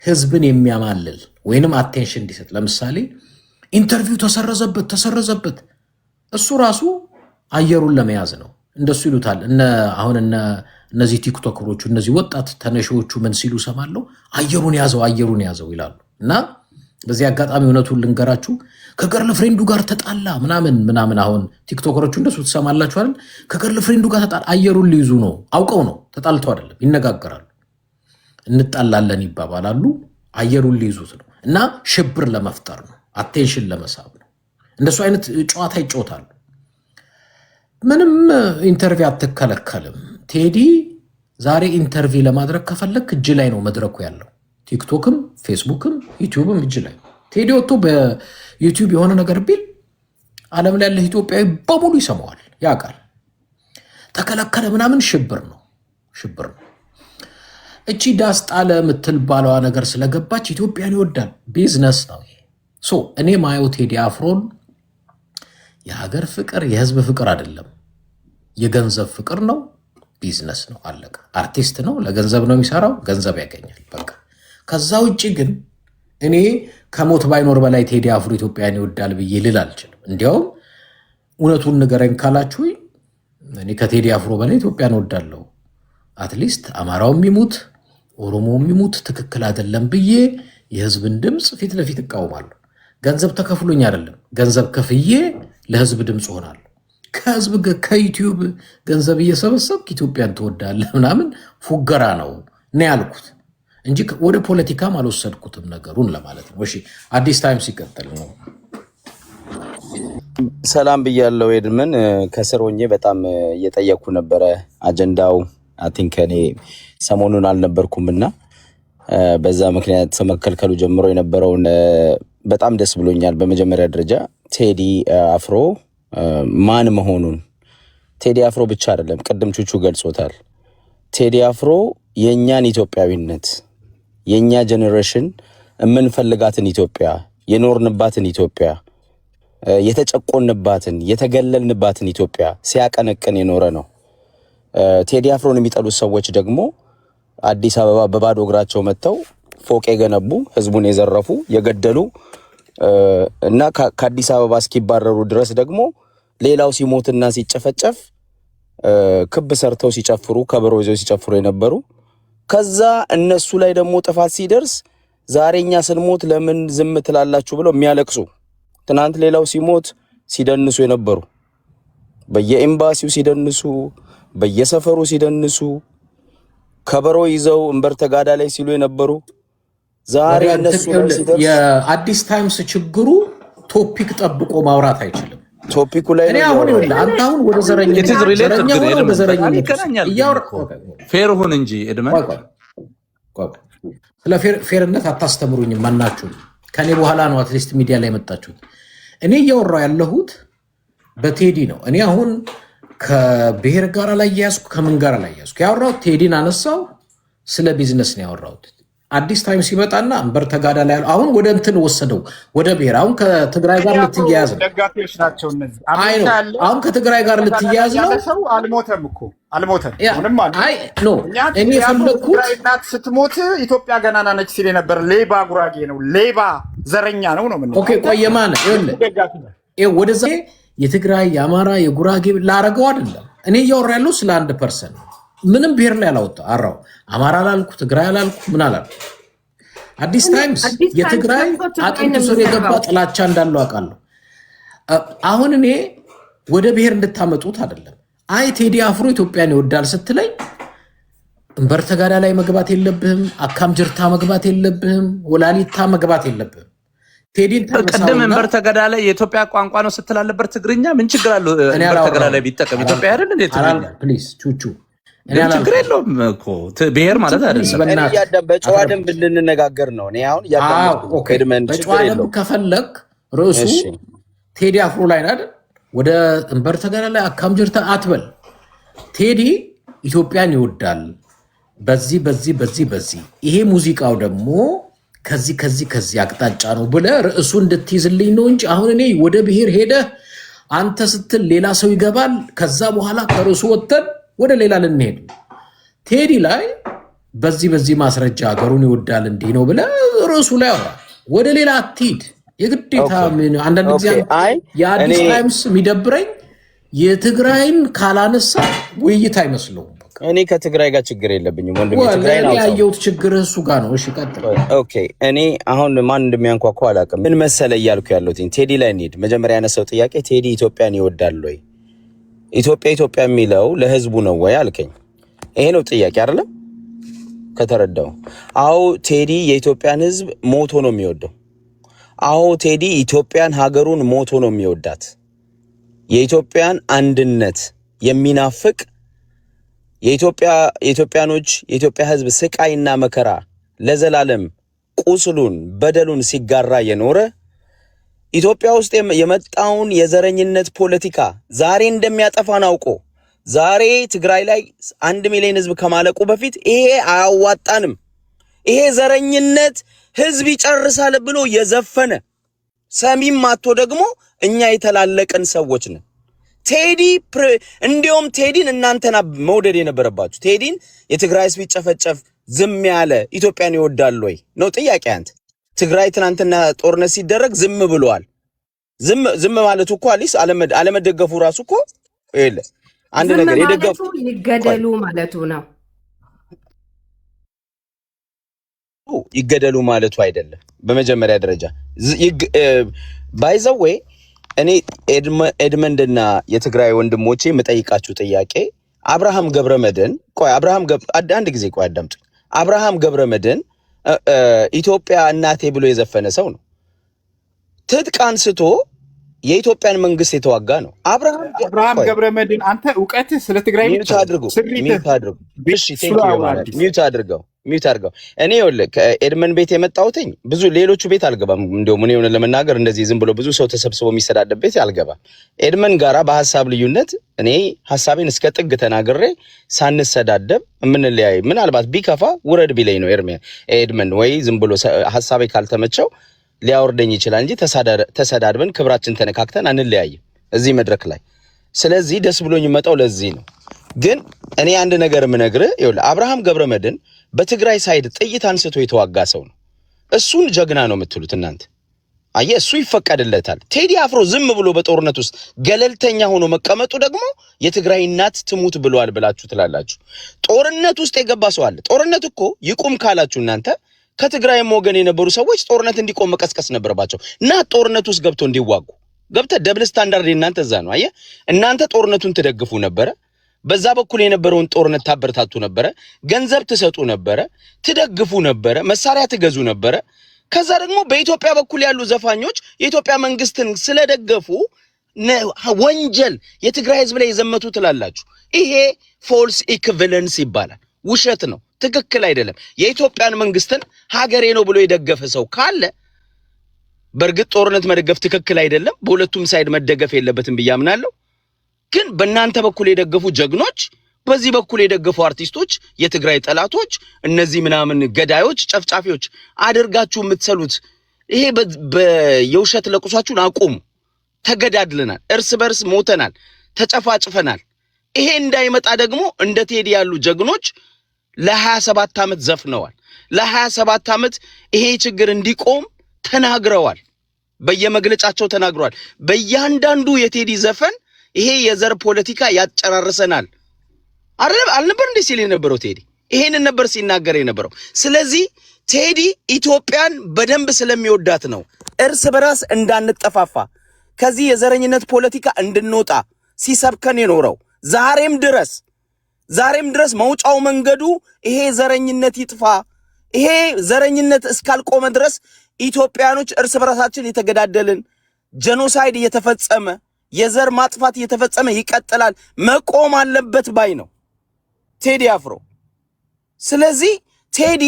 ህዝብን የሚያማልል ወይንም አቴንሽን እንዲሰጥ፣ ለምሳሌ ኢንተርቪው ተሰረዘበት እሱ ራሱ አየሩን ለመያዝ ነው። እንደሱ ይሉታል። አሁን እነዚህ ቲክቶከሮቹ እነዚህ ወጣት ተነሺዎቹ ምን ሲሉ ሰማለሁ፣ አየሩን ያዘው ይላሉ። እና በዚህ አጋጣሚ እውነቱን ልንገራችሁ፣ ከገርል ፍሬንዱ ጋር ተጣላ ምናምን አሁን ቲክቶከሮቹ እንደሱ ትሰማላችኋል። ከገርል ፍሬንዱ ጋር ተጣላ፣ አየሩን ሊይዙ ነው። አውቀው ነው፣ ተጣልተው አይደለም። ይነጋገራሉ፣ እንጣላለን ይባባላሉ። አየሩን ሊይዙት ነው እና ሽብር ለመፍጠር ነው፣ አቴንሽን ለመሳብ ነው። እንደሱ አይነት ጨዋታ ይጫወታሉ። ምንም ኢንተርቪው አትከለከልም። ቴዲ ዛሬ ኢንተርቪው ለማድረግ ከፈለክ እጅ ላይ ነው መድረኩ ያለው። ቲክቶክም ፌስቡክም ዩቲዩብም እጅ ላይ ቴዲ ወጥቶ በዩቲዩብ የሆነ ነገር ቢል ዓለም ላይ ያለ ኢትዮጵያዊ በሙሉ ይሰማዋል፣ ያውቃል። ተከለከለ ምናምን ሽብር ነው። እቺ ዳስ ጣለ የምትባለዋ ነገር ስለገባች ኢትዮጵያን ይወዳል። ቢዝነስ ነው ይሄ። እኔ ማየው ቴዲ አፍሮን የሀገር ፍቅር የህዝብ ፍቅር አይደለም፣ የገንዘብ ፍቅር ነው። ቢዝነስ ነው፣ አለቀ። አርቲስት ነው፣ ለገንዘብ ነው የሚሰራው፣ ገንዘብ ያገኛል፣ በቃ። ከዛ ውጭ ግን እኔ ከሞት ባይኖር በላይ ቴዲ አፍሮ ኢትዮጵያን ይወዳል ብዬ ልል አልችልም። እንዲያውም እውነቱን ንገረኝ ካላችሁ እኔ ከቴዲ አፍሮ በላይ ኢትዮጵያን እወዳለሁ። አትሊስት አማራው የሚሙት ኦሮሞ የሚሙት ትክክል አይደለም ብዬ የህዝብን ድምፅ ፊት ለፊት እቃወማለሁ። ገንዘብ ተከፍሎኝ አይደለም፣ ገንዘብ ከፍዬ ለህዝብ ድምፅ ሆናለሁ። ከህዝብ ከዩቲዩብ ገንዘብ እየሰበሰብክ ኢትዮጵያን ትወዳለህ ምናምን ፉገራ ነው ያልኩት እንጂ ወደ ፖለቲካም አልወሰድኩትም ነገሩን ለማለት ነው። እሺ አዲስ ታይም ሲቀጥል ነው። ሰላም ብያለሁ ኤድመን። ከስር ሆኜ በጣም እየጠየኩ ነበረ። አጀንዳው አይ ቲንክ እኔ ሰሞኑን አልነበርኩምና በዛ ምክንያት ተመከልከሉ ጀምሮ የነበረውን በጣም ደስ ብሎኛል። በመጀመሪያ ደረጃ ቴዲ አፍሮ ማን መሆኑን ቴዲ አፍሮ ብቻ አይደለም፣ ቅድም ቹቹ ገልጾታል። ቴዲ አፍሮ የኛን ኢትዮጵያዊነት የኛ ጄኔሬሽን የምንፈልጋትን ኢትዮጵያ የኖርንባትን ኢትዮጵያ የተጨቆንባትን የተገለልንባትን ኢትዮጵያ ሲያቀነቅን የኖረ ነው። ቴዲ አፍሮን የሚጠሉት ሰዎች ደግሞ አዲስ አበባ በባዶ እግራቸው መጥተው ፎቅ የገነቡ ህዝቡን የዘረፉ የገደሉ እና ከአዲስ አበባ እስኪባረሩ ድረስ ደግሞ ሌላው ሲሞትና ሲጨፈጨፍ ክብ ሰርተው ሲጨፍሩ ከበሮ ይዘው ሲጨፍሩ የነበሩ ከዛ እነሱ ላይ ደግሞ ጥፋት ሲደርስ ዛሬኛ ስንሞት ለምን ዝም ትላላችሁ ብለው የሚያለቅሱ ትናንት ሌላው ሲሞት ሲደንሱ የነበሩ በየኤምባሲው ሲደንሱ በየሰፈሩ ሲደንሱ ከበሮ ይዘው እንበር ተጋዳ ላይ ሲሉ የነበሩ ዛሬ እነሱ ላይ ሲደርስ የአዲስ ታይምስ ችግሩ ቶፒክ ጠብቆ ማውራት አይችልም። ቶፒኩ ላይ እኔ አሁን አሁን ወደ ዘረኝነት ፌር ሁን እንጂ ኤድመን ስለ ፌርነት አታስተምሩኝም። ማናችሁ ከኔ በኋላ ነው አትሊስት ሚዲያ ላይ መጣችሁት። እኔ እያወራው ያለሁት በቴዲ ነው። እኔ አሁን ከብሔር ጋር ላይ ያስኩ ከምን ጋር ላይ ያስኩ ያወራሁት ቴዲን አነሳው፣ ስለ ቢዝነስ ነው ያወራሁት። አዲስ ታይም ሲመጣና እንበር ተጋዳ ላይ አሁን ወደ እንትን ወሰደው ወደ ብሔር። አሁን ከትግራይ ጋር ልትያያዝ ነው። ደጋፊዎች ናቸው እነዚህ። አሁን ከትግራይ ጋር ልትያያዝ ነው። ሰው አልሞተም እኮ አልሞተም። ምንም አይ ኖ እኔ የፈለኩት ትግራይ እናት ስትሞት ኢትዮጵያ ገናና ነች ሲል ነበር። ሌባ ጉራጌ ነው፣ ሌባ ዘረኛ ነው ነው። ምን ኦኬ ቆየማነ ይኸውልህ ወደዛ የትግራይ የአማራ የጉራጌ ላረገው አይደለም። እኔ እያወራ ያለው ስለ አንድ ፐርሰን ምንም ብሔር ላይ አላወጣው አማራ አላልኩ ትግራይ አላልኩ ምን አላልኩ። አዲስ ታይምስ የትግራይ አጥንቱ ስር የገባ ጥላቻ እንዳለው አውቃለሁ። አሁን እኔ ወደ ብሔር እንድታመጡት አይደለም። አይ ቴዲ አፍሮ ኢትዮጵያን ይወዳል ስትለኝ እንበር ተጋዳ ላይ መግባት የለብህም፣ አካም ጅርታ መግባት የለብህም፣ ወላሊታ መግባት የለብህም። ቴዲን ተቀደም እንበር ተጋዳ ላይ የኢትዮጵያ ቋንቋ ነው ስትላለበር ትግርኛ ምን ችግር አለው? እንበር ተጋዳ ላይ ቢጠቀም ኢትዮጵያ አይደል እንዴ? ትግርኛ ፕሊዝ ቹቹ ችግር የለውም እኮ ብሔር ማለት አይደለም። በጨዋ ደንብ እንድንነጋገር ነው። እኔ አሁን በጨዋ ደንብ ከፈለግ ርዕሱ ቴዲ አፍሮ ላይ አይደል? ወደ እንበር ተጋዳ ላይ አካም ጅርታ አትበል። ቴዲ ኢትዮጵያን ይወዳል በዚህ በዚህ በዚህ በዚህ ይሄ ሙዚቃው ደግሞ ከዚህ ከዚህ ከዚህ አቅጣጫ ነው ብለህ ርዕሱ እንድትይዝልኝ ነው እንጂ አሁን እኔ ወደ ብሔር ሄደህ አንተ ስትል ሌላ ሰው ይገባል። ከዛ በኋላ ከርዕሱ ወጥተን ወደ ሌላ ልንሄድ ቴዲ ላይ በዚህ በዚህ ማስረጃ ሀገሩን ይወዳል እንዲህ ነው ብለህ ርዕሱ ላይ አውራ። ወደ ሌላ አትሂድ የግዴታ። አንዳንድ ጊዜ የአዲስ ታይምስ የሚደብረኝ የትግራይን ካላነሳ ውይይት አይመስለውም። እኔ ከትግራይ ጋር ችግር የለብኝም ወንድሜ። ትግራይ ነው ያየሁት ችግር እሱ ጋር ነው። እሺ ቀጥል። ኦኬ እኔ አሁን ማን እንደሚያንኳኳ አላውቅም። ምን መሰለ እያልኩ ያለሁት ቴዲ ላይ እንሂድ። መጀመሪያ ያነሳው ጥያቄ ቴዲ ኢትዮጵያን ይወዳል ወይ? ኢትዮጵያ የሚለው ለህዝቡ ነው ወይ አልከኝ። ይሄ ነው ጥያቄ አይደለም? ከተረዳው አዎ ቴዲ የኢትዮጵያን ህዝብ ሞቶ ነው የሚወደው። አዎ ቴዲ ኢትዮጵያን ሀገሩን ሞቶ ነው የሚወዳት። የኢትዮጵያን አንድነት የሚናፍቅ የኢትዮጵያኖች የኢትዮጵያ ህዝብ ስቃይና መከራ ለዘላለም ቁስሉን በደሉን ሲጋራ የኖረ ኢትዮጵያ ውስጥ የመጣውን የዘረኝነት ፖለቲካ ዛሬ እንደሚያጠፋን አውቆ ዛሬ ትግራይ ላይ 1 ሚሊዮን ህዝብ ከማለቁ በፊት ይሄ አያዋጣንም፣ ይሄ ዘረኝነት ህዝብ ይጨርሳል ብሎ የዘፈነ ሰሚም ማቶ ደግሞ እኛ የተላለቀን ሰዎች ነን። ቴዲ እንዲያውም ቴዲን እናንተና መውደድ የነበረባችሁ ቴዲን የትግራይ ህዝብ ይጨፈጨፍ ዝም ያለ ኢትዮጵያን ይወዳል ወይ ነው ጥያቄ። አንተ ትግራይ ትናንትና ጦርነት ሲደረግ ዝም ብሏል። ዝም ማለቱ እኮ አሊስ አለመደገፉ ራሱ እኮ ይለ አንድ ነገር የደገፉ ይገደሉ ማለቱ ነው። ይገደሉ ማለቱ አይደለም። በመጀመሪያ ደረጃ ባይዘው ወይ እኔ ኤድመንድና የትግራይ ወንድሞቼ የምጠይቃችሁ ጥያቄ አብርሃም ገብረመድህን አንድ ጊዜ አዳምጡ። አብርሃም ገብረመድህን ኢትዮጵያ እናቴ ብሎ የዘፈነ ሰው ነው። ትጥቅ አንስቶ የኢትዮጵያን መንግስት የተዋጋ ነው። አብርሃም ገብረመድህን አንተ ዕውቀትህ ስለ ትግራይ ሚውት አድርጉ። እሺ ሚውት አድርገው። እኔ ከኤድመን ቤት የመጣሁትኝ ብዙ ሌሎቹ ቤት አልገባም። እንደውም እኔ ሆነ ለመናገር እንደዚህ ዝም ብሎ ብዙ ሰው ተሰብስቦ የሚሰዳደብ ቤት አልገባም። ኤድመን ጋራ በሐሳብ ልዩነት እኔ ሐሳቤን እስከ ጥግ ተናግሬ ሳንሰዳደብ የምንለያይ ምናልባት ቢከፋ ውረድ ቢለኝ ነው ኤድመን ወይ ዝም ብሎ ሐሳቤ ካልተመቸው ሊያወርደኝ ይችላል እንጂ ተሰዳድበን ክብራችን ተነካክተን አንለያይም እዚህ መድረክ ላይ። ስለዚህ ደስ ብሎኝ መጣው ለዚህ ነው። ግን እኔ አንድ ነገር ምነግርህ አብርሃም ገብረመድህን በትግራይ ሳይድ ጥይት አንስቶ የተዋጋ ሰው ነው። እሱን ጀግና ነው የምትሉት እናንተ። አየህ እሱ ይፈቀድለታል። ቴዲ አፍሮ ዝም ብሎ በጦርነት ውስጥ ገለልተኛ ሆኖ መቀመጡ ደግሞ የትግራይ እናት ትሙት ብሏል ብላችሁ ትላላችሁ። ጦርነት ውስጥ የገባ ሰው አለ። ጦርነት እኮ ይቁም ካላችሁ እናንተ ከትግራይም ወገን የነበሩ ሰዎች ጦርነት እንዲቆም መቀስቀስ ነበረባቸው እና ጦርነት ውስጥ ገብቶ እንዲዋጉ ደብል ስታንዳርድ እናንተ እዛ ነው። አየህ እናንተ ጦርነቱን ትደግፉ ነበረ። በዛ በኩል የነበረውን ጦርነት ታበረታቱ ነበረ። ገንዘብ ትሰጡ ነበረ፣ ትደግፉ ነበረ፣ መሳሪያ ትገዙ ነበረ። ከዛ ደግሞ በኢትዮጵያ በኩል ያሉ ዘፋኞች የኢትዮጵያ መንግስትን ስለደገፉ ወንጀል የትግራይ ህዝብ ላይ የዘመቱ ትላላችሁ። ይሄ ፎልስ ኢኩቪለንስ ይባላል። ውሸት ነው፣ ትክክል አይደለም። የኢትዮጵያን መንግስትን ሀገሬ ነው ብሎ የደገፈ ሰው ካለ በእርግጥ ጦርነት መደገፍ ትክክል አይደለም፣ በሁለቱም ሳይድ መደገፍ የለበትም ብዬ አምናለሁ። ግን በእናንተ በኩል የደገፉ ጀግኖች፣ በዚህ በኩል የደገፉ አርቲስቶች የትግራይ ጠላቶች፣ እነዚህ ምናምን ገዳዮች፣ ጨፍጫፊዎች አድርጋችሁ የምትሰሉት ይሄ የውሸት ለቁሳችሁን አቁሙ። ተገዳድለናል፣ እርስ በርስ ሞተናል፣ ተጨፋጭፈናል። ይሄ እንዳይመጣ ደግሞ እንደ ቴዲ ያሉ ጀግኖች ለ27 ዓመት ዘፍነዋል። ለ27 ዓመት ይሄ ችግር እንዲቆም ተናግረዋል። በየመግለጫቸው ተናግረዋል። በእያንዳንዱ የቴዲ ዘፈን ይሄ የዘር ፖለቲካ ያጨራርሰናል አልነበር እንዴ ሲል የነበረው ቴዲ? ይሄንን ነበር ሲናገር የነበረው። ስለዚህ ቴዲ ኢትዮጵያን በደንብ ስለሚወዳት ነው እርስ በራስ እንዳንጠፋፋ ከዚህ የዘረኝነት ፖለቲካ እንድንወጣ ሲሰብከን የኖረው። ዛሬም ድረስ መውጫው መንገዱ ይሄ ዘረኝነት ይጥፋ፣ ይሄ ዘረኝነት እስካልቆመ ድረስ ኢትዮጵያኖች እርስ በራሳችን የተገዳደልን፣ ጄኖሳይድ እየተፈጸመ የዘር ማጥፋት እየተፈጸመ ይቀጥላል፣ መቆም አለበት ባይ ነው ቴዲ አፍሮ። ስለዚህ ቴዲ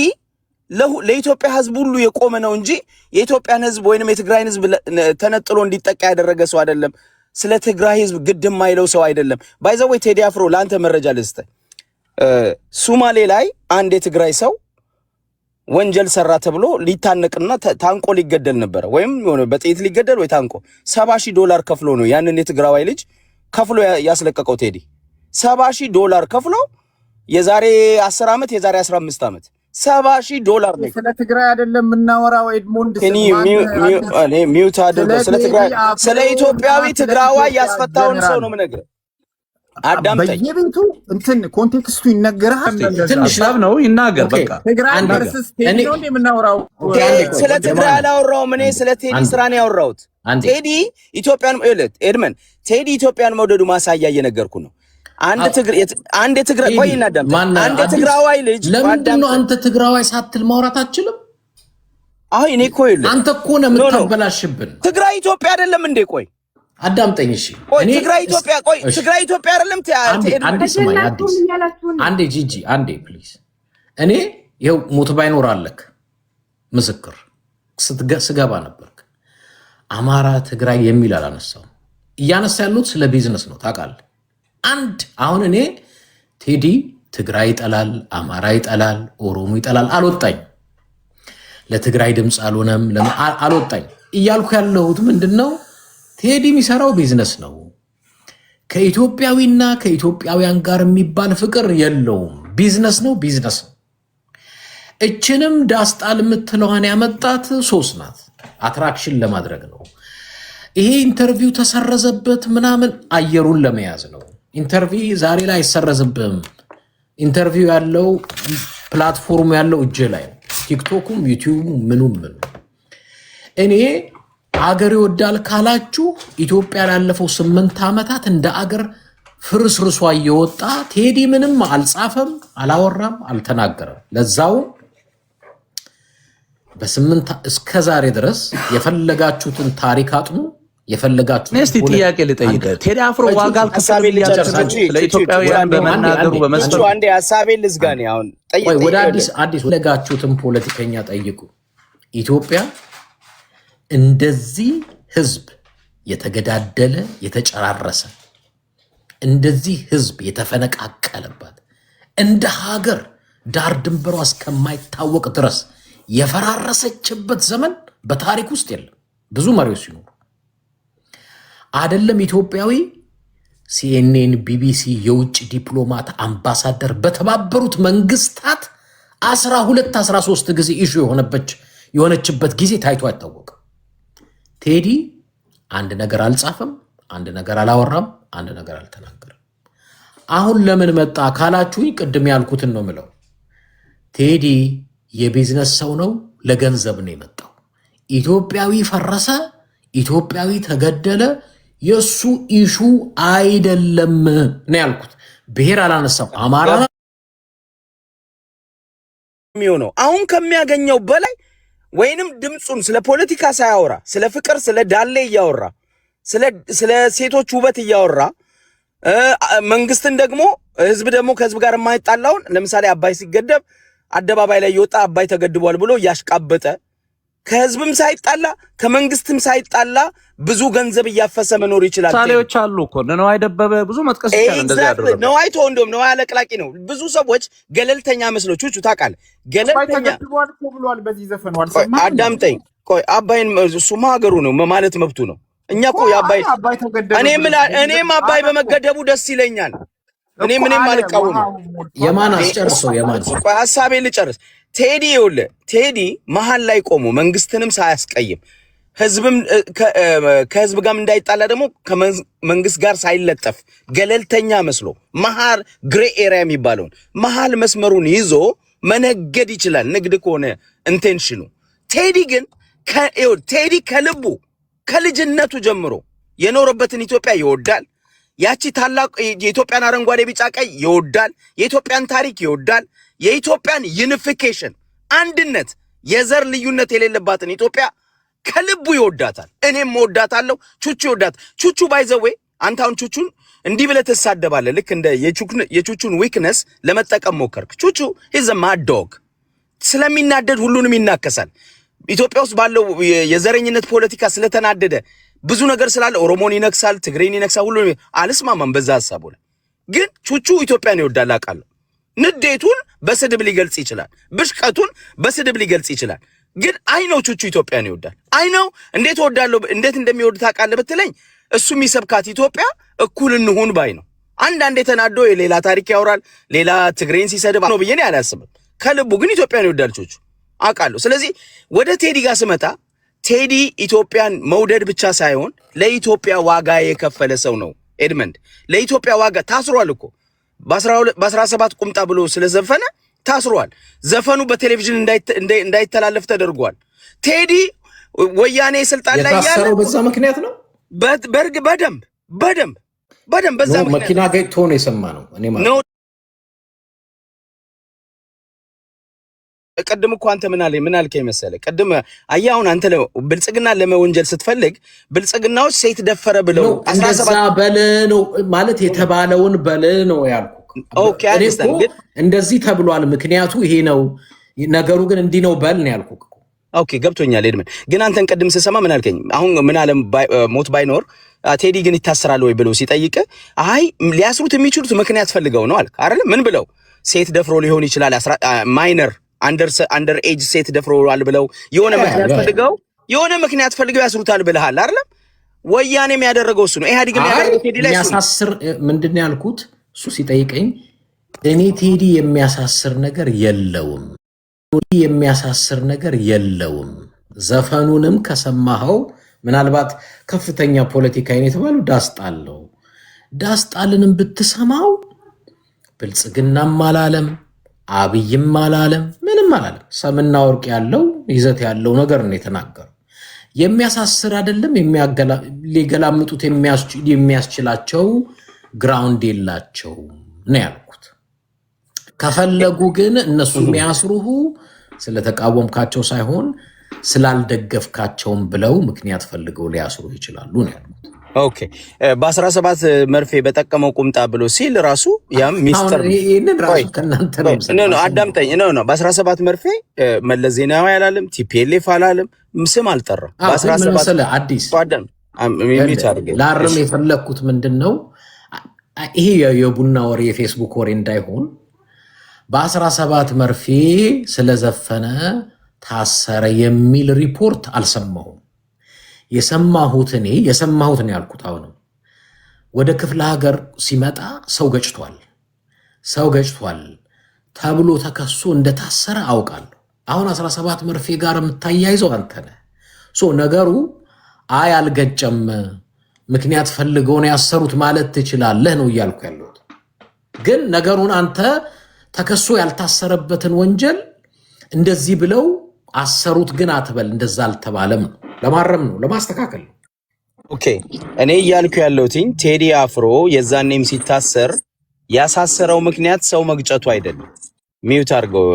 ለኢትዮጵያ ህዝብ ሁሉ የቆመ ነው እንጂ የኢትዮጵያን ህዝብ ወይንም የትግራይን ህዝብ ተነጥሎ እንዲጠቃ ያደረገ ሰው አይደለም። ስለ ትግራይ ህዝብ ግድ የማይለው ሰው አይደለም። ባይዘው ቴዲ አፍሮ ለአንተ መረጃ ልስጥህ። ሱማሌ ላይ አንድ የትግራይ ሰው ወንጀል ሰራ ተብሎ ሊታነቅና ታንቆ ሊገደል ነበር፣ ወይም የሆነ በጥይት ሊገደል ወይ ታንቆ $70,000 ከፍሎ ነው ያንን የትግራዋይ ልጅ ከፍሎ ያስለቀቀው ቴዲ። $70,000 ከፍሎ የዛሬ 10 ዓመት የዛሬ 15 ዓመት $70,000 ነው። ስለ ትግራይ አይደለም የምናወራው ኤድሞንድ። ሚውት አድርገው። ስለ ትግራይ ስለ ኢትዮጵያዊ ትግራዋይ ያስፈታውን ሰው ነው የምነግርህ። አዳምጠኝ። በየቤቱ እንትን ኮንቴክስቱ ይነገራል። ትንሽ ላብ ነው ይናገር። በቃ ትግራይ ቨርሰስ ቴዲ ነው የምናወራው። ስለ ትግራይ አላወራሁም እኔ፣ ስለ ቴዲ ስራ ነው ያወራሁት። ቴዲ ኢትዮጵያን ኤድመን ቴዲ ኢትዮጵያን መውደዱ ማሳያ እየነገርኩ ነው። አንድ ትግራይ ቆይ እናዳምጥ። አንድ ትግራዋይ ልጅ ለምንድን ነው አንተ ትግራዋይ ሳትል ማውራት አትችልም? አይ እኔ እኮ ይኸውልህ አንተ እኮ ነው የምታበላሽብን። ትግራይ ኢትዮጵያ አይደለም እንዴ? ቆይ አዳምጠኝ እሺ። እኔ ትግራይ ኢትዮጵያ አይደለም። አንዴ ጂጂ አንዴ ፕሊዝ። እኔ ይኸው ሞት ባይኖር አለክ ምስክር ስገባ ነበር። አማራ ትግራይ የሚል አላነሳው። እያነሳ ያሉት ስለ ቢዝነስ ነው ታውቃለህ። አሁን እኔ ቴዲ ትግራይ ይጠላል፣ አማራ ይጠላል፣ ኦሮሞ ይጠላል አልወጣኝ። ለትግራይ ድምፅ አልሆነም አልወጣኝ። እያልኩ ያለሁት ምንድነው ቴዲ የሚሰራው ቢዝነስ ነው። ከኢትዮጵያዊና ከኢትዮጵያውያን ጋር የሚባል ፍቅር የለውም። ቢዝነስ ነው፣ ቢዝነስ ነው። እችንም ዳስጣል የምትለዋን ያመጣት ሶስት ናት። አትራክሽን ለማድረግ ነው። ይሄ ኢንተርቪው ተሰረዘበት ምናምን አየሩን ለመያዝ ነው። ኢንተርቪው ዛሬ ላይ አይሰረዝብህም። ኢንተርቪው ያለው ፕላትፎርሙ ያለው እጅ ላይ ነው። ቲክቶኩም ዩቲዩብም ምኑም እኔ አገር ይወዳል ካላችሁ ኢትዮጵያ ላለፈው 8 ዓመታት እንደ አገር ፍርስርሷ እየወጣ ቴዲ ምንም አልጻፈም፣ አላወራም፣ አልተናገረም። ለዛው በ8 እስከ ዛሬ ድረስ የፈለጋችሁትን ታሪክ አጥኑ። የፈለጋችሁትን እስቲ ጥያቄ ልጠይቅ። ቴዲ አፍሮ ዋጋ አልከፈለም ለኢትዮጵያውያን በመናገሩ በመስፈሩ አንዴ ሐሳቤን ልዝጋኔ። አሁን ወደ አዲስ ፈለጋችሁትን ፖለቲከኛ ጠይቁ። ኢትዮጵያ እንደዚህ ህዝብ የተገዳደለ የተጨራረሰ እንደዚህ ህዝብ የተፈነቃቀለባት እንደ ሀገር ዳር ድንበሯ እስከማይታወቅ ድረስ የፈራረሰችበት ዘመን በታሪክ ውስጥ የለም። ብዙ መሪዎች ሲኖሩ አይደለም ኢትዮጵያዊ ሲኤንኤን፣ ቢቢሲ፣ የውጭ ዲፕሎማት፣ አምባሳደር በተባበሩት መንግስታት 13 ጊዜ ኢሹ የሆነችበት ጊዜ ታይቶ አይታወቅም። ቴዲ አንድ ነገር አልጻፈም፣ አንድ ነገር አላወራም፣ አንድ ነገር አልተናገረም። አሁን ለምን መጣ ካላችሁኝ ቅድም ያልኩትን ነው ምለው። ቴዲ የቢዝነስ ሰው ነው፣ ለገንዘብ ነው የመጣው። ኢትዮጵያዊ ፈረሰ፣ ኢትዮጵያዊ ተገደለ የሱ ኢሹ አይደለም ነው ያልኩት። ብሔር አላነሳም። አማራ የሚሆነው አሁን ከሚያገኘው በላይ ወይንም ድምጹን ስለ ፖለቲካ ሳያወራ ስለ ፍቅር ስለ ዳሌ እያወራ ስለ ሴቶች ውበት እያወራ መንግስትን ደግሞ ህዝብ ደግሞ ከህዝብ ጋር የማይጣላውን ለምሳሌ አባይ ሲገደብ አደባባይ ላይ የወጣ አባይ ተገድቧል ብሎ ያሽቃበጠ ከህዝብም ሳይጣላ ከመንግስትም ሳይጣላ ብዙ ገንዘብ እያፈሰ መኖር ይችላል። ሳሌዎች አሉ እኮ ነው አይደበበ ብዙ መጥቀስ ይችላል። እንደዚህ ያደረገ ነው አይቶ እንደም ነው አለቅላቂ ነው። ብዙ ሰዎች ገለልተኛ መስሎቹ ታውቃለህ፣ ገለልተኛ ብሏል በዚህ ዘፈን አዳምጠኝ። ቆይ አባይን እሱማ ሀገሩ ነው ማለት መብቱ ነው። እኛ እኮ የአባይ እኔም አባይ በመገደቡ ደስ ይለኛል። እኔ ምንም አልቃወም። የማን አስጨርሰው የማን ቆይ ሐሳቤን ልጨርስ። ቴዲ ይኸውልህ ቴዲ መሃል ላይ ቆሞ መንግስትንም ሳያስቀይም ህዝብም ከህዝብ ጋር እንዳይጣላ ደግሞ ከመንግስት ጋር ሳይለጠፍ ገለልተኛ መስሎ መሃል ግሬ ኤሪያ የሚባለውን መሃል መስመሩን ይዞ መነገድ ይችላል፣ ንግድ ከሆነ ኢንቴንሽኑ። ቴዲ ግን ቴዲ ከልቡ ከልጅነቱ ጀምሮ የኖረበትን ኢትዮጵያ ይወዳል። ያቺ ታላቅ የኢትዮጵያን አረንጓዴ ቢጫ ቀይ ይወዳል። የኢትዮጵያን ታሪክ ይወዳል። የኢትዮጵያን ዩኒፊኬሽን አንድነት፣ የዘር ልዩነት የሌለባትን ኢትዮጵያ ከልቡ ይወዳታል። እኔም እወዳታለሁ። ቹቹ ይወዳት። ቹቹ ባይዘዌ አንተ አሁን ቹቹን እንዲህ ብለህ ትሳደባለህ። ልክ እንደ የቹቹን ዊክነስ ለመጠቀም ሞከርክ። ቹቹ ኢዝ አ ማድ ዶግ። ስለሚናደድ ሁሉንም ይናከሳል። ኢትዮጵያ ውስጥ ባለው የዘረኝነት ፖለቲካ ስለተናደደ ብዙ ነገር ስላለ ኦሮሞን ይነክሳል፣ ትግሬን ይነክሳል። ሁሉንም አልስማማም በዛ ሐሳቡ ላይ። ግን ቹቹ ኢትዮጵያን ይወዳል አውቃለሁ። ንዴቱን በስድብ ሊገልጽ ይችላል፣ ብሽቀቱን በስድብ ሊገልጽ ይችላል። ግን አይነው ቹቹ ኢትዮጵያን ይወዳል። አይነው እንዴት እወዳለሁ እንዴት እንደሚወድ ታውቃለህ ብትለኝ እሱ የሚሰብካት ኢትዮጵያ እኩል እንሁን ባይ ነው። አንዳንዴ ተናዶ የሌላ ታሪክ ያወራል፣ ሌላ ትግሬን ሲሰድብ ነው ብዬ አላስብም። ከልቡ ግን ኢትዮጵያን ይወዳል ቹቹ አውቃለሁ። ስለዚህ ወደ ቴዲ ጋር ስመጣ ቴዲ ኢትዮጵያን መውደድ ብቻ ሳይሆን ለኢትዮጵያ ዋጋ የከፈለ ሰው ነው። ኤድመንድ ለኢትዮጵያ ዋጋ ታስሯል እኮ በ17 ቁምጣ ብሎ ስለዘፈነ ታስሯል። ዘፈኑ በቴሌቪዥን እንዳይተላለፍ ተደርጓል። ቴዲ ወያኔ ስልጣን ላይ ያለ በዛ ምክንያት ነው። በደንብ በዛ ምክንያት መኪና ገጭቶ ነው የሰማነው። እኔ ማለት ነው ቅድም እኮ አንተ ምን አልከኝ መሰለህ? ቅድም አየህ አሁን አንተ ብልጽግና ለመወንጀል ስትፈልግ ብልጽግናዎች ሴት ደፈረ ብለው 17 በል ነው ማለት የተባለውን በል ነው ያልኩ። ኦኬ እንደዚህ ተብሏል፣ ምክንያቱ ይሄ ነው፣ ነገሩ ግን እንዲህ ነው በል ነው ያልኩ። ኦኬ ገብቶኛል ኤድመን። ግን አንተን ቅድም ስሰማ ምን አልከኝ? አሁን ምን አለ ሞት ባይኖር ቴዲ ግን ይታሰራል ወይ ብለው ሲጠይቅ አይ ሊያስሩት የሚችሉት ምክንያት ፈልገው ነው አልክ አይደል? ምን ብለው ሴት ደፍሮ ሊሆን ይችላል፣ ማይነር አንደር ኤጅ ሴት ደፍሮዋል ብለው የሆነ ምክንያት ፈልገው ያስሩታል ብለሃል አይደል? ወያኔም ያደረገው እሱ ነው። ኢህአዴግ የሚያደርገው ቴዲ ላይ የሚያሳስር ምንድን ነው ያልኩት? እሱ ሲጠይቀኝ እኔ ቴዲ የሚያሳስር ነገር የለውም። ዘፈኑንም ከሰማኸው ምናልባት ከፍተኛ ፖለቲካዊ የተባለው ዳስጣለው ዳስጣልንም ብትሰማው ብልጽግናም አላለም፣ አብይም አላለም፣ ምንም አላለም። ሰምና ወርቅ ያለው ይዘት ያለው ነገር ነው የተናገረው። የሚያሳስር አይደለም፣ ሊገላምጡት የሚያስችላቸው ግራውንድ የላቸው ነው ያልኩት። ከፈለጉ ግን እነሱ የሚያስሩሁ ስለተቃወምካቸው ሳይሆን ስላልደገፍካቸውም ብለው ምክንያት ፈልገው ሊያስሩ ይችላሉ ነው ያልኩት። ኦኬ በ17 መርፌ በጠቀመው ቁምጣ ብሎ ሲል ራሱ ያም ሚስተር ይሄንን ራሱ ከናንተ ነው አዳምጠኝ ነው። በ17 መርፌ መለስ ዜናዊ አላለም፣ ቲፒኤልኤፍ አላለም፣ ስም አልጠራም። በ17 አዲስ ላርም የፈለኩት ምንድነው ይሄ የቡና ወሬ የፌስቡክ ወሬ እንዳይሆን በ17 መርፌ ስለዘፈነ ታሰረ የሚል ሪፖርት አልሰማሁም። የሰማሁት ነው ያልኩት። አሁንም ወደ ክፍለ ሀገር ሲመጣ ሰው ገጭቷል ተብሎ ተከሶ እንደታሰረ አውቃለሁ። አሁን 17 መርፌ ጋር የምታያይዘው አንተ ነህ። ነገሩ አይ አልገጨም ምክንያት ፈልገው ነው ያሰሩት ማለት ትችላለህ ነው እያልኩ ያለሁት። ግን ነገሩን አንተ ተከሶ ያልታሰረበትን ወንጀል እንደዚህ ብለው አሰሩት ግን አትበል። እንደዛ አልተባለም ነው፣ ለማረም ነው፣ ለማስተካከል ነው። ኦኬ እኔ እያልኩ ያለሁት ቴዲ አፍሮ የዛኔም ሲታሰር ያሳሰረው ምክንያት ሰው መግጨቱ አይደለም። ሚውት አድርገው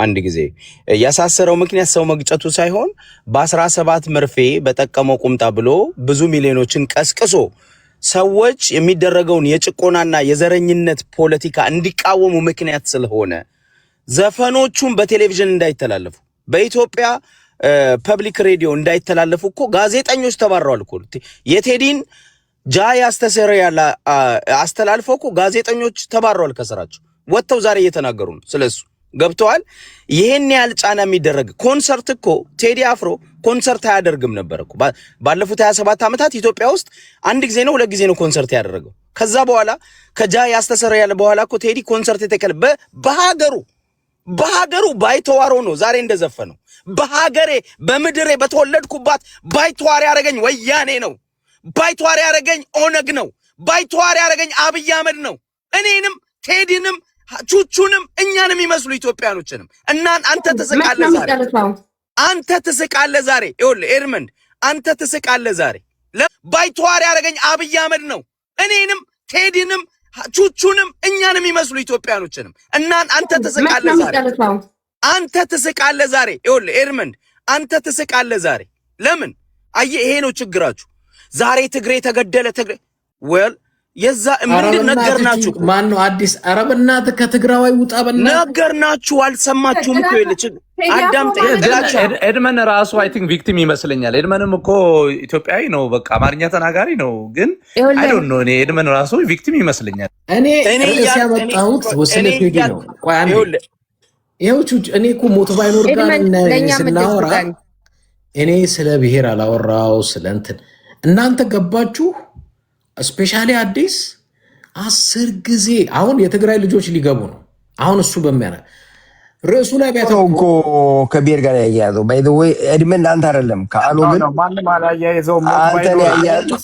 አንድ ጊዜ። ያሳሰረው ምክንያት ሰው መግጨቱ ሳይሆን በ17 መርፌ በጠቀመው ቁምጣ ብሎ ብዙ ሚሊዮኖችን ቀስቅሶ ሰዎች የሚደረገውን የጭቆናና የዘረኝነት ፖለቲካ እንዲቃወሙ ምክንያት ስለሆነ ዘፈኖቹን በቴሌቪዥን እንዳይተላለፉ በኢትዮጵያ ፐብሊክ ሬዲዮ እንዳይተላለፉ እኮ ጋዜጠኞች ተባረዋል እኮ። የቴዲን ጃይ አስተሰሪያላ አስተላልፈው እኮ ጋዜጠኞች ተባረዋል ከስራቸው ወጥተው ዛሬ እየተናገሩ ነው ስለሱ። ገብተዋል። ይሄን ያህል ጫና የሚደረግ ኮንሰርት እኮ ቴዲ አፍሮ ኮንሰርት አያደርግም ነበር እኮ ባለፉት 27 ዓመታት ኢትዮጵያ ውስጥ አንድ ጊዜ ነው ሁለት ጊዜ ነው ኮንሰርት ያደረገው። ከዛ በኋላ ከጃይ አስተሰሪያላ በኋላ እኮ ቴዲ ኮንሰርት የተከለ በሀገሩ ባይተዋሮ ነው ዛሬ እንደዘፈነው። በሀገሬ በምድሬ በተወለድኩባት ባይተዋር ያረገኝ ወያኔ ነው። ባይተዋር ያረገኝ ኦነግ ነው። ባይተዋር ያረገኝ አብይ አህመድ ነው። እኔንም ቴዲንም ቹቹንም እኛንም ይመስሉ ኢትዮጵያኖችንም አንተ ትስቃለህ ዛሬ ይኸውልህ ኤርመንድ አንተ ትስቃለህ ዛሬ። ባይተዋር ያረገኝ አብይ አህመድ ነው። እኔንም ቴዲንም ቹቹንም እኛንም ይመስሉ ኢትዮጵያኖችንም አንተ ትስቃለህ ዛሬ ይኸውልህ ኤርመንድ አንተ ትስቃለህ ዛሬ። ለምን አየህ? ይሄ ነው ችግራችሁ። ዛሬ ትግሬ ተገደለ የዛ ምንድን ነገርናችሁ? ማን ነው አዲስ? ኧረ በእናትህ ከትግራዋይ ውጣ በእናትህ ነገርናችሁ። አልሰማችሁም እኮ አዳምጠኝ። ኤድመን ራሱ አይ ቲንክ ቪክቲም ይመስለኛል። ኤድመንም እኮ ኢትዮጵያዊ ነው፣ በቃ አማርኛ ተናጋሪ ነው። ግን አይ ዶንት ኖ እኔ ኤድመን ራሱ ቪክቲም ይመስለኛል። እኔ ያመጣሁት ወስለ ቴዲ ነው። ቆይ አንዴ ይኸው እኔ እኮ ሞት ባይኖር ጋር ስናወራ እኔ ስለ ብሔር አላወራው ስለ እንትን እናንተ ገባችሁ። ስፔሻሊ አዲስ 10 ጊዜ አሁን የትግራይ ልጆች ሊገቡ ነው። አሁን እሱ በሚያነ ርዕሱ ላይ ቢያተው እኮ ከብሔር ጋር ያያዘው ባይ ዘ ወይ ኤድመን አንተ አይደለም ካሉ ግን ማንም አላያይዘው አንተ ያያዘው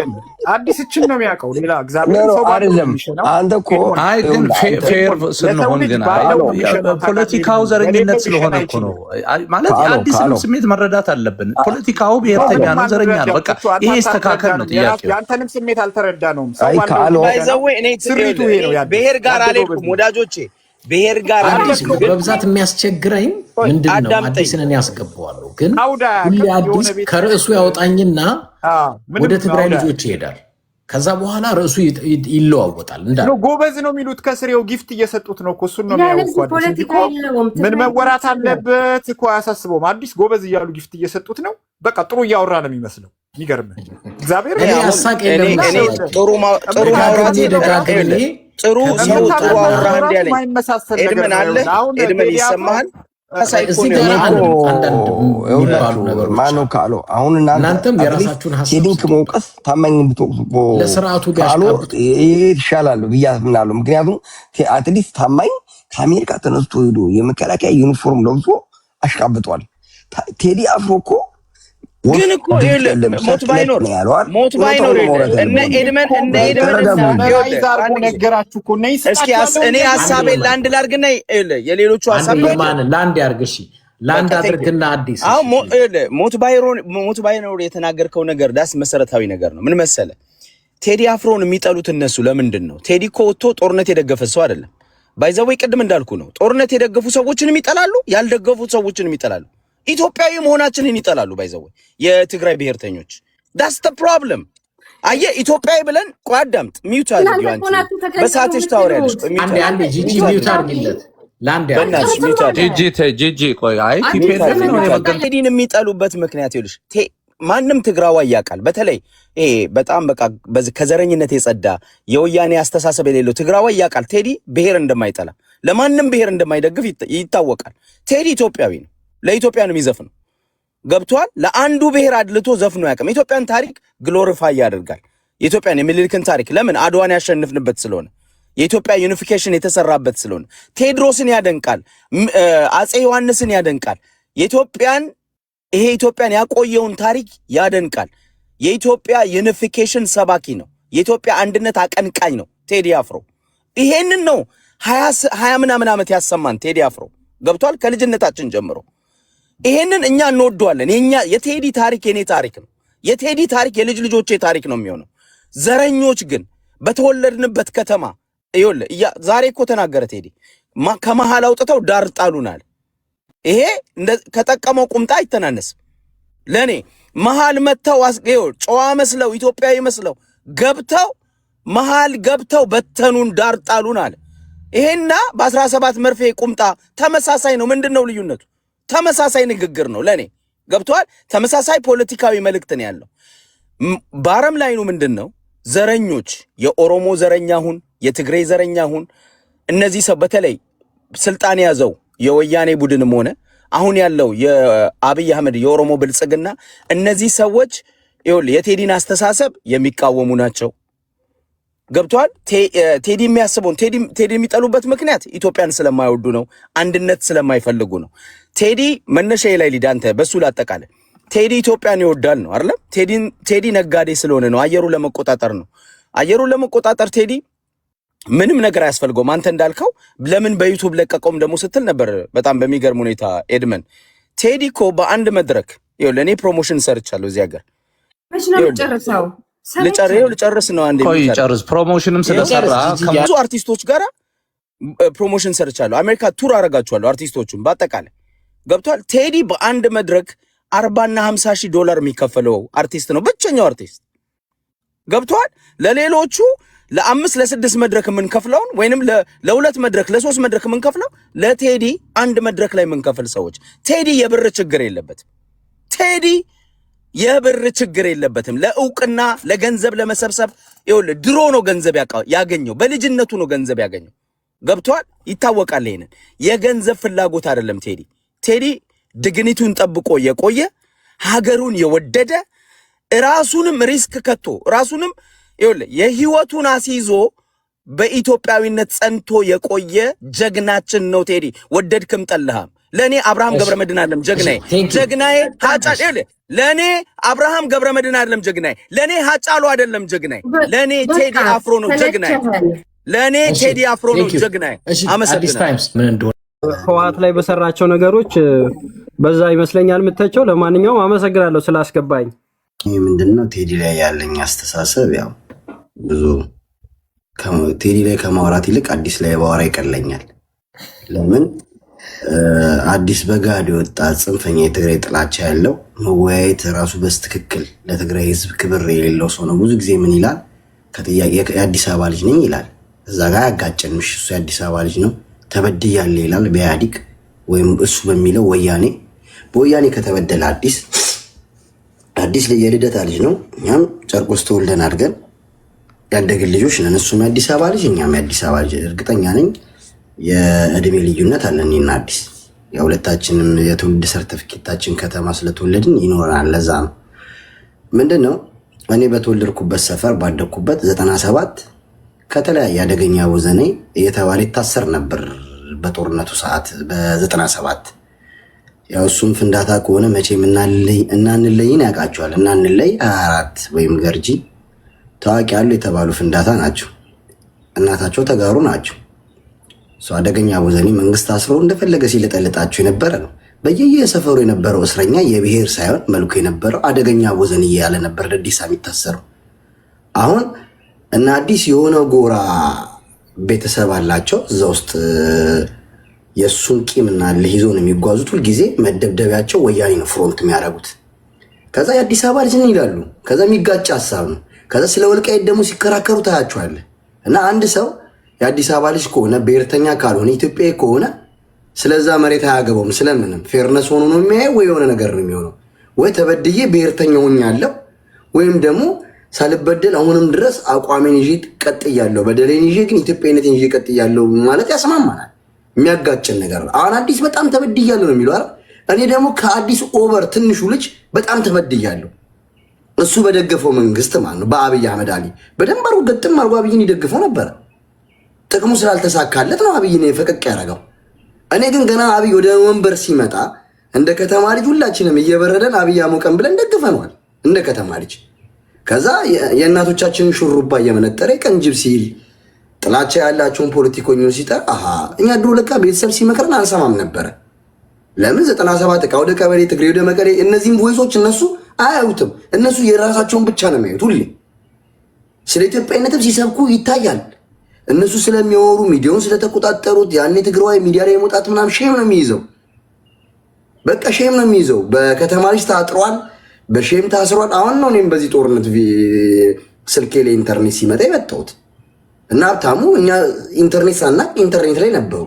ነው። አዲስ እችን ነው የሚያውቀው ሌላ እግዚአብሔር ሰው አይደለም። አንተ እኮ አይ ግን ፌር ስንሆን ግን ፖለቲካው ዘረኝነት ስለሆነ እኮ ነው ማለት የአዲስንም ስሜት መረዳት አለብን። ፖለቲካው ብሔርተኛ ነው፣ ዘረኛ ነው። በቃ ይሄ ይስተካከል ነው ጥያቄው። ያንተንም ስሜት አልተረዳነውም። አይ ካሉ ስሪቱ ይሄ ነው። ብሔር ጋር አልሄድኩም ወዳጆቼ። ብሔር ጋር በብዛት የሚያስቸግረኝ ምንድነው? አዲስን ያስገባዋለሁ ግን ሁሌ አዲስ ከርዕሱ ያወጣኝና ወደ ትግራይ ልጆች ይሄዳል። ከዛ በኋላ ርዕሱ ይለዋወጣል። እንዳለ ጎበዝ ነው የሚሉት ከስሬው ጊፍት እየሰጡት ነው እኮ እሱን ነው የሚያውቁት። ምን መወራት አለበት እኮ አያሳስበውም። አዲስ ጎበዝ እያሉ ጊፍት እየሰጡት ነው። በቃ ጥሩ እያወራ ነው የሚመስለው። የሚገርም እግዚአብሔር ጥሩ ማውራት ጥሩ ሰው ጥሩ አወራ እንደ ያለኝ ኤድመን አለ ኤድመን ይሰማሃል? ማነው ካለው አሁን እናንተም የራሳችሁን ሀሳብ ከመውቀስ ታማኝ ብትወቅሱ ለስርዓቱ ይሻላል ብዬ አምናለሁ። ምክንያቱም አትሊስት ታማኝ ከአሜሪካ ተነስቶ ሄዶ የመከላከያ ዩኒፎርም ለብሶ አሽቃብጧል። ቴዲ አፍሮ እኮ ግን እኮ ሞት ባይኖር እነ ኤድመን ነገራችሁ እኮ እስኪ እኔ ሀሳቤን ለአንድ ላድርግና የሌሎቹ ሀሳብ ለአንድ ያርግ። እሺ ለአንድ አድርግና አዲስ ሞት ባይኖር የተናገርከው ነገር ዳስ መሰረታዊ ነገር ነው። ምን መሰለ ቴዲ አፍሮን የሚጠሉት እነሱ ለምንድን ነው? ቴዲ እኮ ወጥቶ ጦርነት የደገፈ ሰው አይደለም። ባይዘወይ ቅድም እንዳልኩ ነው። ጦርነት የደገፉ ሰዎችንም ይጠላሉ፣ ያልደገፉት ሰዎችንም ይጠላሉ። ኢትዮጵያዊ መሆናችንን ይጠላሉ። ባይዘው የትግራይ ብሔርተኞች ዳስ ዘ ፕሮብለም። አየ ኢትዮጵያዊ ብለን ቋዳምጥ ሚውት አድርጊው አንቺ በሳትሽ ታወሪያለሽ። አንዴ ጂጂ ሚውት አድርጊለት ላንዴ በእናትሽ ሚውት አድርጊ ጂጂ ቆይ አይ ቲፒኤልኤፍ ነው የመገንቴዲን የሚጠሉበት ምክንያት ይልሽ ማንም ትግራዋይ ያውቃል። በተለይ ይሄ በጣም በቃ ከዘረኝነት የጸዳ የወያኔ አስተሳሰብ የሌለው ትግራዋይ ያውቃል ቴዲ ብሔር እንደማይጠላ ለማንም ብሔር እንደማይደግፍ ይታወቃል። ቴዲ ኢትዮጵያዊ ነው። ለኢትዮጵያ ነው የሚዘፍነው። ገብቷል። ለአንዱ ብሔር አድልቶ ዘፍኖ ያቀም ኢትዮጵያን ታሪክ ግሎሪፋይ ያደርጋል። የኢትዮጵያን የሚልክን ታሪክ ለምን አድዋን ያሸንፍንበት ስለሆነ የኢትዮጵያ ዩኒፊኬሽን የተሰራበት ስለሆነ ቴድሮስን ያደንቃል፣ አጼ ዮሐንስን ያደንቃል። ይሄ ኢትዮጵያን ያቆየውን ታሪክ ያደንቃል። የኢትዮጵያ ዩኒፊኬሽን ሰባኪ ነው። የኢትዮጵያ አንድነት አቀንቃኝ ነው ቴዲ አፍሮ። ይሄንን ነው 20 ምናምን ዓመት ያሰማን ቴዲ አፍሮ። ገብቷል። ከልጅነታችን ጀምሮ ይሄንን እኛ እንወደዋለን። የቴዲ ታሪክ የኔ ታሪክ ነው። የቴዲ ታሪክ የልጅ ልጆቼ ታሪክ ነው የሚሆነው። ዘረኞች ግን በተወለድንበት ከተማ ዛሬ እኮ ተናገረ ቴዲ ከመሃል አውጥተው ዳር ጣሉናል። ይሄ ከጠቀመው ቁምጣ አይተናነስም። ለኔ መሃል መተው ጨዋ መስለው ኢትዮጵያዊ መስለው መሃል ገብተው በተኑን ዳር ጣሉናል። ይሄና በ17 መርፌ ቁምጣ ተመሳሳይ ነው። ምንድነው ልዩነቱ? ተመሳሳይ ንግግር ነው ለኔ። ገብቷል። ተመሳሳይ ፖለቲካዊ መልእክት ነው ያለው። ባረም ላይ ነው ምንድነው? ዘረኞች የኦሮሞ ዘረኛ ሁን የትግሬ ዘረኛ ሁን እነዚህ ሰው በተለይ ስልጣን ያዘው የወያኔ ቡድንም ሆነ አሁን ያለው የአብይ አህመድ የኦሮሞ ብልጽግና እነዚህ ሰዎች የቴዲን አስተሳሰብ የሚቃወሙ ናቸው። ገብቷል። ቴዲ የሚያስበውን ቴዲ የሚጠሉበት ምክንያት ኢትዮጵያን ስለማይወዱ ነው፣ አንድነት ስለማይፈልጉ ነው። ቴዲ መነሻዬ ላይ ሊዳንተ በሱ ላጠቃለ ቴዲ ኢትዮጵያን ይወዳል ነው አይደል? ቴዲ ነጋዴ ስለሆነ ነው፣ አየሩ ለመቆጣጠር ነው። አየሩን ለመቆጣጠር ቴዲ ምንም ነገር አያስፈልገውም። አንተ እንዳልከው ለምን በዩቲዩብ ለቀቀውም ደግሞ ስትል ነበር። በጣም በሚገርም ሁኔታ ኤድመን ቴዲ እኮ በአንድ መድረክ ለእኔ ፕሮሞሽን ሰርቻለሁ እዚህ ሀገር ልጨርስ ነው አንዴ ጨርስ። ፕሮሞሽንም ስለሰራ ብዙ አርቲስቶች ጋር ፕሮሞሽን ሰርቻለሁ። አሜሪካ ቱር አረጋቸዋለሁ አርቲስቶቹን በአጠቃላይ ገብቷል። ቴዲ በአንድ መድረክ 40 እና 50 ሺህ ዶላር የሚከፈለው አርቲስት ነው፣ ብቸኛው አርቲስት ገብቷል። ለሌሎቹ ለ5 ለ6 መድረክ የምንከፍለውን ወይንም ለ2 መድረክ ለ3 መድረክ የምንከፍለው ለቴዲ አንድ መድረክ ላይ የምንከፍል ሰዎች። ቴዲ የብር ችግር የለበትም። ቴዲ የብር ችግር የለበትም። ለእውቅና ለገንዘብ ለመሰብሰብ ድሮ ነው ገንዘብ ያገኘው፣ በልጅነቱ ነው ገንዘብ ያገኘው። ገብቷል። ይታወቃል። ይሄንን የገንዘብ ፍላጎት አይደለም ቴዲ ድግኒቱን ጠብቆ የቆየ ሀገሩን የወደደ ራሱንም ሪስክ ከቶ ራሱንም የህይወቱን አስይዞ በኢትዮጵያዊነት ጸንቶ የቆየ ጀግናችን ነው ቴዲ። ወደድክም ጠልሃም ለኔ አብርሃም ገብረመድህን አይደለም ጀግናዬ ሃጫሉ። ለኔ አብርሃም ገብረመድህን አይደለም ጀግናዬ፣ ለኔ ሃጫሉ አይደለም ጀግናዬ፣ ለኔ ቴዲ አፍሮ ነው ጀግናዬ። ለኔ ቴዲ አፍሮ ነው ጀግናዬ። አመሰግናለሁ። ህወሓት ላይ በሰራቸው ነገሮች በዛ ይመስለኛል የምተቸው። ለማንኛውም አመሰግናለሁ ስላስገባኝ። ይህ ምንድነው ቴዲ ላይ ያለኝ አስተሳሰብ ያው ብዙ ቴዲ ላይ ከማውራት ይልቅ አዲስ ላይ ባወራ ይቀለኛል። ለምን አዲስ በጋድ የወጣ ጽንፈኛ የትግራይ ጥላቻ ያለው መወያየት ራሱ በስትክክል ለትግራይ ህዝብ ክብር የሌለው ሰው ነው። ብዙ ጊዜ ምን ይላል? ከጥያቄ የአዲስ አበባ ልጅ ነኝ ይላል። እዛ ጋር ያጋጨንሽ እሱ የአዲስ አበባ ልጅ ነው ተበድያለሁ ይላል በኢህአዴግ ወይም እሱ በሚለው ወያኔ። በወያኔ ከተበደለ አዲስ የልደታ ልጅ ነው። እኛም ጨርቆስ ተወልደን አድገን ያደግን ልጆች ነን። እሱም የአዲስ አበባ ልጅ እኛም የአዲስ አበባ ልጅ። እርግጠኛ ነኝ የእድሜ ልዩነት አለን እኔና አዲስ። የሁለታችንም የትውልድ ሰርተፊኬታችን ከተማ ስለተወለድን ይኖረናል። ለዛ ነው ምንድነው እኔ በተወለድኩበት ሰፈር ባደግኩበት 97 ከተለያየ አደገኛ ወዘኔ እየተባለ ይታሰር ነበር በጦርነቱ ሰዓት በ97። ያው እሱም ፍንዳታ ከሆነ መቼም እናንለይን ያውቃቸዋል። እናንለይ 24 ወይም ገርጂ ታዋቂ ያሉ የተባሉ ፍንዳታ ናቸው። እናታቸው ተጋሩ ናቸው። እሱ አደገኛ ወዘኔ መንግስት አስሮ እንደፈለገ ሲለጠልጣቸው የነበረ ነው። በየሰፈሩ የነበረው እስረኛ የብሔር ሳይሆን መልኩ የነበረው አደገኛ ወዘኔ ያለ ነበር ደዲሳ የሚታሰረው። አሁን እና አዲስ የሆነ ጎራ ቤተሰብ አላቸው እዛ ውስጥ የእሱን ቂምና ልሂዞ ነው የሚጓዙት። ሁልጊዜ መደብደቢያቸው ወያኔ ነው ፍሮንት የሚያደርጉት። ከዛ የአዲስ አበባ ልጅ ነን ይላሉ። ከዛ የሚጋጭ ሀሳብ ነው። ከዛ ስለ ወልቃይት ደግሞ ሲከራከሩ ታያቸዋለህ። እና አንድ ሰው የአዲስ አበባ ልጅ ከሆነ ብሔርተኛ ካልሆነ ኢትዮጵያዊ ከሆነ ስለዛ መሬት አያገባውም። ስለምንም ፌርነስ ሆኖ ነው የሚያየው ወይ የሆነ ነገር ነው የሚሆነው። ወይ ተበድዬ ብሔርተኛ ሆኛለሁ ወይም ደግሞ ሳልበደል አሁንም ድረስ አቋሜን ይዤ ቀጥያለሁ፣ በደሌን ይዤ ግን ኢትዮጵያዊነትን ይዤ ቀጥያለሁ ማለት ያስማማናል። የሚያጋጭን ነገር ነው። አሁን አዲስ በጣም ተበድያለሁ ነው የሚለው አይደል? እኔ ደግሞ ከአዲስ ኦቨር ትንሹ ልጅ በጣም ተበድያለሁ። እሱ በደገፈው መንግስት ማለት ነው በአብይ አህመድ አሊ በደንብ አርጎ ገጥም አርጎ አብይን ይደግፈው ነበር። ጥቅሙ ስላልተሳካለት ነው አብይን ፈቀቅ ያደረገው። እኔ ግን ገና አብይ ወደ ወንበር ሲመጣ እንደ ከተማ ልጅ ሁላችንም እየበረደን አብይ አሞቀን ብለን ደግፈነዋል እንደ ከተማ ልጅ። ከዛ የእናቶቻችንን ሹሩባ እየመነጠረ ቀንጅብ ሲል ጥላቻ ያላቸውን ፖለቲከኞች ሲጠር እኛ ድሮ ለካ ቤተሰብ ሲመክረን አንሰማም ነበረ። ለምን 97 ዕቃ ወደ ቀበሌ ትግሬ ወደ መቀሌ እነዚህም ቮይሶች እነሱ አያዩትም። እነሱ የራሳቸውን ብቻ ነው የሚያዩት። ሁሌ ስለ ኢትዮጵያዊነትም ሲሰብኩ ይታያል። እነሱ ስለሚያወሩ ሚዲያውን ስለተቆጣጠሩት ያኔ ትግራዋይ ሚዲያ ላይ መውጣት ምናምን ሼም ነው የሚይዘው። በቃ ሼም ነው የሚይዘው። በከተማ ልጅ ታጥሯል፣ በሼም ታስሯል። አሁን ነው እኔም በዚህ ጦርነት ስልኬ ላይ ኢንተርኔት ሲመጣ የመጣሁት እና ሀብታሙ እኛ ኢንተርኔት ሳናቅ ኢንተርኔት ላይ ነበሩ።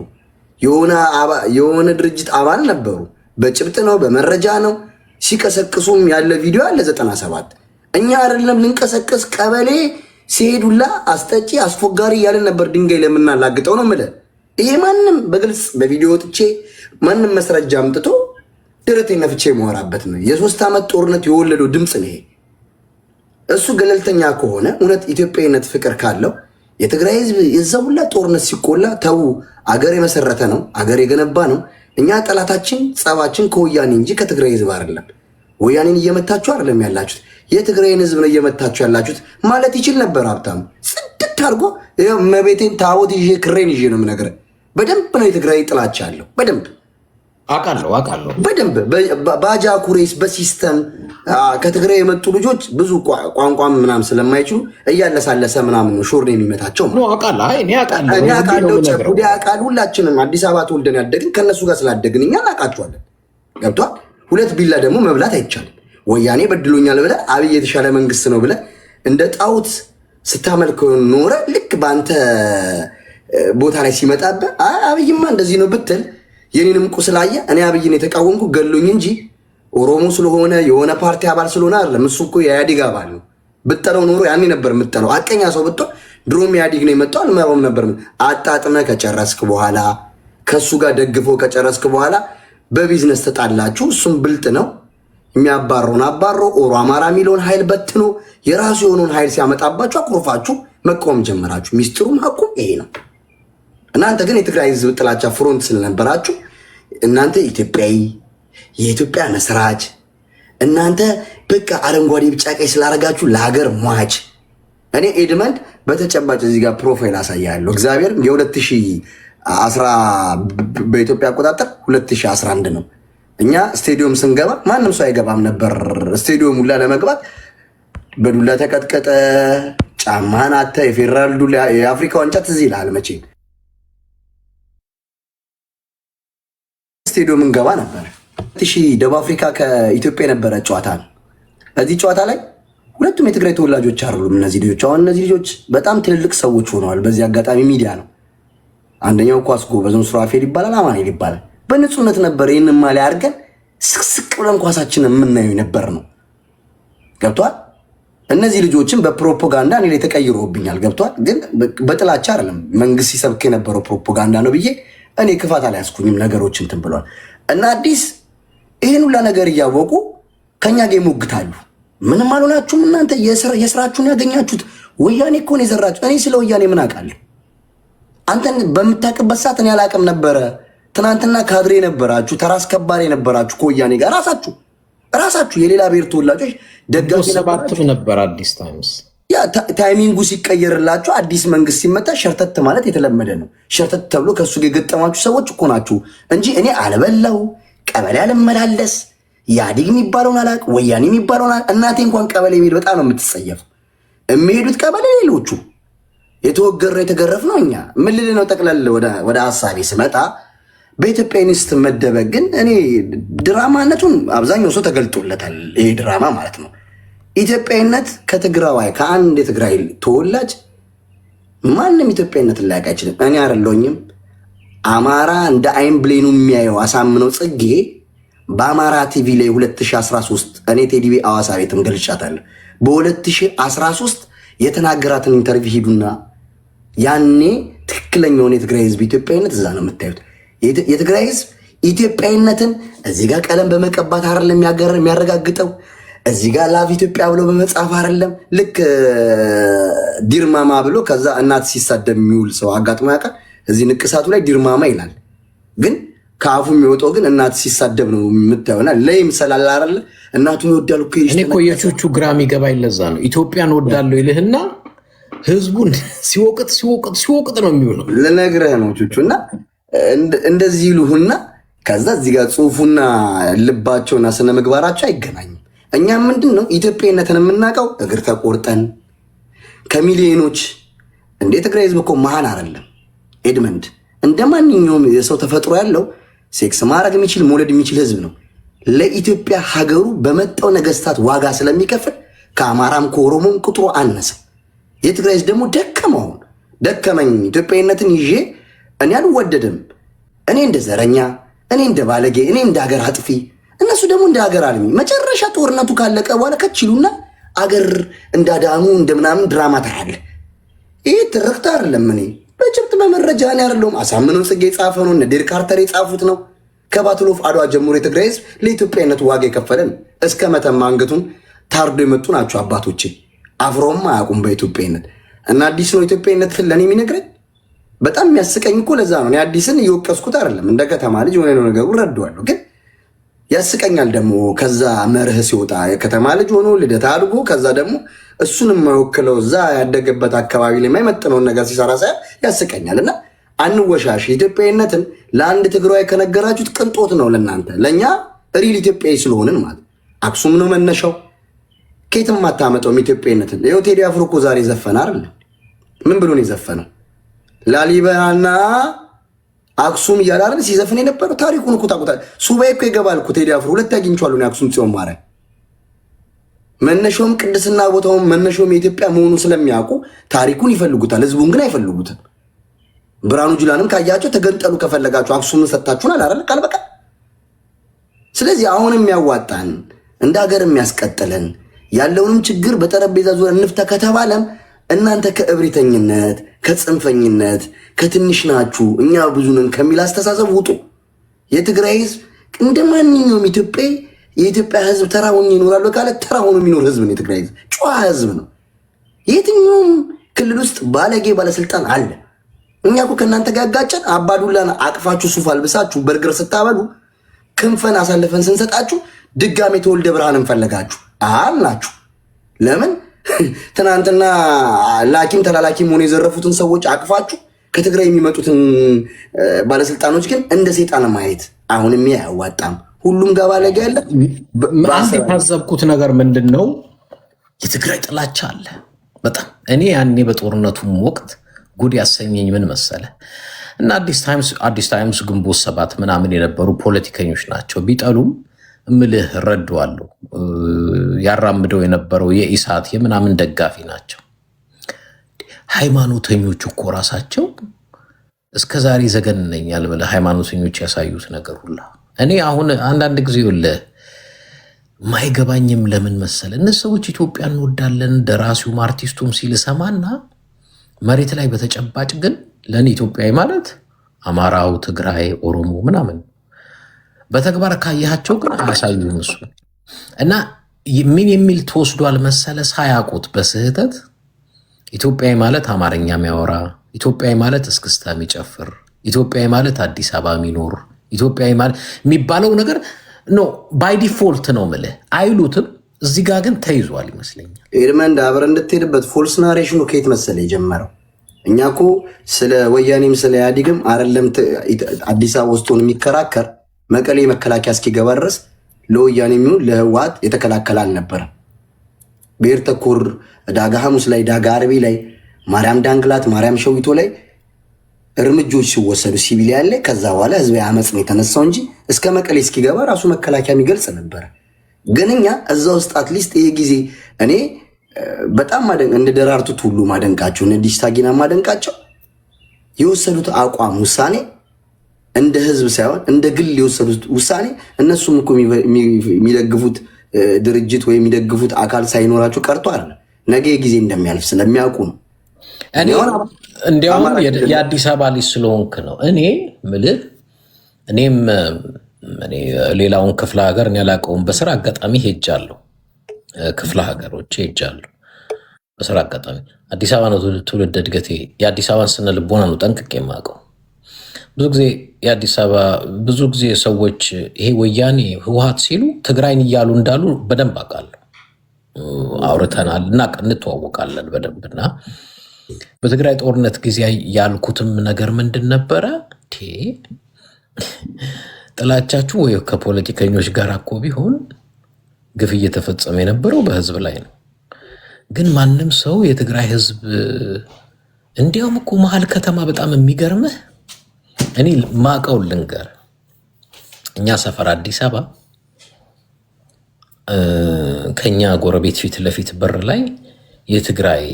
የሆነ ድርጅት አባል ነበሩ። በጭብጥ ነው በመረጃ ነው ሲቀሰቅሱም ያለ ቪዲዮ አለ 97 እኛ አይደለም ልንቀሰቅስ ቀበሌ ሲሄዱላ አስጠጪ አስፎጋሪ እያለን ነበር ድንጋይ ለምናላግጠው ነው የምልህ። ይሄ ማንም በግልጽ በቪዲዮ ወጥቼ ማንም መስረጃ አምጥቶ ደረቴን ነፍቼ የማወራበት ነው። የ3 ዓመት ጦርነት የወለደው ድምፅ ነው ይሄ። እሱ ገለልተኛ ከሆነ እውነት ኢትዮጵያዊነት ፍቅር ካለው የትግራይ ህዝብ የዛው ሁላ ጦርነት ሲቆላ ተው፣ አገር የመሰረተ ነው፣ አገር የገነባ ነው። እኛ ጠላታችን ጸባችን ከወያኔ እንጂ ከትግራይ ህዝብ አይደለም። ወያኔን እየመታችሁ አይደለም ያላችሁት፣ የትግራይን ህዝብ ነው እየመታችሁ ያላችሁት ማለት ይችል ነበር ሀብታሙ። ጽድት አድርጎ መቤቴን ታቦት ይዤ ክሬን ይዤ ነው የምነግርህ። በደንብ ነው የትግራይ ጥላቻ አለው። በደንብ አውቃለሁ። በደንብ ባጃ ኩሬስ በሲስተም ከትግራይ የመጡ ልጆች ብዙ ቋንቋም ምናምን ስለማይችሉ እያለሳለሰ ምናምን ነው ሾርኔ የሚመታቸው። አውቃለሁ። ሁላችንም አዲስ አበባ ተወልደን ያደግን ከእነሱ ጋር ስላደግን እኛ እናውቃቸዋለን። ገብቷል። 2 ቢላ ደግሞ መብላት አይቻልም። ወያኔ በድሎኛል ብለህ አብይ የተሻለ መንግስት ነው ብለህ እንደ ጣዖት ስታመልክ ኖረ። ልክ በአንተ ቦታ ላይ ሲመጣብህ አብይማ እንደዚህ ነው ብትል የኔንም ቁስላየ እኔ አብይን የተቃወምኩ ገሎኝ እንጂ ኦሮሞ ስለሆነ የሆነ ፓርቲ አባል ስለሆነ አይደለም። እሱ እኮ የኢህአዴግ አባል ነው። ብጠለው ኖሮ ያኔ ነበር የምጠለው። አቀኛ ሰው ብትሆን ድሮም ኢህአዴግ ነው የመጣው አልመራውም ነበር። አጣጥመ ከጨረስክ በኋላ ከሱ ጋር ደግፎ ከጨረስክ በኋላ በቢዝነስ ተጣላችሁ። እሱም ብልጥ ነው። የሚያባረውን አባሮ ኦሮ አማራ የሚለውን ኃይል በትኖ የራሱ የሆነውን ኃይል ሲያመጣባችሁ አኩርፋችሁ መቃወም ጀመራችሁ። ሚስጥሩም ሀቁም ይሄ ነው። እናንተ ግን የትግራይ ህዝብ ጥላቻ ፍሮንት ስለነበራችሁ እናንተ ኢትዮጵያዊ የኢትዮጵያ መስራች እናንተ በቃ አረንጓዴ ቢጫ ቀይ ስላረጋችሁ ለሀገር ሟች። እኔ ኤድመንድ በተጨባጭ እዚህ ጋር ፕሮፋይል አሳያለሁ። እግዚአብሔር የ2010 በኢትዮጵያ አቆጣጠር 2011 ነው። እኛ ስቴዲየም ስንገባ ማንም ሰው አይገባም ነበር። ስቴዲየም ሁላ ለመግባት በዱላ ተቀጥቀጠ፣ ጫማህን አተ የፌዴራል ዱላ የአፍሪካ ዋንጫ ትዝ ይልሃል መቼ ስቴዲየም እንገባ ነበር። ደቡብ አፍሪካ ከኢትዮጵያ የነበረ ጨዋታ ነው። በዚህ ጨዋታ ላይ ሁለቱም የትግራይ ተወላጆች አይደሉም እነዚህ ልጆች። አሁን እነዚህ ልጆች በጣም ትልልቅ ሰዎች ሆነዋል። በዚህ አጋጣሚ ሚዲያ ነው። አንደኛው ኳስ ጎበዝ ሱራፌል ይባላል፣ አማኑኤል ይባላል። በንጹህነት ነበር ይህንን ማሊያ አድርገን ስቅስቅ ብለን ኳሳችንን የምናየው ነበር ነው። ገብቷል። እነዚህ ልጆችን በፕሮፓጋንዳ እኔ ላይ ተቀይሮብኛል። ገብቷል። ግን በጥላቻ አይደለም፣ መንግስት ሲሰብክ የነበረው ፕሮፓጋንዳ ነው ብዬ እኔ ክፋት አልያዝኩኝም። ነገሮች እንትን ብሏል እና አዲስ ይህን ሁላ ነገር እያወቁ ከኛ ጋር ይሞግታሉ። ምንም አልሆናችሁም እናንተ የስራችሁን ያገኛችሁት። ወያኔ እኮ ነው የዘራችሁ። እኔ ስለ ወያኔ ምን አውቃለሁ? አንተን በምታውቅበት ሰዓት እኔ አላውቅም ነበረ። ትናንትና ካድሬ ነበራችሁ፣ ተራ አስከባሪ ነበራችሁ ከወያኔ ጋር ራሳችሁ የሌላ ብሔር ተወላጆች ደጋፊ ነበር። አዲስ ታይምስ ያ ታይሚንጉ ሲቀየርላችሁ አዲስ መንግስት ሲመጣ ሸርተት ማለት የተለመደ ነው። ሸርተት ተብሎ ከሱ ጋር የገጠማችሁ ሰዎች እኮ ናችሁ እንጂ እኔ አልበላው ቀበሌ አልመላለስ ያዲግ የሚባለውን አላቅ ወያኔ የሚባለውን እናቴ እንኳን ቀበሌ የሚሄድ በጣም ነው የምትጸየፍ። የሚሄዱት ቀበሌ ሌሎቹ የተወገረው የተገረፍ ነው። እኛ ምን ልል ነው? ጠቅለል ወደ ሀሳቤ ስመጣ በኢትዮጵያዊነት መደበቅ ግን እኔ ድራማነቱን አብዛኛው ሰው ተገልጦለታል። ይሄ ድራማ ማለት ነው። ኢትዮጵያዊነት ከትግራዋይ ከአንድ የትግራይ ተወላጅ ማንም ኢትዮጵያዊነትን ላያውቅ አይችልም። እኔ አይደለሁኝም። አማራ እንደ አይን ብሌኑ የሚያየው አሳምነው ጽጌ በአማራ ቲቪ ላይ 2013 እኔ ቴዲቪ አዋሳ ቤትም ገልጫታለሁ። በ2013 የተናገራትን ኢንተርቪው ሂዱና ያኔ ትክክለኛውን የትግራይ ህዝብ ኢትዮጵያዊነት እዛ ነው የምታዩት። የትግራይ ህዝብ ኢትዮጵያዊነትን እዚህ ጋር ቀለም በመቀባት አይደለም የሚያረጋግጠው፣ እዚህ ጋር ላቭ ኢትዮጵያ ብሎ በመጻፍ አይደለም። ልክ ዲርማማ ብሎ ከዛ እናት ሲሳደብ የሚውል ሰው አጋጥሞ ያውቃል? እዚህ ንቅሳቱ ላይ ዲርማማ ይላል፣ ግን ከአፉ የሚወጣው ግን እናት ሲሳደብ ነው የምታየውና ለይም ሰላላ አይደለ እናቱን ይወዳሉ። እኔ እኮ የቹቹ ግራም ይገባኝ ለዛ ነው ኢትዮጵያን ወዳለው ይልህና ህዝቡን ሲወቅጥ ነው የሚውለው። ልነግርህ ነው ቹቹ እና እንደዚህ ይሉህና ከዛ እዚህ ጋር ጽሁፉና ልባቸውና ስነ ምግባራቸው አይገናኝም። እኛም ምንድን ነው ኢትዮጵያዊነትን የምናውቀው እግር ተቆርጠን ከሚሊዮኖች እንደ ትግራይ ህዝብ እኮ መሀን አይደለም ኤድመንድ። እንደ ማንኛውም የሰው ተፈጥሮ ያለው ሴክስ ማድረግ የሚችል መውለድ የሚችል ህዝብ ነው። ለኢትዮጵያ ሀገሩ በመጣው ነገስታት ዋጋ ስለሚከፍል ከአማራም ከኦሮሞም ቁጥሩ አነሰ። የትግራይ ህዝብ ደግሞ ደከመኝ ኢትዮጵያዊነትን ይዤ እኔ አልወደድም። እኔ እንደ ዘረኛ፣ እኔ እንደ ባለጌ፣ እኔ እንደ ሀገር አጥፊ፣ እነሱ ደግሞ እንደ ሀገር አልሚ። መጨረሻ ጦርነቱ ካለቀ በኋላ ከችሉና አገር እንዳዳኑ እንደምናምን ድራማ ታያለ። ይህ ትርክት አይደለም። እኔ በጭብጥ በመረጃ እኔ አይደለሁም። አሳምነው ጽጌ የጻፈ ነው፣ እነ ዴር ካርተር የጻፉት ነው። ከባትል ኦፍ አድዋ ጀምሮ የትግራይ ህዝብ ለኢትዮጵያዊነቱ ዋጋ የከፈለን እስከ መተማ አንገቱን ታርዶ የመጡ ናቸው አባቶቼ። አፍሮም አያውቁም በኢትዮጵያዊነት እና አዲስ ነው ኢትዮጵያዊነት ለእኔ የሚነግረኝ። በጣም የሚያስቀኝ እኮ ለዛ ነው። እኔ አዲስን እየወቀስኩት አይደለም፣ እንደ ከተማ ልጅ ሆነ ነው ነገሩ ረዳዋለሁ። ግን ያስቀኛል ደግሞ ከዛ መርህ ሲወጣ የከተማ ልጅ ሆኖ ልደታ አድጎ ከዛ ደግሞ እሱን የማይወክለው እዛ ያደገበት አካባቢ ላይ የማይመጥነውን ነገር ሲሰራ ሳያ ያስቀኛል። እና አንወሻሽ። ኢትዮጵያዊነትን ለአንድ ትግራዋይ ከነገራችሁት ቅንጦት ነው ለእናንተ። ለእኛ ሪል ኢትዮጵያዊ ስለሆንን ማለት አክሱም ነው መነሻው። ከየትም አታመጣውም ኢትዮጵያዊነትን። ይኸው ቴዲ አፍሮ እኮ ዛሬ ዘፈነ አይደል? ምን ብሎ ነው የዘፈነው? ላሊበላና አክሱም እያለ አይደል ሲዘፍን የነበረው? ታሪኩን እኮ ታውቁታል። ሱባኤ እኮ ይገባል እኮ ቴዲ አፍሮ። ሁለት አግኝቼዋለሁ አክሱም ጽዮን ማርያም። መነሻውም ቅድስና ቦታውም መነሻውም የኢትዮጵያ መሆኑ ስለሚያውቁ ታሪኩን ይፈልጉታል፣ ህዝቡን ግን አይፈልጉትም። ብርሃኑ ጁላንም ካያቸው ተገንጠሉ ከፈለጋችሁ አክሱምን ሰጥታችሁናል አይደል? ቃል በቃል። ስለዚህ አሁንም የሚያዋጣን እንደ ሀገር የሚያስቀጥለን ያለውንም ችግር በጠረጴዛ ዙሪያ እንፍታ ከተባለም እናንተ ከእብሪተኝነት፣ ከጽንፈኝነት፣ ከትንሽ ናችሁ እኛ ብዙ ነን ከሚል አስተሳሰብ ውጡ። የትግራይ ህዝብ እንደ ማንኛውም ኢትዮጵያ የኢትዮጵያ ህዝብ ተራ ሆኜ ይኖራሉ ካለ ተራ ሆኖ የሚኖር ህዝብ ነው። የትግራይ ህዝብ ጨዋ ህዝብ ነው። የትኛውም ክልል ውስጥ ባለጌ ባለስልጣን አለ። እኛ እኮ ከእናንተ ጋር ያጋጨን አባዱላን አቅፋችሁ ሱፍ አልብሳችሁ በርገር ስታበሉ ክንፈን አሳልፈን ስንሰጣችሁ ድጋሜ ተወልደ ብርሃንን ፈለጋችሁ አልናችሁ። ለምን ትናንትና ላኪም ተላላኪም ሆነ የዘረፉትን ሰዎች አቅፋችሁ ከትግራይ የሚመጡትን ባለስልጣኖች ግን እንደ ሴጣን ማየት አሁንም አያዋጣም። ሁሉም ጋር ባለጌ ያለ። አንድ የታዘብኩት ነገር ምንድን ነው? የትግራይ ጥላቻ አለ በጣም። እኔ ያኔ በጦርነቱም ወቅት ጉድ ያሰኘኝ ምን መሰለ እና አዲስ ታይምስ ግንቦት ሰባት ምናምን የነበሩ ፖለቲከኞች ናቸው። ቢጠሉም እምልህ እረዳዋለሁ። ያራምደው የነበረው የኢሳት የምናምን ደጋፊ ናቸው። ሃይማኖተኞች እኮ ራሳቸው እስከ ዛሬ ዘገንነኛል ብለህ ሃይማኖተኞች ያሳዩት ነገር ሁላ እኔ አሁን አንዳንድ ጊዜ ይኸውልህ ማይገባኝም ለምን መሰለ እነዚህ ሰዎች ኢትዮጵያ እንወዳለን ደራሲውም አርቲስቱም ሲል ሰማና መሬት ላይ በተጨባጭ ግን ለእኔ ኢትዮጵያዊ ማለት አማራው፣ ትግራይ፣ ኦሮሞ ምናምን በተግባር ካያቸው ግን አያሳዩም እሱ እና ምን የሚል ተወስዷል መሰለ ሳያውቁት በስህተት ኢትዮጵያዊ ማለት አማርኛ የሚያወራ ኢትዮጵያዊ ማለት እስክስታ የሚጨፍር ኢትዮጵያዊ ማለት አዲስ አበባ የሚኖር ኢትዮጵያዊ ማለት የሚባለው ነገር ኖ ባይ ዲፎልት ነው ምልህ አይሉትም። እዚህ ጋር ግን ተይዟል ይመስለኛል። ኤድመንድ አብረን እንድትሄድበት ፎልስ ናሬሽኑ ከየት መሰለ የጀመረው? እኛ እኮ ስለ ወያኔም ስለ ኢህአዴግም አይደለም አዲስ አበባ ውስጥ ሆኖ የሚከራከር መቀሌ መከላከያ እስኪገባ ድረስ ለወያኔ የሚሆን ለህወሓት የተከላከለ አልነበረም። ብሔር ተኮር ዳጋ ሐሙስ ላይ ዳጋ አርቢ ላይ ማርያም ዳንግላት ማርያም ሸዊቶ ላይ እርምጃዎች ሲወሰዱ ሲቪሊያን ላይ ከዛ በኋላ ህዝባዊ አመፅ ነው የተነሳው እንጂ እስከ መቀሌ እስኪገባ ራሱ መከላከያ የሚገልጽ ነበረ። ግን እኛ እዛ ውስጥ አትሊስት ይሄ ጊዜ እኔ በጣም እንደ ደራርቱት ሁሉ ማደንቃቸው እነ ዲስታጊና ማደንቃቸው የወሰዱት አቋም ውሳኔ እንደ ህዝብ ሳይሆን እንደ ግል የወሰዱት ውሳኔ እነሱም እኮ የሚደግፉት ድርጅት ወይ የሚደግፉት አካል ሳይኖራቸው ቀርቶ አይደለም፣ ነገ ጊዜ እንደሚያልፍ ስለሚያውቁ ነው። እንዲያውም የአዲስ አበባ ልጅ ስለሆንክ ነው እኔ ምልህ እኔም ሌላውን ክፍለ ሀገር እኔ አላውቀውም። በስራ አጋጣሚ ሄጃለሁ፣ ክፍለ ሀገሮች ሄጃለሁ በስራ አጋጣሚ። አዲስ አበባ ነው ትውልድ እድገቴ። የአዲስ አበባን ስነ ልቦና ነው ጠንቅቄ የማውቀው። ብዙ ጊዜ የአዲስ አበባ ብዙ ጊዜ ሰዎች ይሄ ወያኔ ህወሓት ሲሉ ትግራይን እያሉ እንዳሉ በደንብ አውቃለሁ። አውርተናል እና እንተዋወቃለን በደንብና በትግራይ ጦርነት ጊዜ ያልኩትም ነገር ምንድን ነበረ? ጥላቻችሁ ወይ ከፖለቲከኞች ጋር እኮ ቢሆን ግፍ እየተፈጸመ የነበረው በህዝብ ላይ ነው። ግን ማንም ሰው የትግራይ ህዝብ እንዲያውም እኮ መሀል ከተማ በጣም የሚገርምህ እኔ ማቀው ልንገር፣ እኛ ሰፈር አዲስ አበባ ከኛ ጎረቤት ፊት ለፊት በር ላይ የትግራይ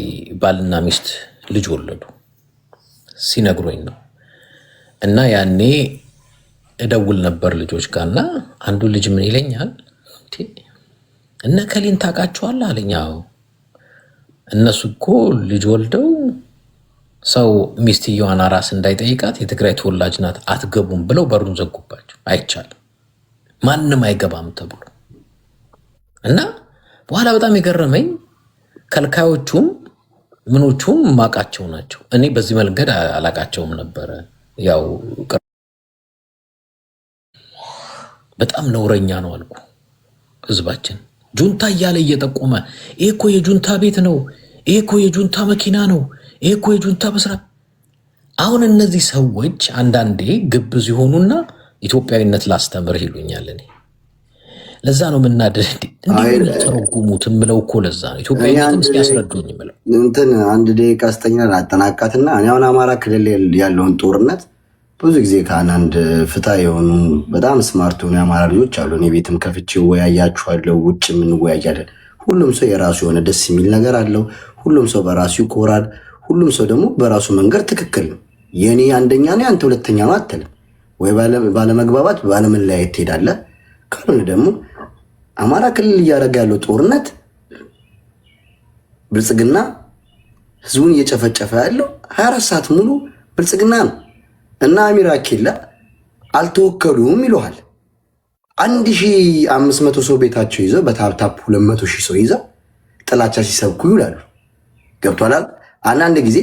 ባልና ሚስት ልጅ ወለዱ ሲነግሩኝ ነው። እና ያኔ እደውል ነበር ልጆች ጋርና አንዱ ልጅ ምን ይለኛል፣ እነ ከሊን ታውቃቸዋለህ አለኝ። አዎ እነሱ እኮ ልጅ ወልደው ሰው ሚስትየዋን አራስ እንዳይጠይቃት የትግራይ ተወላጅ ናት አትገቡም ብለው በሩን ዘጉባቸው። አይቻልም ማንም አይገባም ተብሎ እና በኋላ በጣም የገረመኝ ከልካዮቹም ምኖቹም ማቃቸው ናቸው። እኔ በዚህ መንገድ አላቃቸውም ነበረ። ያው በጣም ነውረኛ ነው አልኩ። ህዝባችን ጁንታ እያለ እየጠቆመ ይሄ እኮ የጁንታ ቤት ነው፣ ይሄ እኮ የጁንታ መኪና ነው፣ ይሄ እኮ የጁንታ መስራት። አሁን እነዚህ ሰዎች አንዳንዴ ግብዝ ይሆኑና ኢትዮጵያዊነት ላስተምርህ ይሉኛል። እኔ ለዛ ነው ምናደድ እንዲተረጉሙት ምለው እኮ ለዛ ነው ኢትዮጵያዊነትን እስኪያስረዱኝ ምለው። እንትን አንድ ደቂቃ ስጠኛ አጠናቃትና እኔ አሁን አማራ ክልል ያለውን ጦርነት ብዙ ጊዜ ከአንዳንድ ፍታ የሆኑ በጣም ስማርት የሆኑ የአማራ ልጆች አሉ። እኔ ቤትም ከፍቼ እወያያችኋለሁ፣ ውጭ እንወያያለን። ሁሉም ሰው የራሱ የሆነ ደስ የሚል ነገር አለው። ሁሉም ሰው በራሱ ይኮራል። ሁሉም ሰው ደግሞ በራሱ መንገድ ትክክል ነው። የኔ አንደኛ ነው አንተ ሁለተኛ ነው አትልም ወይ? ባለመግባባት ባለመለያየት ትሄዳለህ። ካልሆነ ደግሞ አማራ ክልል እያደረገ ያለው ጦርነት ብልጽግና ህዝቡን እየጨፈጨፈ ያለው 24 ሰዓት ሙሉ ብልጽግና ነው እና አሚራ ኬላ አልተወከሉም ይለዋል። 1500 ሰው ቤታቸው ይዘው በታፕታፕ 200 ሺህ ሰው ይዘው ጥላቻ ሲሰብኩ ይውላሉ። ገብቷል። አንዳንድ ጊዜ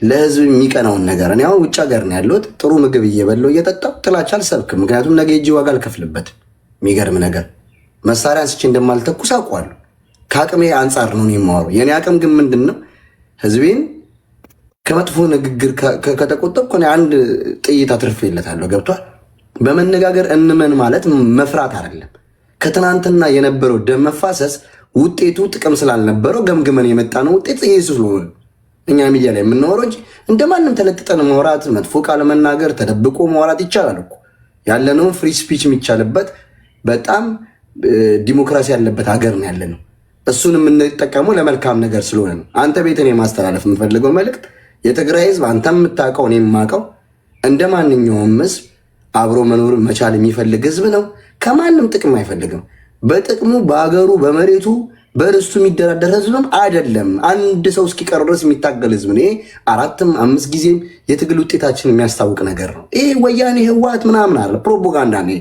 ለህዝብ የሚቀናውን ነገር እኔ አሁን ውጭ ሀገር ነው ያለሁት፣ ጥሩ ምግብ እየበላሁ እየጠጣሁ ጥላቻ አልሰብክም። ምክንያቱም ነገ እጅ ዋጋ አልከፍልበትም። የሚገርም ነገር መሳሪያ አንስቼ እንደማልተኩስ አውቀዋለሁ። ከአቅሜ አንጻር ነው የማወራው። የኔ አቅም ግን ምንድን ነው? ህዝቤን ከመጥፎ ንግግር ከተቆጠብኩ አንድ ጥይት አትርፌለታለሁ። ገብቷል። በመነጋገር እንመን ማለት መፍራት አይደለም። ከትናንትና የነበረው ደም መፋሰስ ውጤቱ ጥቅም ስላልነበረው ገምግመን የመጣ ነው ውጤት ይሄ ስለሆነ እኛ ሚዲያ ላይ የምናወራው እንጂ እንደማንም ተለጥጠን ማውራት፣ መጥፎ ቃል መናገር፣ ተደብቆ ማውራት ይቻላል እኮ። ያለነው ፍሪ ስፒች የሚቻልበት በጣም ዲሞክራሲ ያለበት ሀገር ነው ያለነው። እሱን የምንጠቀመው ለመልካም ነገር ስለሆነ ነው። አንተ ቤትን የማስተላለፍ የምፈልገው መልእክት የትግራይ ህዝብ አንተ የምታውቀው እኔ የማውቀው እንደ ማንኛውም ህዝብ አብሮ መኖር መቻል የሚፈልግ ህዝብ ነው። ከማንም ጥቅም አይፈልግም። በጥቅሙ በሀገሩ በመሬቱ በርስቱ የሚደራደር ህዝብም አይደለም። አንድ ሰው እስኪቀር ድረስ የሚታገል ህዝብ ነው። ይሄ 4ም 5 ጊዜም የትግል ውጤታችን የሚያስታውቅ ነገር ነው። ይሄ ወያኔ ህወሓት ምናምን አለ ፕሮፓጋንዳ ነው።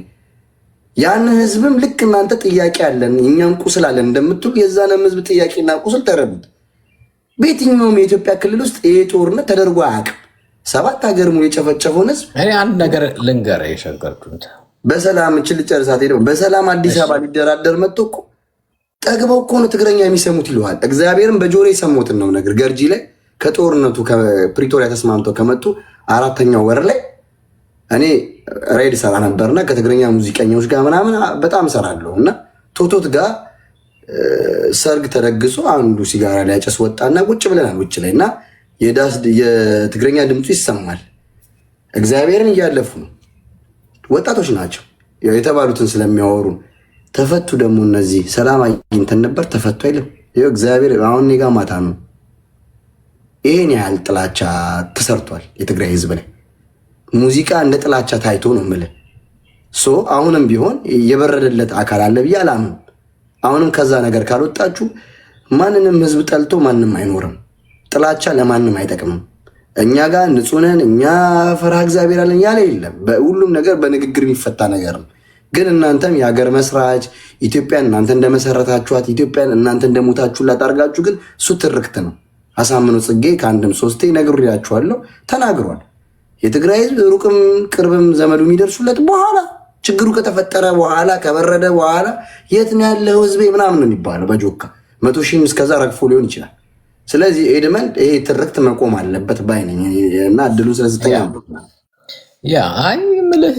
ያን ህዝብም ልክ እናንተ ጥያቄ አለን እኛም ቁስል አለን እንደምትሉ የዛንም ህዝብ ጥያቄና ቁስል ተረዱት። በየትኛውም የኢትዮጵያ ክልል ውስጥ ይሄ ጦርነት ተደርጎ አያውቅም። 7 ሀገር ሙሉ የጨፈጨፈውን ህዝብ እኔ አንድ ነገር ልንገርህ የሸገርኩት በሰላም እችል ጨርሳት ሄደ በሰላም አዲስ አበባ ሊደራደር መጥቶ እኮ ጠግበው እኮ ነው ትግረኛ የሚሰሙት ይለዋል። እግዚአብሔርም በጆሮ የሰሙትን ነው ነገር ገርጂ ላይ ከጦርነቱ ከፕሪቶሪያ ተስማምተው ከመጡ 4ኛው ወር ላይ እኔ ሬድ ሰራ ነበርና ከትግረኛ ሙዚቀኞች ጋር ምናምን በጣም ሰራለሁ እና ቶቶት ጋር ሰርግ ተደግሶ አንዱ ሲጋራ ሊያጨስ ወጣና ቁጭ ብለናል ውጭ ላይ እና የትግረኛ ድምፁ ይሰማል። እግዚአብሔርን እያለፉ ነው። ወጣቶች ናቸው የተባሉትን ስለሚያወሩ ተፈቱ። ደግሞ እነዚህ ሰላም አግኝተን ነበር ተፈቱ አይልም። ይኸው እግዚአብሔር አሁን እኔ ጋ ማታ ነው። ይሄን ያህል ጥላቻ ተሰርቷል የትግራይ ህዝብ ላይ። ሙዚቃ እንደ ጥላቻ ታይቶ ነው የምልህ። አሁንም ቢሆን የበረደለት አካል አለ ብዬ አላምንም። አሁንም ከዛ ነገር ካልወጣችሁ ማንንም ህዝብ ጠልቶ ማንም አይኖርም። ጥላቻ ለማንም አይጠቅምም። እኛ ጋር ንጹህ ነን፣ እኛ ፈርሃ እግዚአብሔር አለን ያለ የለም። በሁሉም ነገር በንግግር የሚፈታ ነገር ነው። ግን እናንተም የሀገር መስራች ኢትዮጵያን እናንተ እንደመሰረታችኋት ኢትዮጵያን እናንተ እንደሞታችሁላት አድርጋችሁ ግን እሱ ትርክት ነው። አሳምነው ጽጌ ከአንድም 3 ነግሬያችኋለሁ ተናግሯል። የትግራይ ህዝብ ሩቅም ቅርብም ዘመዱ የሚደርሱለት በኋላ ችግሩ ከተፈጠረ በኋላ ከበረደ በኋላ የት ነው ያለው ህዝቤ ምናምን ነው የሚባለው በጆካ 100 ሺህም እስከዛ ረግፎ ሊሆን ይችላል። ስለዚህ ኤድመንድ ይሄ ትርክት መቆም አለበት ባይነኝ እና እድሉ ስለስተኛ ያ አይ ምልህ